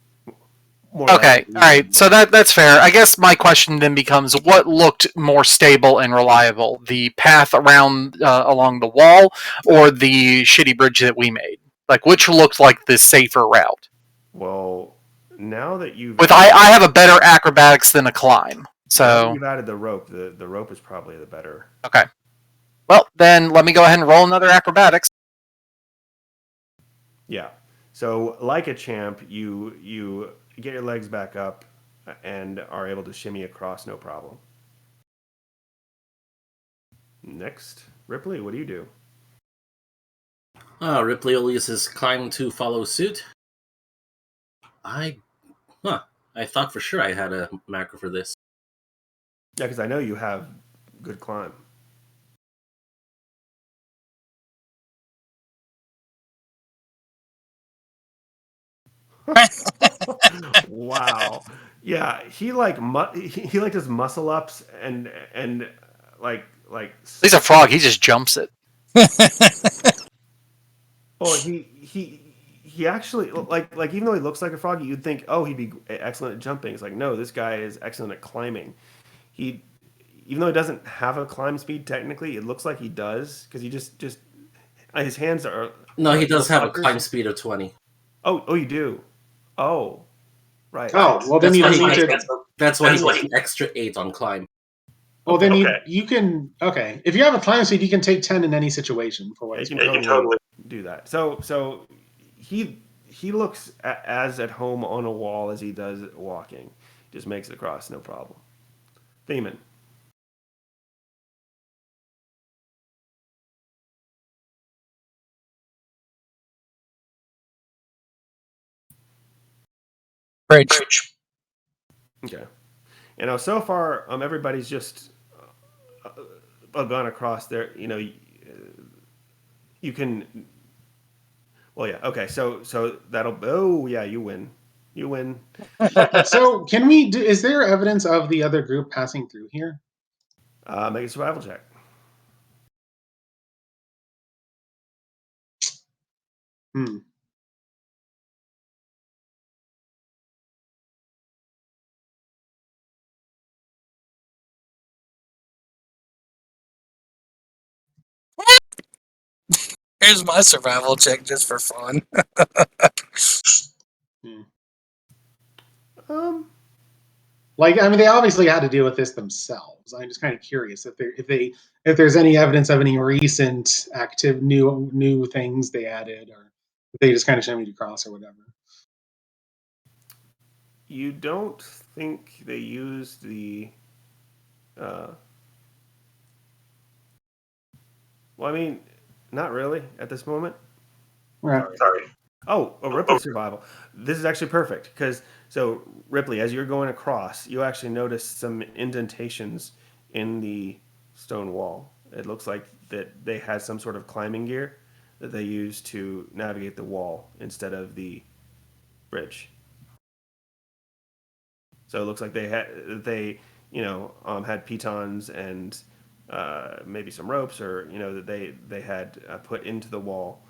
more Okay, all right. So that's fair. I guess my question then becomes: what looked more stable and reliable, the path around along the wall, or the shitty bridge that we made? Like, which looked like the safer route? Well, now that you've I have a better acrobatics than a climb. now that So you've added the rope, the rope is probably the better. okay. Well, then let me go ahead and roll another acrobatics. Yeah. So like a champ, you get your legs back up and are able to shimmy across no problem. Next, Ripley, what do you do? Ripley will use his climb to follow suit. I thought for sure I had a macro for this. Yeah, because I know you have good climb. Wow. Yeah, he like does muscle ups and like. He's a frog. He just jumps it. Oh, he actually like even though he looks like a frog, you'd think, oh, he'd be excellent at jumping. It's like, no, this guy is excellent at climbing. He even though he doesn't have a climb speed technically, it looks like he does because he just his hands are. No, he does have a fuckers. climb speed of 20. Oh, you do. Oh, right. Oh, well then you don't need to. That's why he gets an extra 8 on climb. Well, then you can. Okay, if you have a climb speed, you can take 10 in any situation for what Yeah, it's you worth. can totally do that. So he looks as at home on a wall as he does walking. Just makes it across, no problem. Theman. Bridge. Okay. You know, so far, everybody's just gone across there. You know, you can. Well, yeah. Okay. So that'll. Oh, yeah. You win. You win. So, can we do? Is there evidence of the other group passing through here? Make a survival check. Hmm. Here's my survival check just for fun. Like, I mean, they obviously had to deal with this themselves. I'm just kind of curious if there's any evidence of any recent active new things they added, or if they just kind of shimmied across or whatever. You don't think they used the. Well, I mean, not really at this moment. Right. Sorry. Oh, Ripley survival. This is actually perfect because so Ripley, as you're going across, you actually notice some indentations in the stone wall. It looks like that they had some sort of climbing gear that they used to navigate the wall instead of the bridge. So it looks like had pitons and maybe some ropes or that they had put into the wall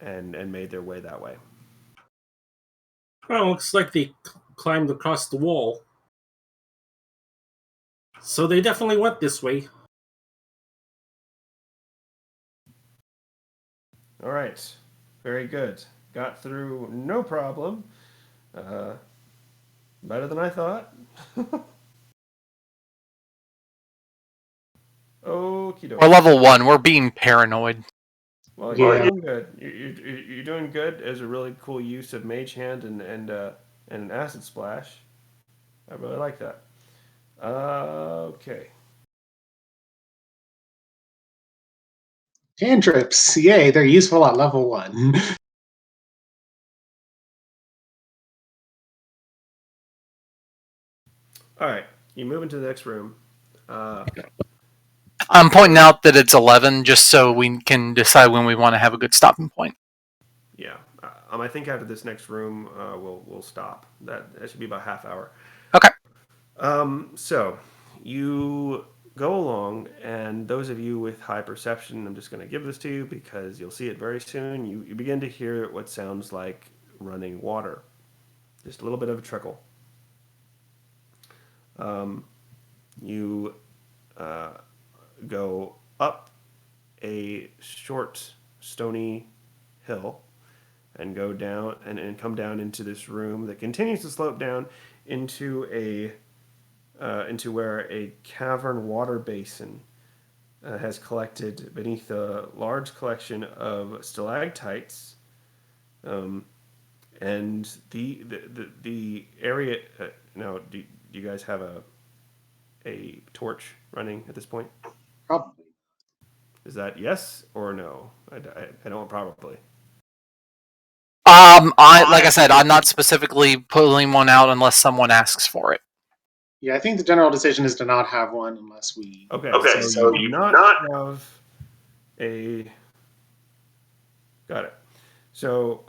and made their way that way. Well, looks like they climbed across the wall. So they definitely went this way. All right, very good. Got through no problem. Better than I thought. Okie dokie. We're level 1. We're being paranoid. Well, Yeah. you're doing good. You're doing good. As a really cool use of Mage Hand and an Acid Splash. I really like that. Okay. Cantrips, yay, they're useful at level 1. All right, you move into the next room. I'm pointing out that it's 11, just so we can decide when we want to have a good stopping point. Yeah, I think after this next room, we'll stop. That should be about half hour. Okay. So you go along, and those of you with high perception, I'm just going to give this to you because you'll see it very soon. You begin to hear what sounds like running water, just a little bit of a trickle. You go up a short stony hill and go down and come down into this room that continues to slope down into into where a cavern water basin has collected beneath a large collection of stalactites, and the area. Now, do you guys have a torch running at this point? Probably. Is that yes or no? I don't probably. Like I said, I'm not specifically pulling one out unless someone asks for it. Yeah, I think the general decision is to not have one unless we. Okay, so you do not have a. Got it. So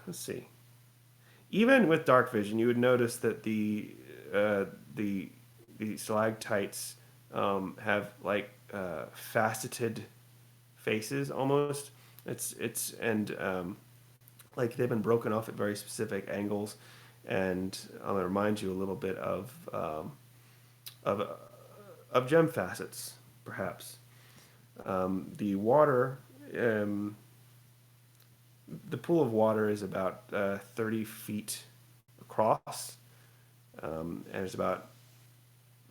let's see. Even with dark vision, you would notice that the stalactites have like faceted faces almost. It's and like they've been broken off at very specific angles, and I'm gonna remind you a little bit of of gem facets, perhaps. The water, the pool of water is about 30 feet across, and it's about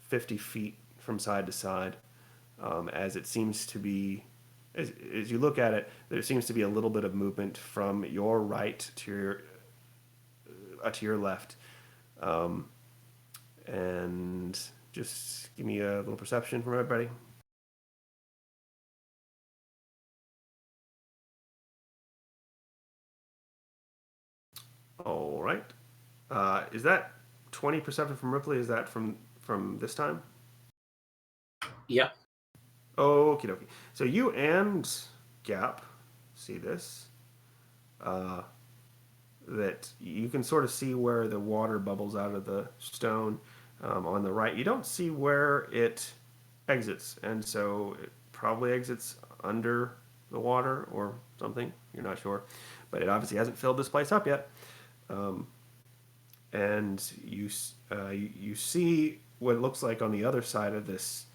50 feet from side to side, as it seems to be. As you look at it, there seems to be a little bit of movement from your right to your left, and just give me a little perception from everybody. All right. Is that 20 perception from Ripley? Is that from this time? Yeah. Okie dokie. So you and Gap see this. That you can sort of see where the water bubbles out of the stone on the right. You don't see where it exits, and so it probably exits under the water or something. You're not sure, but it obviously hasn't filled this place up yet. And you see what it looks like on the other side of this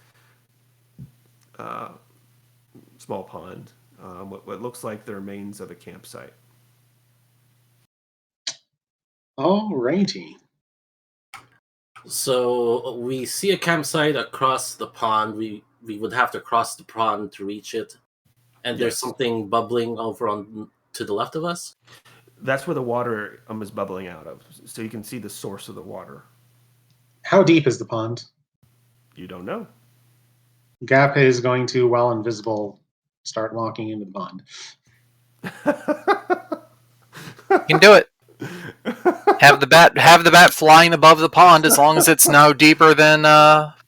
small pond, what looks like the remains of a campsite. Alrighty. So we see a campsite across the pond. We would have to cross the pond to reach it. And there's Yes. something bubbling over on to the left of us. That's where the water is bubbling out of, so you can see the source of the water. How deep is the pond? You don't know. Gap is going to, while invisible, start walking into the pond. You can do it. Have the bat flying above the pond as long as it's no deeper than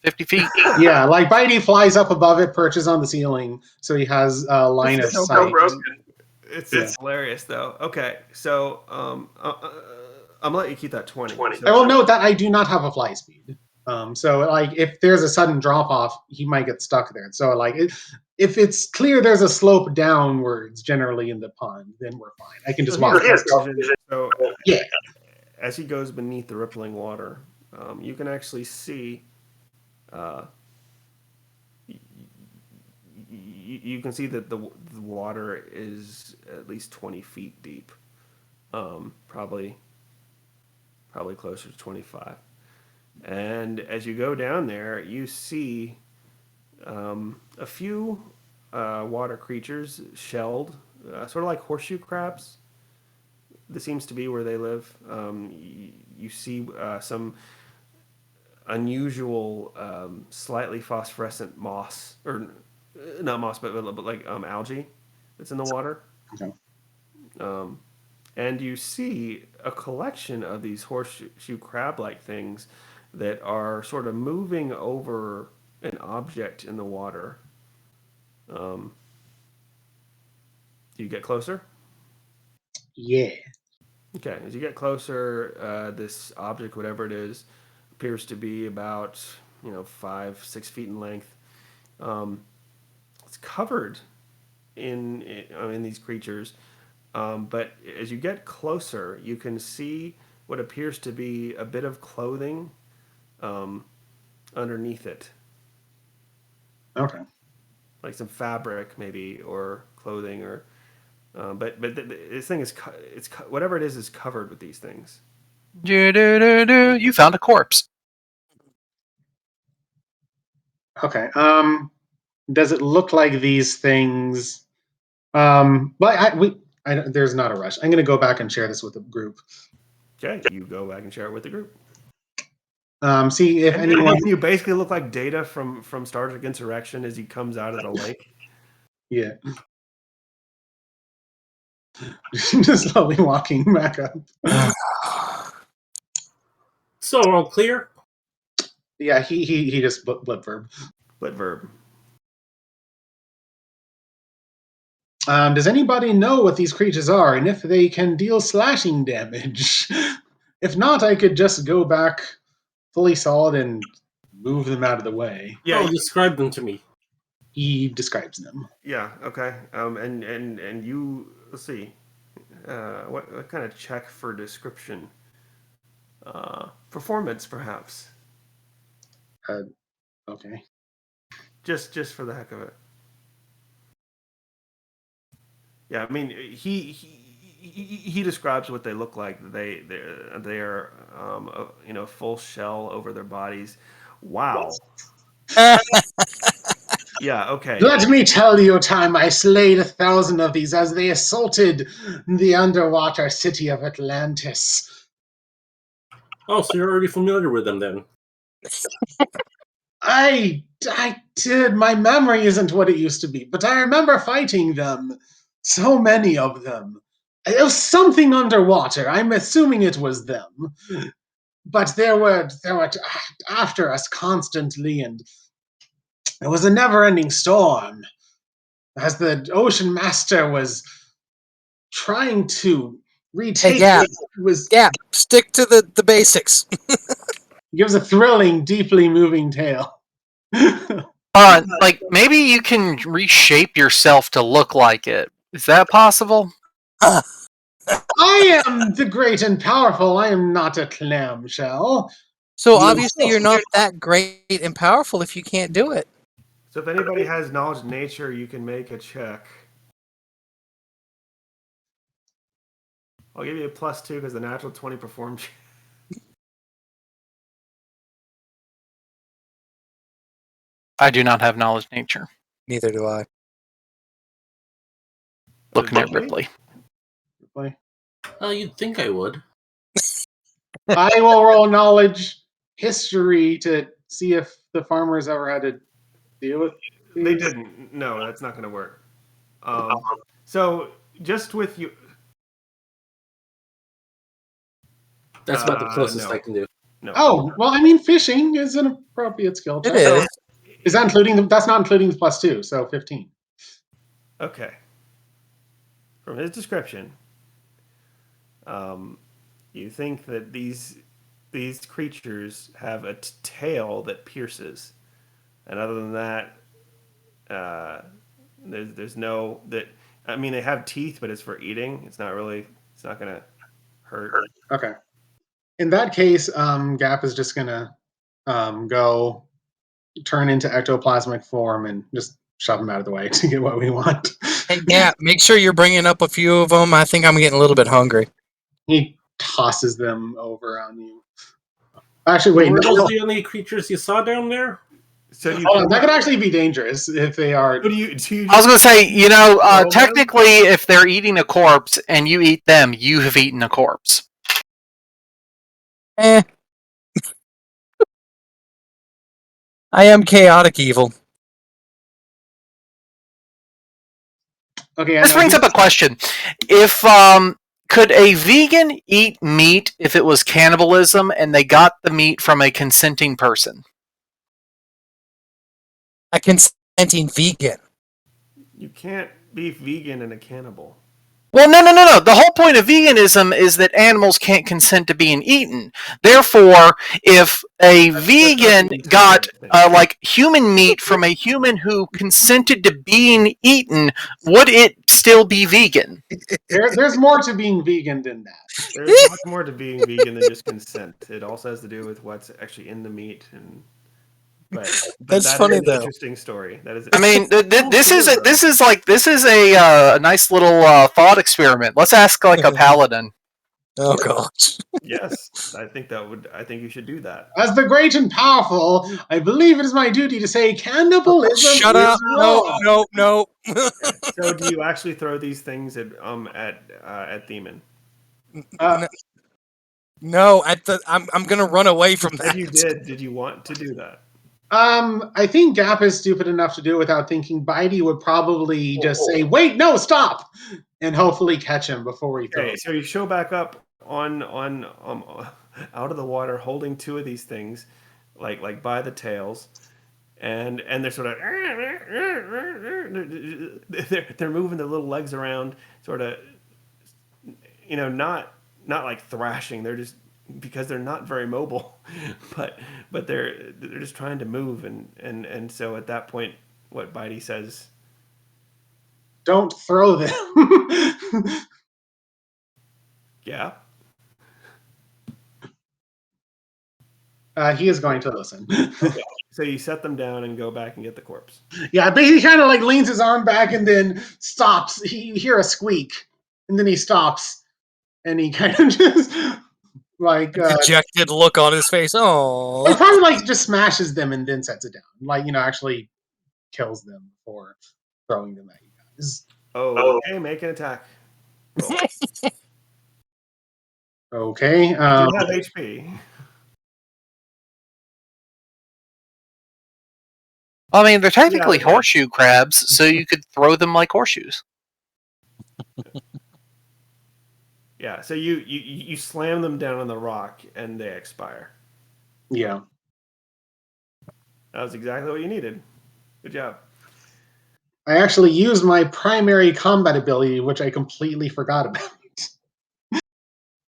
50 feet. Yeah, like Bitey flies up above it, perches on the ceiling, so he has a line of sight. It's hilarious though. Okay, so I'm gonna let you keep that 20. So, I will note that I do not have a fly speed. So like if there's a sudden drop off, he might get stuck there. So like if it's clear there's a slope downwards generally in the pond, then we're fine. I can just walk. So Yeah. As he goes beneath the rippling water, you can actually see. You can see that the water is at least 20 feet deep, probably closer to 25. And as you go down there, you see a few water creatures shelled, sort of like horseshoe crabs. This seems to be where they live. You see some unusual, slightly phosphorescent moss or not moss, but like algae that's in the water. Okay. And you see a collection of these horseshoe crab-like things that are sort of moving over an object in the water. Do you get closer? Yeah. Okay, as you get closer, this object, whatever it is, appears to be about 5-6 feet in length. It's covered in these creatures, but as you get closer, you can see what appears to be a bit of clothing underneath it, Okay. like some fabric maybe, or clothing, or this thing whatever it is covered with these things. You found a corpse. Okay. Does it look like these things? There's not a rush. I'm going to go back and share this with the group. Okay, you go back and share it with the group. See if And anyone. you basically look like Data from Star Trek Insurrection as he comes out of the lake. Yeah. Just slowly walking back up. So all clear. Yeah, he just blip verb. Split verb. Does anybody know what these creatures are and if they can deal slashing damage? If not, I could just go back fully solid and move them out of the way. Yeah, Oh, describe them to me. He describes them. yeah, okay. And you, let's see. What kind of check for description? Performance, perhaps. Okay. Just for the heck of it. Yeah, I mean, he describes what they look like. They're full shell over their bodies. Wow. Yeah. Okay. Let me tell you a time I slayed 1,000 of these as they assaulted the underwater city of Atlantis. Oh, so you're already familiar with them then. I did. My memory isn't what it used to be, but I remember fighting them. So many of them. It was something underwater. I'm assuming it was them. But they were after us constantly, and it was a never-ending storm. As the ocean master was trying to Hey, retake Gap. it, was Gap, stick to the basics. gives a thrilling, deeply moving tale. Like maybe you can reshape yourself to look like it. Is that possible? I am the great and powerful. I am not a clamshell. So You obviously you're not that great and powerful if you can't do it. So if anybody has knowledge of nature, you can make a check. I'll give you a +2 because the natural 20 perform check. I do not have knowledge of nature. Neither do I. Looking at Ripley. You'd think I would. I will roll knowledge history to see if the farmers ever had to deal with these. They didn't. No, that's not going to work. So just with you. That's about the closest no. I can do. No. Oh, well, I mean, fishing is an appropriate skill check. It is. Is that including them? That's not including the +2, so 15. Okay. From his description, you think that these creatures have a tail that pierces, and other than that, there's no that. I mean, they have teeth, but it's for eating. It's not gonna hurt. Okay. In that case, Gap is just gonna go turn into ectoplasmic form and just shove them out of the way to get what we want. Hey, Gap, make sure you're bringing up a few of them. I think I'm getting a little bit hungry. He tosses them over on you. Actually, wait, Were no. those the only creatures you saw down there? So you Hold on, that could actually be dangerous if they are. do you I was going to say, roll them? technically, if they're eating a corpse and you eat them, you have eaten a corpse. I am chaotic evil. Okay, This brings up a question. If could a vegan eat meat if it was cannibalism and they got the meat from a consenting person? A consenting vegan. You can't be vegan and a cannibal. Well, no. The whole point of veganism is that animals can't consent to being eaten. Therefore, if a vegan got like human meat from a human who consented to being eaten, would it still be vegan? There's more to being vegan than that. There's much more to being vegan than just consent. It also has to do with what's actually in the meat, but That's that funny is an though. interesting story. That is. I mean, this is a nice little thought experiment. Let's ask like a paladin. Oh gosh. Yes, I think you should do that. As the great and powerful, I believe it is my duty to say cannibalism Shut is up! wrong. No. So, do you actually throw these things at Demon? No. I'm gonna run away from that. If you did you want to do that? I think Gap is stupid enough to do it without thinking. Bitey would probably just say, "Wait, no, stop," and hopefully catch him before he throws. Okay, so you show back up on out of the water, holding two of these things, like by the tails, and they're sort of they're moving their little legs around, sort of, not like thrashing. They're just, because they're not very mobile, but they're just trying to move, and so at that point, what Bitey says. Don't throw them. Yeah. He is going to listen. Okay. So you set them down and go back and get the corpse. Yeah, but he kind of like leans his arm back and then stops. You hear a squeak, and then he stops, and he kind of just like Dejected look on his face. he Oh. probably like just smashes them and then sets it down. Like, actually kills them before throwing them at you guys. Okay, make an attack. Roll. Okay. You do have HP. I mean, they're technically Yeah. horseshoe crabs, so you could throw them like horseshoes. Yeah, so you slam them down on the rock and they expire. Yeah. That was exactly what you needed. Good job. I actually used my primary combat ability, which I completely forgot about.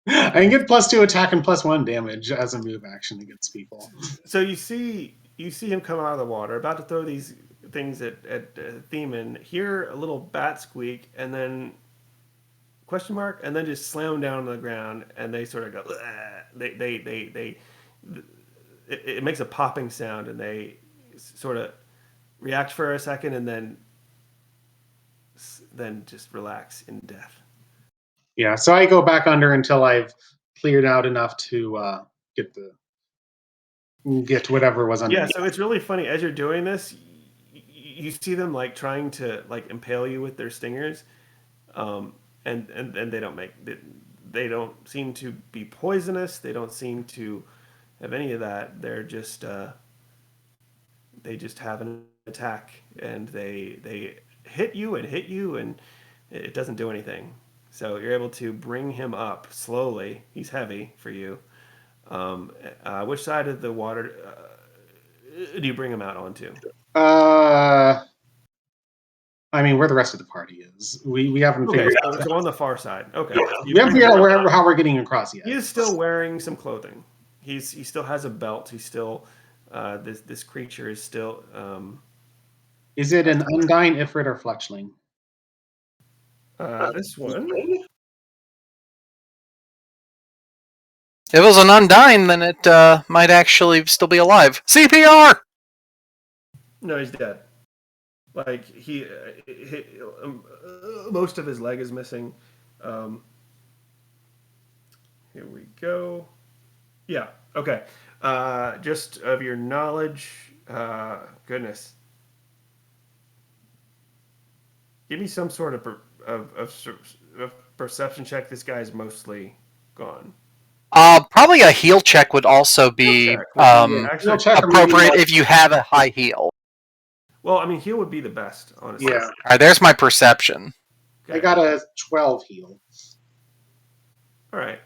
I can get +2 attack and +1 damage as a move action against people. So you see him come out of the water, about to throw these things at Themen, hear a little bat squeak, and then question mark, and then just slam them down on the ground, and they sort of go. It makes a popping sound, and they sort of react for a second, and then just relax in death. Yeah, so I go back under until I've cleared out enough to get whatever was under. Yeah, so it's really funny as you're doing this. You see them like trying to like impale you with their stingers, and they don't seem to be poisonous. They don't seem to have any of that. They're just they just have an attack, and they hit you, and it doesn't do anything. So you're able to bring him up slowly. He's heavy for you. Which side of the water do you bring him out onto? I mean, where the rest of the party is. We haven't figured out. So on the far side. Okay. We haven't figured out how we're getting across yet. He is still wearing some clothing. He still has a belt. He's still this creature is still. Is it an Undyne, Ifrit, or Fletchling? This one. If it was an Undyne, then it might actually still be alive. CPR! No, he's dead. Like most of his leg is missing. Here we go. Yeah. Okay. Just of your knowledge, goodness. Give me some sort of perception check. This guy's mostly gone. Probably a heal check would also be appropriate if you have a high heal. Well, I mean, heal would be the best, honestly. Yeah. All right, there's my perception. I got a 12 heal. All right.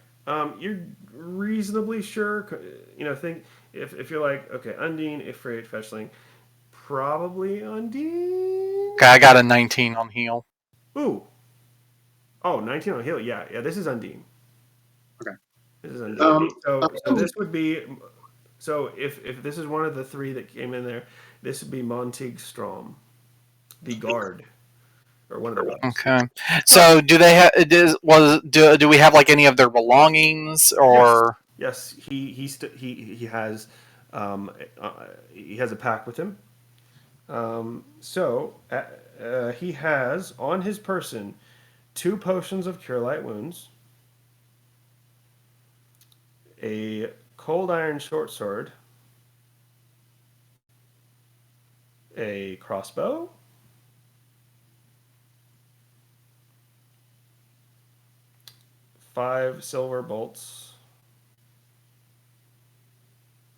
You're reasonably sure. Think if you're like, okay, Undine, Ifrit, Fetchling, probably Undine. Okay, I got a 19 on heal. Ooh. Oh, 19 on heal. Yeah. This is Undine. Okay. This is Undine. So this would be. So if this is one of the three that came in there, this would be Montig Strom, the guard, or one of the guards. Okay. So do they have? Do we have like any of their belongings or? Yes. He has he has a pack with him. He has on his person 2 potions of cure light wounds, a cold iron short sword, a crossbow, five silver bolts,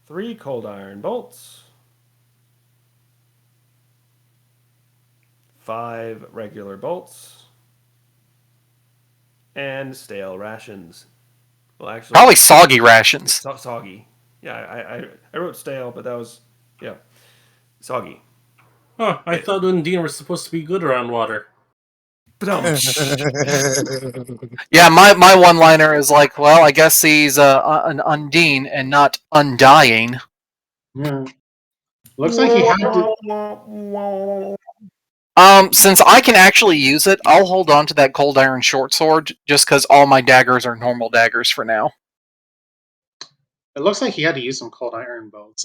3 cold iron bolts, 5 regular bolts, and stale rations. Well, actually, Probably soggy rations. soggy. Yeah, I wrote stale, but that was soggy. Huh, I thought Undine was supposed to be good around water. Yeah, my one liner is like, well, I guess he's an Undine and not undying. Yeah. Looks like he had to. Since I can actually use it, I'll hold on to that cold iron short sword just because all my daggers are normal daggers for now. It looks like he had to use some cold iron bolts.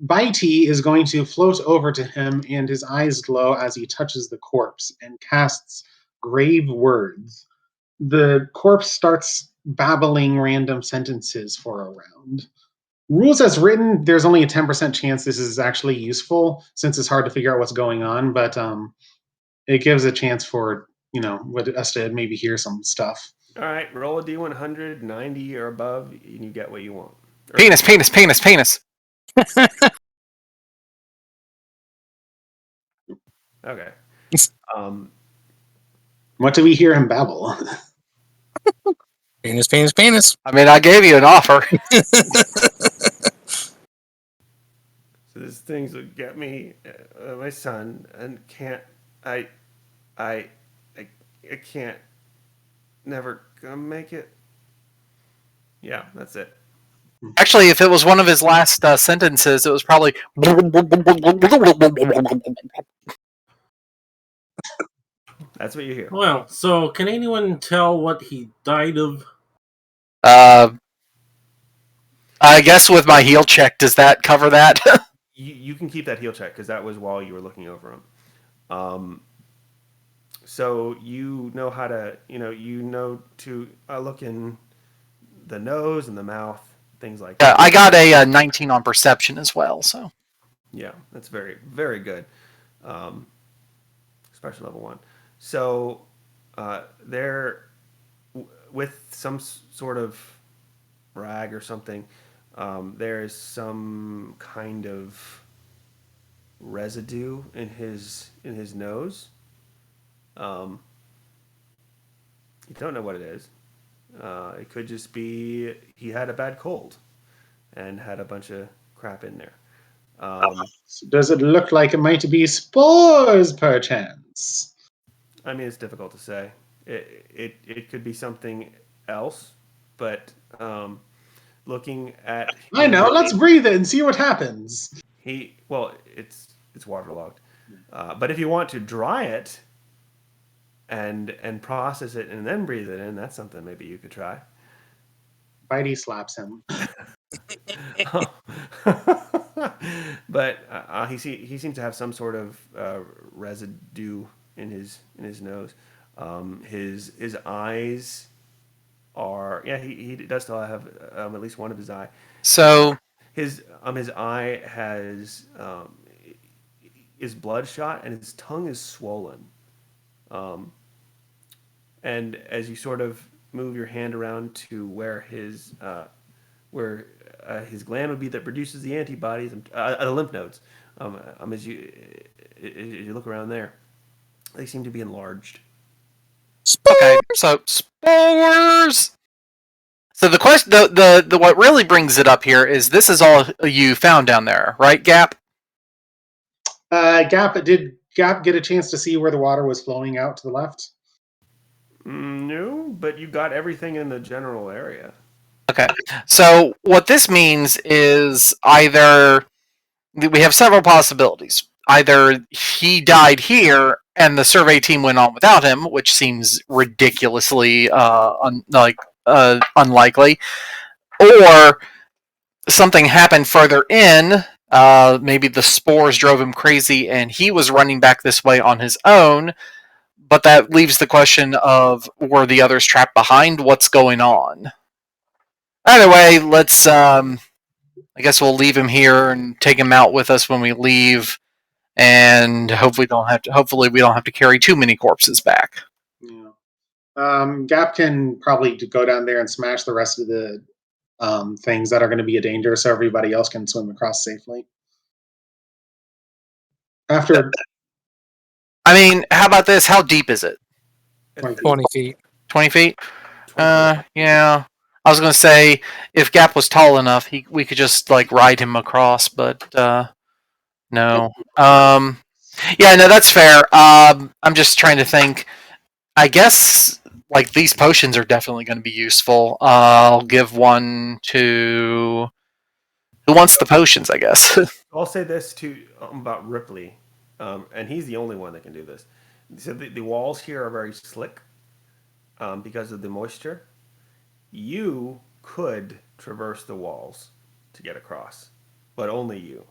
Bitey is going to float over to him, and his eyes glow as he touches the corpse and casts grave words. The corpse starts babbling random sentences for a round. Rules as written, there's only a 10% chance this is actually useful since it's hard to figure out what's going on, but it gives a chance for, us to maybe hear some stuff. All right, roll a d100, 90 or above, and you get what you want. Penis, penis, penis, penis. Okay. What do we hear him babble? Penis, penis, penis. I mean, I gave you an offer. So these things would get me, my son, and I can't, never gonna make it. Yeah, that's it. Actually, if it was one of his last sentences, it was probably. That's what you hear. Well, so can anyone tell what he died of? I guess with my heal check, does that cover that? You can keep that heal check because that was while you were looking over him. So you know how to, to look in the nose and the mouth, things like that. I got a 19 on perception as well, so. Yeah, that's very, very good. Especially level 1. So there, with some sort of rag or something, there is some kind of residue in his nose. You don't know what it is. It could just be he had a bad cold and had a bunch of crap in there. Does it look like it might be spores, perchance? I mean, it's difficult to say. It could be something else, but looking at I know. Let's breathe it and see what happens. It's waterlogged. But if you want to dry it and process it and then breathe it in, that's something maybe you could try. Bitey slaps him. But he seems to have some sort of residue in his nose. His eyes are he does still have at least one of his eye. So His eye has is bloodshot and his tongue is swollen. And as you sort of move your hand around to where his gland would be that produces the antibodies, the lymph nodes, as you look around there, they seem to be enlarged. Okay, so spores. So the question, the what really brings it up here is this is all you found down there, right, Gap? Did Gap get a chance to see where the water was flowing out to the left? No, but you got everything in the general area. Okay. So what this means is either we have several possibilities. Either he died here and the survey team went on without him, which seems ridiculously unlikely, or something happened further in. Maybe the spores drove him crazy and he was running back this way on his own. But that leaves the question of were the others trapped behind? What's going on? Either way, let's. I guess we'll leave him here and take him out with us when we leave, and hopefully we don't have to carry too many corpses back. Yeah. Gap can probably go down there and smash the rest of the things that are going to be a danger, so everybody else can swim across safely. After, I mean, how about this? How deep is it? 20 feet. 20 feet? Yeah. I was gonna say if Gap was tall enough, we could just like ride him across, but no. Yeah, no, that's fair. I'm just trying to think. I guess like these potions are definitely going to be useful. I'll give one to who wants the potions. I guess. I'll say this too about Ripley, and he's the only one that can do this. So the walls here are very slick because of the moisture. You could traverse the walls to get across, but only you,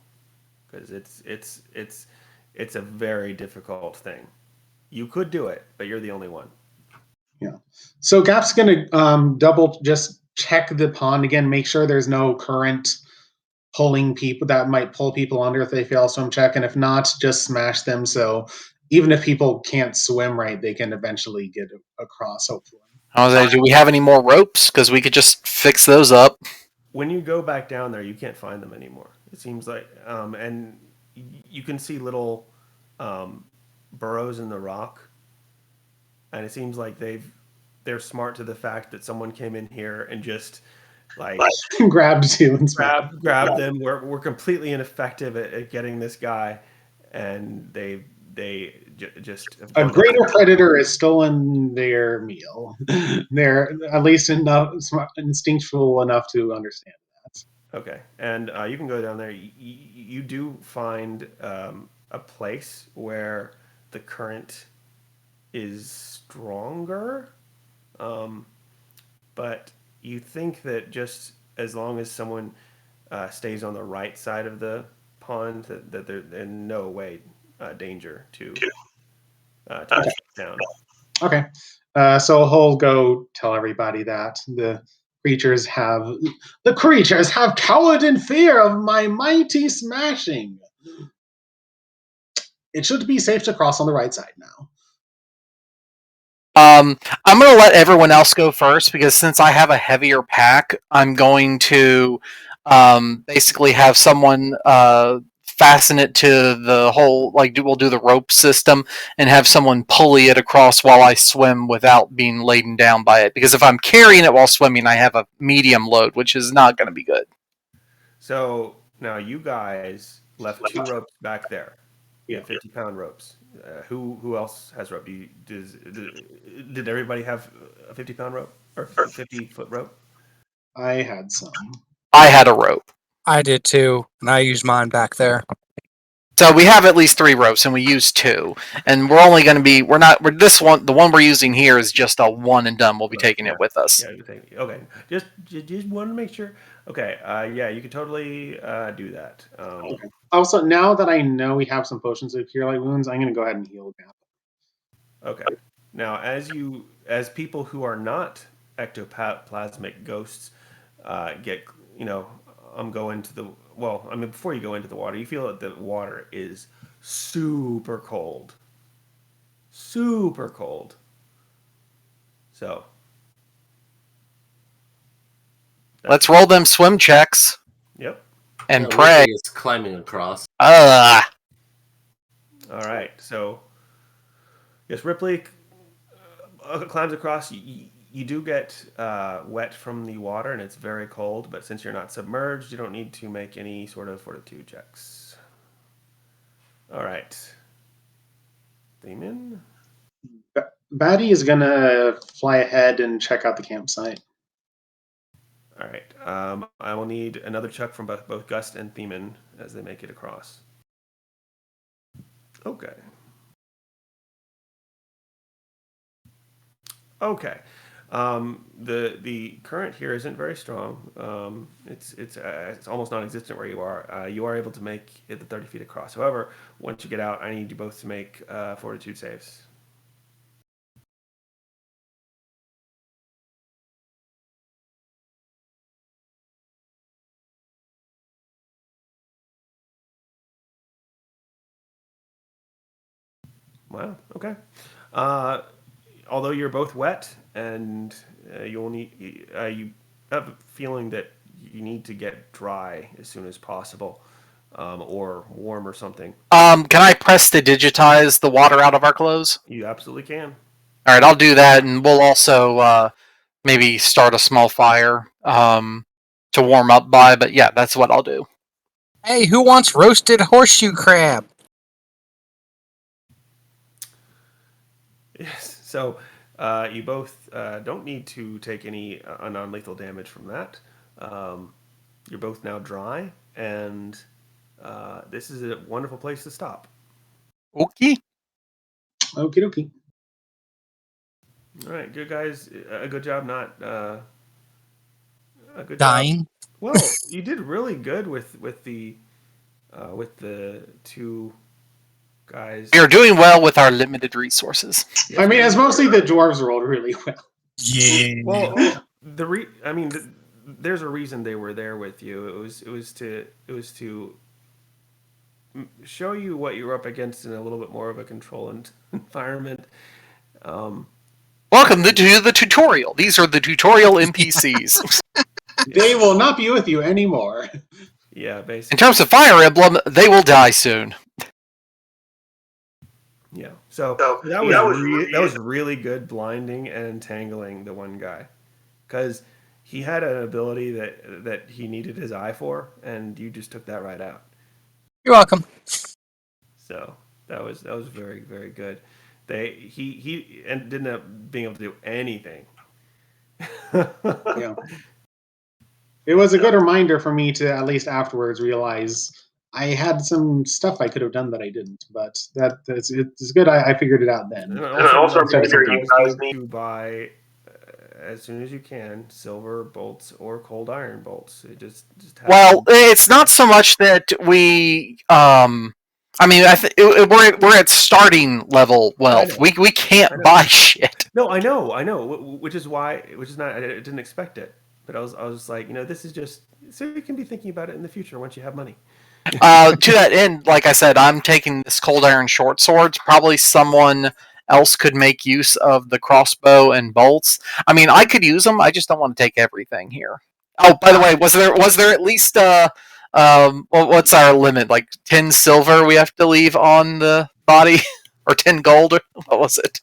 because it's a very difficult thing. You could do it, but you're the only one. yeah. So Gap's going to double just check the pond again, make sure there's no current pulling people that might pull people under if they fail swim check, and if not, just smash them. So even if people can't swim right, they can eventually get across. Hopefully. I was like, do we have any more ropes? Because we could just fix those up. When you go back down there, you can't find them anymore. It seems like, and you can see little burrows in the rock, and it seems like they're smart to the fact that someone came in here and just like grabbed you and grabbed them. We're completely ineffective at getting this guy, and just a greater predator has stolen their meal. They're at least instinctual enough to understand that. Okay, and you can go down there. You do find a place where the current is stronger, but you think that just as long as someone stays on the right side of the pond, that they're in no way danger to take down. Okay, so he'll go tell everybody that the creatures have cowered in fear of my mighty smashing. It should be safe to cross on the right side now. I'm going to let everyone else go first because since I have a heavier pack, I'm going to basically have someone fasten it to the whole, like we'll do the rope system and have someone pulley it across while I swim without being laden down by it. Because if I'm carrying it while swimming, I have a medium load, which is not going to be good. So now you guys left 2 ropes back there. You have 50-pound ropes. Who else has rope? Did everybody have a 50-pound rope or 50-foot rope? I had some. I had a rope. I did too, and I used mine back there. So we have at least 3 ropes, and we used 2. And we're only going to be, this one, the one we're using here is just a one and done. We'll be taking it with us. Yeah, you take it. Okay. Just wanted to make sure. Okay. Yeah, you could totally do that. Okay. Also, now that I know we have some potions of cure light wounds, I'm going to go ahead and heal Gap. Okay. Now, as people who are not ectoplasmic ghosts get, go into the, well, I mean, before you go into the water, you feel that the water is super cold. Super cold. So. Let's roll them swim checks. Yep. And pray. Is climbing across. All right. So, yes, Ripley, climbs across. You do get wet from the water, and it's very cold. But since you're not submerged, you don't need to make any sort of fortitude checks. All right, Demon. Batty is gonna fly ahead and check out the campsite. All right. I will need another check from both Gust and Theman as they make it across. Okay. Okay. The current here isn't very strong. It's almost non-existent where you are. You are able to make it the 30 feet across. However, once you get out, I need you both to make fortitude saves. Wow. Okay. Although you're both wet and you'll need you have a feeling that you need to get dry as soon as possible, or warm or something. Can I press to digitize the water out of our clothes? You absolutely can. All right, I'll do that, and we'll also maybe start a small fire to warm up by. But yeah, that's what I'll do. Hey, who wants roasted horseshoe crab? Yes. So you both don't need to take any non-lethal damage from that. You're both now dry, and this is a wonderful place to stop. Okay. Okie dokie. All right, good guys. A good job, not a good Dying. job. Well, you did really good with the two guys. We are doing well with our limited resources. Yes, I mean, as mostly the dwarves rolled really well. Yeah. well, there's a reason they were there with you. It was to show you what you were up against in a little bit more of a controlled environment. Welcome to the tutorial. These are the tutorial NPCs. They will not be with you anymore. Yeah, basically. In terms of Fire Emblem, they will die soon. Yeah. So that was really good blinding and entangling the one guy, because he had an ability that he needed his eye for, and you just took that right out. You're welcome. So that was very, very good. He didn't end up being able to do anything. Yeah. It was a good reminder for me to at least afterwards realize I had some stuff I could have done that I didn't, but it's good. I figured it out then. And also Instead of reminder something you guys need to buy as soon as you can silver bolts or cold iron bolts. It just Well, it's not so much that we. I mean, we're at starting level wealth. We can't buy shit. No, I know. Which is not. I didn't expect it, but I was just like, this is just so you can be thinking about it in the future once you have money. To that end, like I said, I'm taking this cold iron short swords. Probably someone else could make use of the crossbow and bolts. I mean, I could use them. I just don't want to take everything here. Oh, by the way, was there at least what's our limit? Like 10 silver we have to leave on the body, or 10 gold? Or what was it?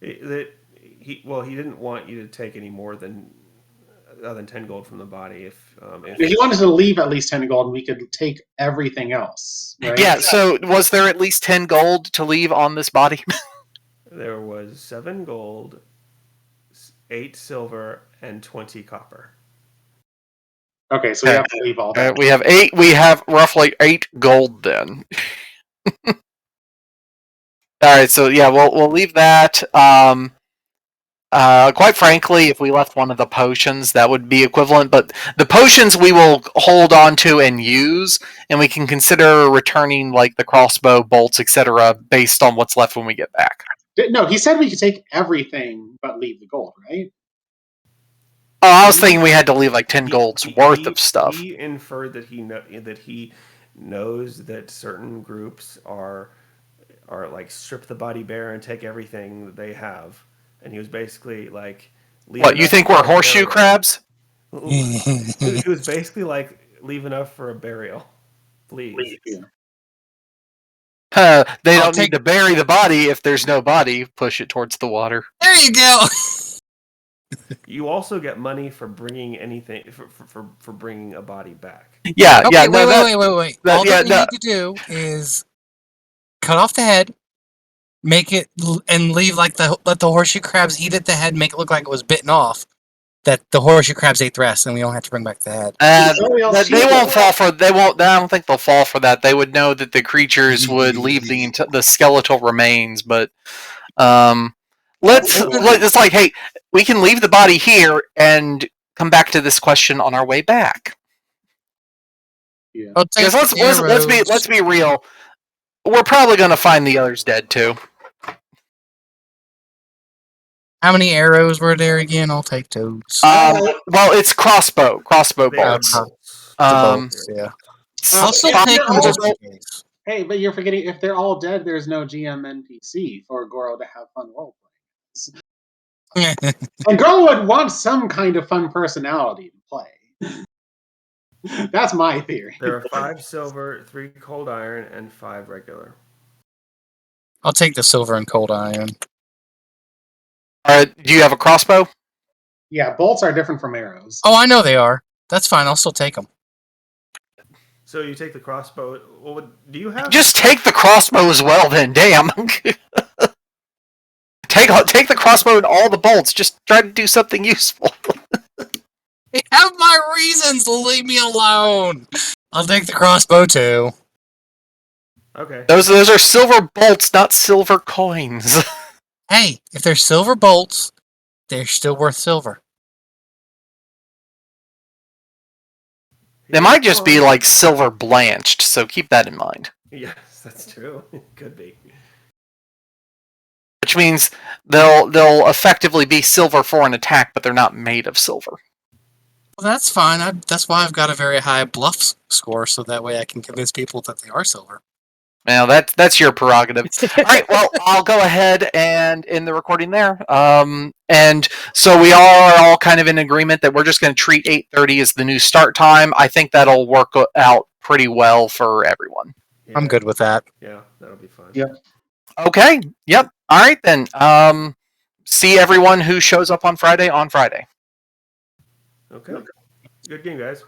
He didn't want you to take any more than 10 gold from the body. If he wanted to leave at least 10 gold, and we could take everything else. Right? Yeah. So was there at least 10 gold to leave on this body? There was 7 gold, 8 silver, and 20 copper. Okay, so we have to leave all that. We have 8. We have roughly 8 gold then. All right. So yeah, we'll leave that. Quite frankly, if we left one of the potions, that would be equivalent. But the potions we will hold on to and use, and we can consider returning like the crossbow, bolts, etc., based on what's left when we get back. No, he said we could take everything but leave the gold, right? Oh, I was thinking we had to leave like 10 gold's worth of stuff. He inferred that he knows that certain groups are like strip the body bare and take everything that they have, and he was basically like, "What, you think we're horseshoe crabs?" It was basically like, leave enough for a burial, please. Yeah. They I'll don't need to bury the body if there's no body. Push it towards the water. There you go. You also get money for bringing anything for bringing a body back. Yeah, Okay, yeah. No, wait. that- All yeah, that we no. need to do is cut off the head, make it, and leave let the horseshoe crabs eat at the head, make it look like it was bitten off. That the horseshoe crabs ate the rest, and we don't have to bring back the head. They won't fall for. They won't. I don't think they'll fall for that. They would know that the creatures would leave the skeletal remains. But it's like, hey, we can leave the body here and come back to this question on our way back. Yeah. Because let's be real. We're probably going to find the others dead too. How many arrows were there again? I'll take those. Well, it's crossbow They are bolts. bolts. Yeah. Uh, I'll still if take they're them all- just in case. Hey, but you're forgetting if they're all dead, there's no GM NPC for Goro to have fun role playing. And Goro would want some kind of fun personality to play. That's my theory. There are 5 silver, 3 cold iron, and 5 regular. I'll take the silver and cold iron. Do you have a crossbow? Yeah, bolts are different from arrows. Oh, I know they are. That's fine. I'll still take them. So you take the crossbow. Well, do you have? Just take the crossbow as well, then. Damn. Take the crossbow and all the bolts. Just try to do something useful. I have my reasons. Leave me alone. I'll take the crossbow too. Okay. Those are silver bolts, not silver coins. Hey, if they're silver bolts, they're still worth silver. They might just be like silver blanched, so keep that in mind. Yes, that's true. It could be. Which means they'll effectively be silver for an attack, but they're not made of silver. Well, that's fine. That's why I've got a very high bluff score, so that way I can convince people that they are silver. Now that's your prerogative. All right, well, I'll go ahead and end the recording there. And so we are all kind of in agreement that we're just going to treat 8:30 as the new start time. I think that'll work out pretty well for everyone. Yeah. I'm good with that. Yeah, that'll be fun. Yep. Okay. Yep. All right then. See everyone who shows up on Friday. Okay. Good game, guys.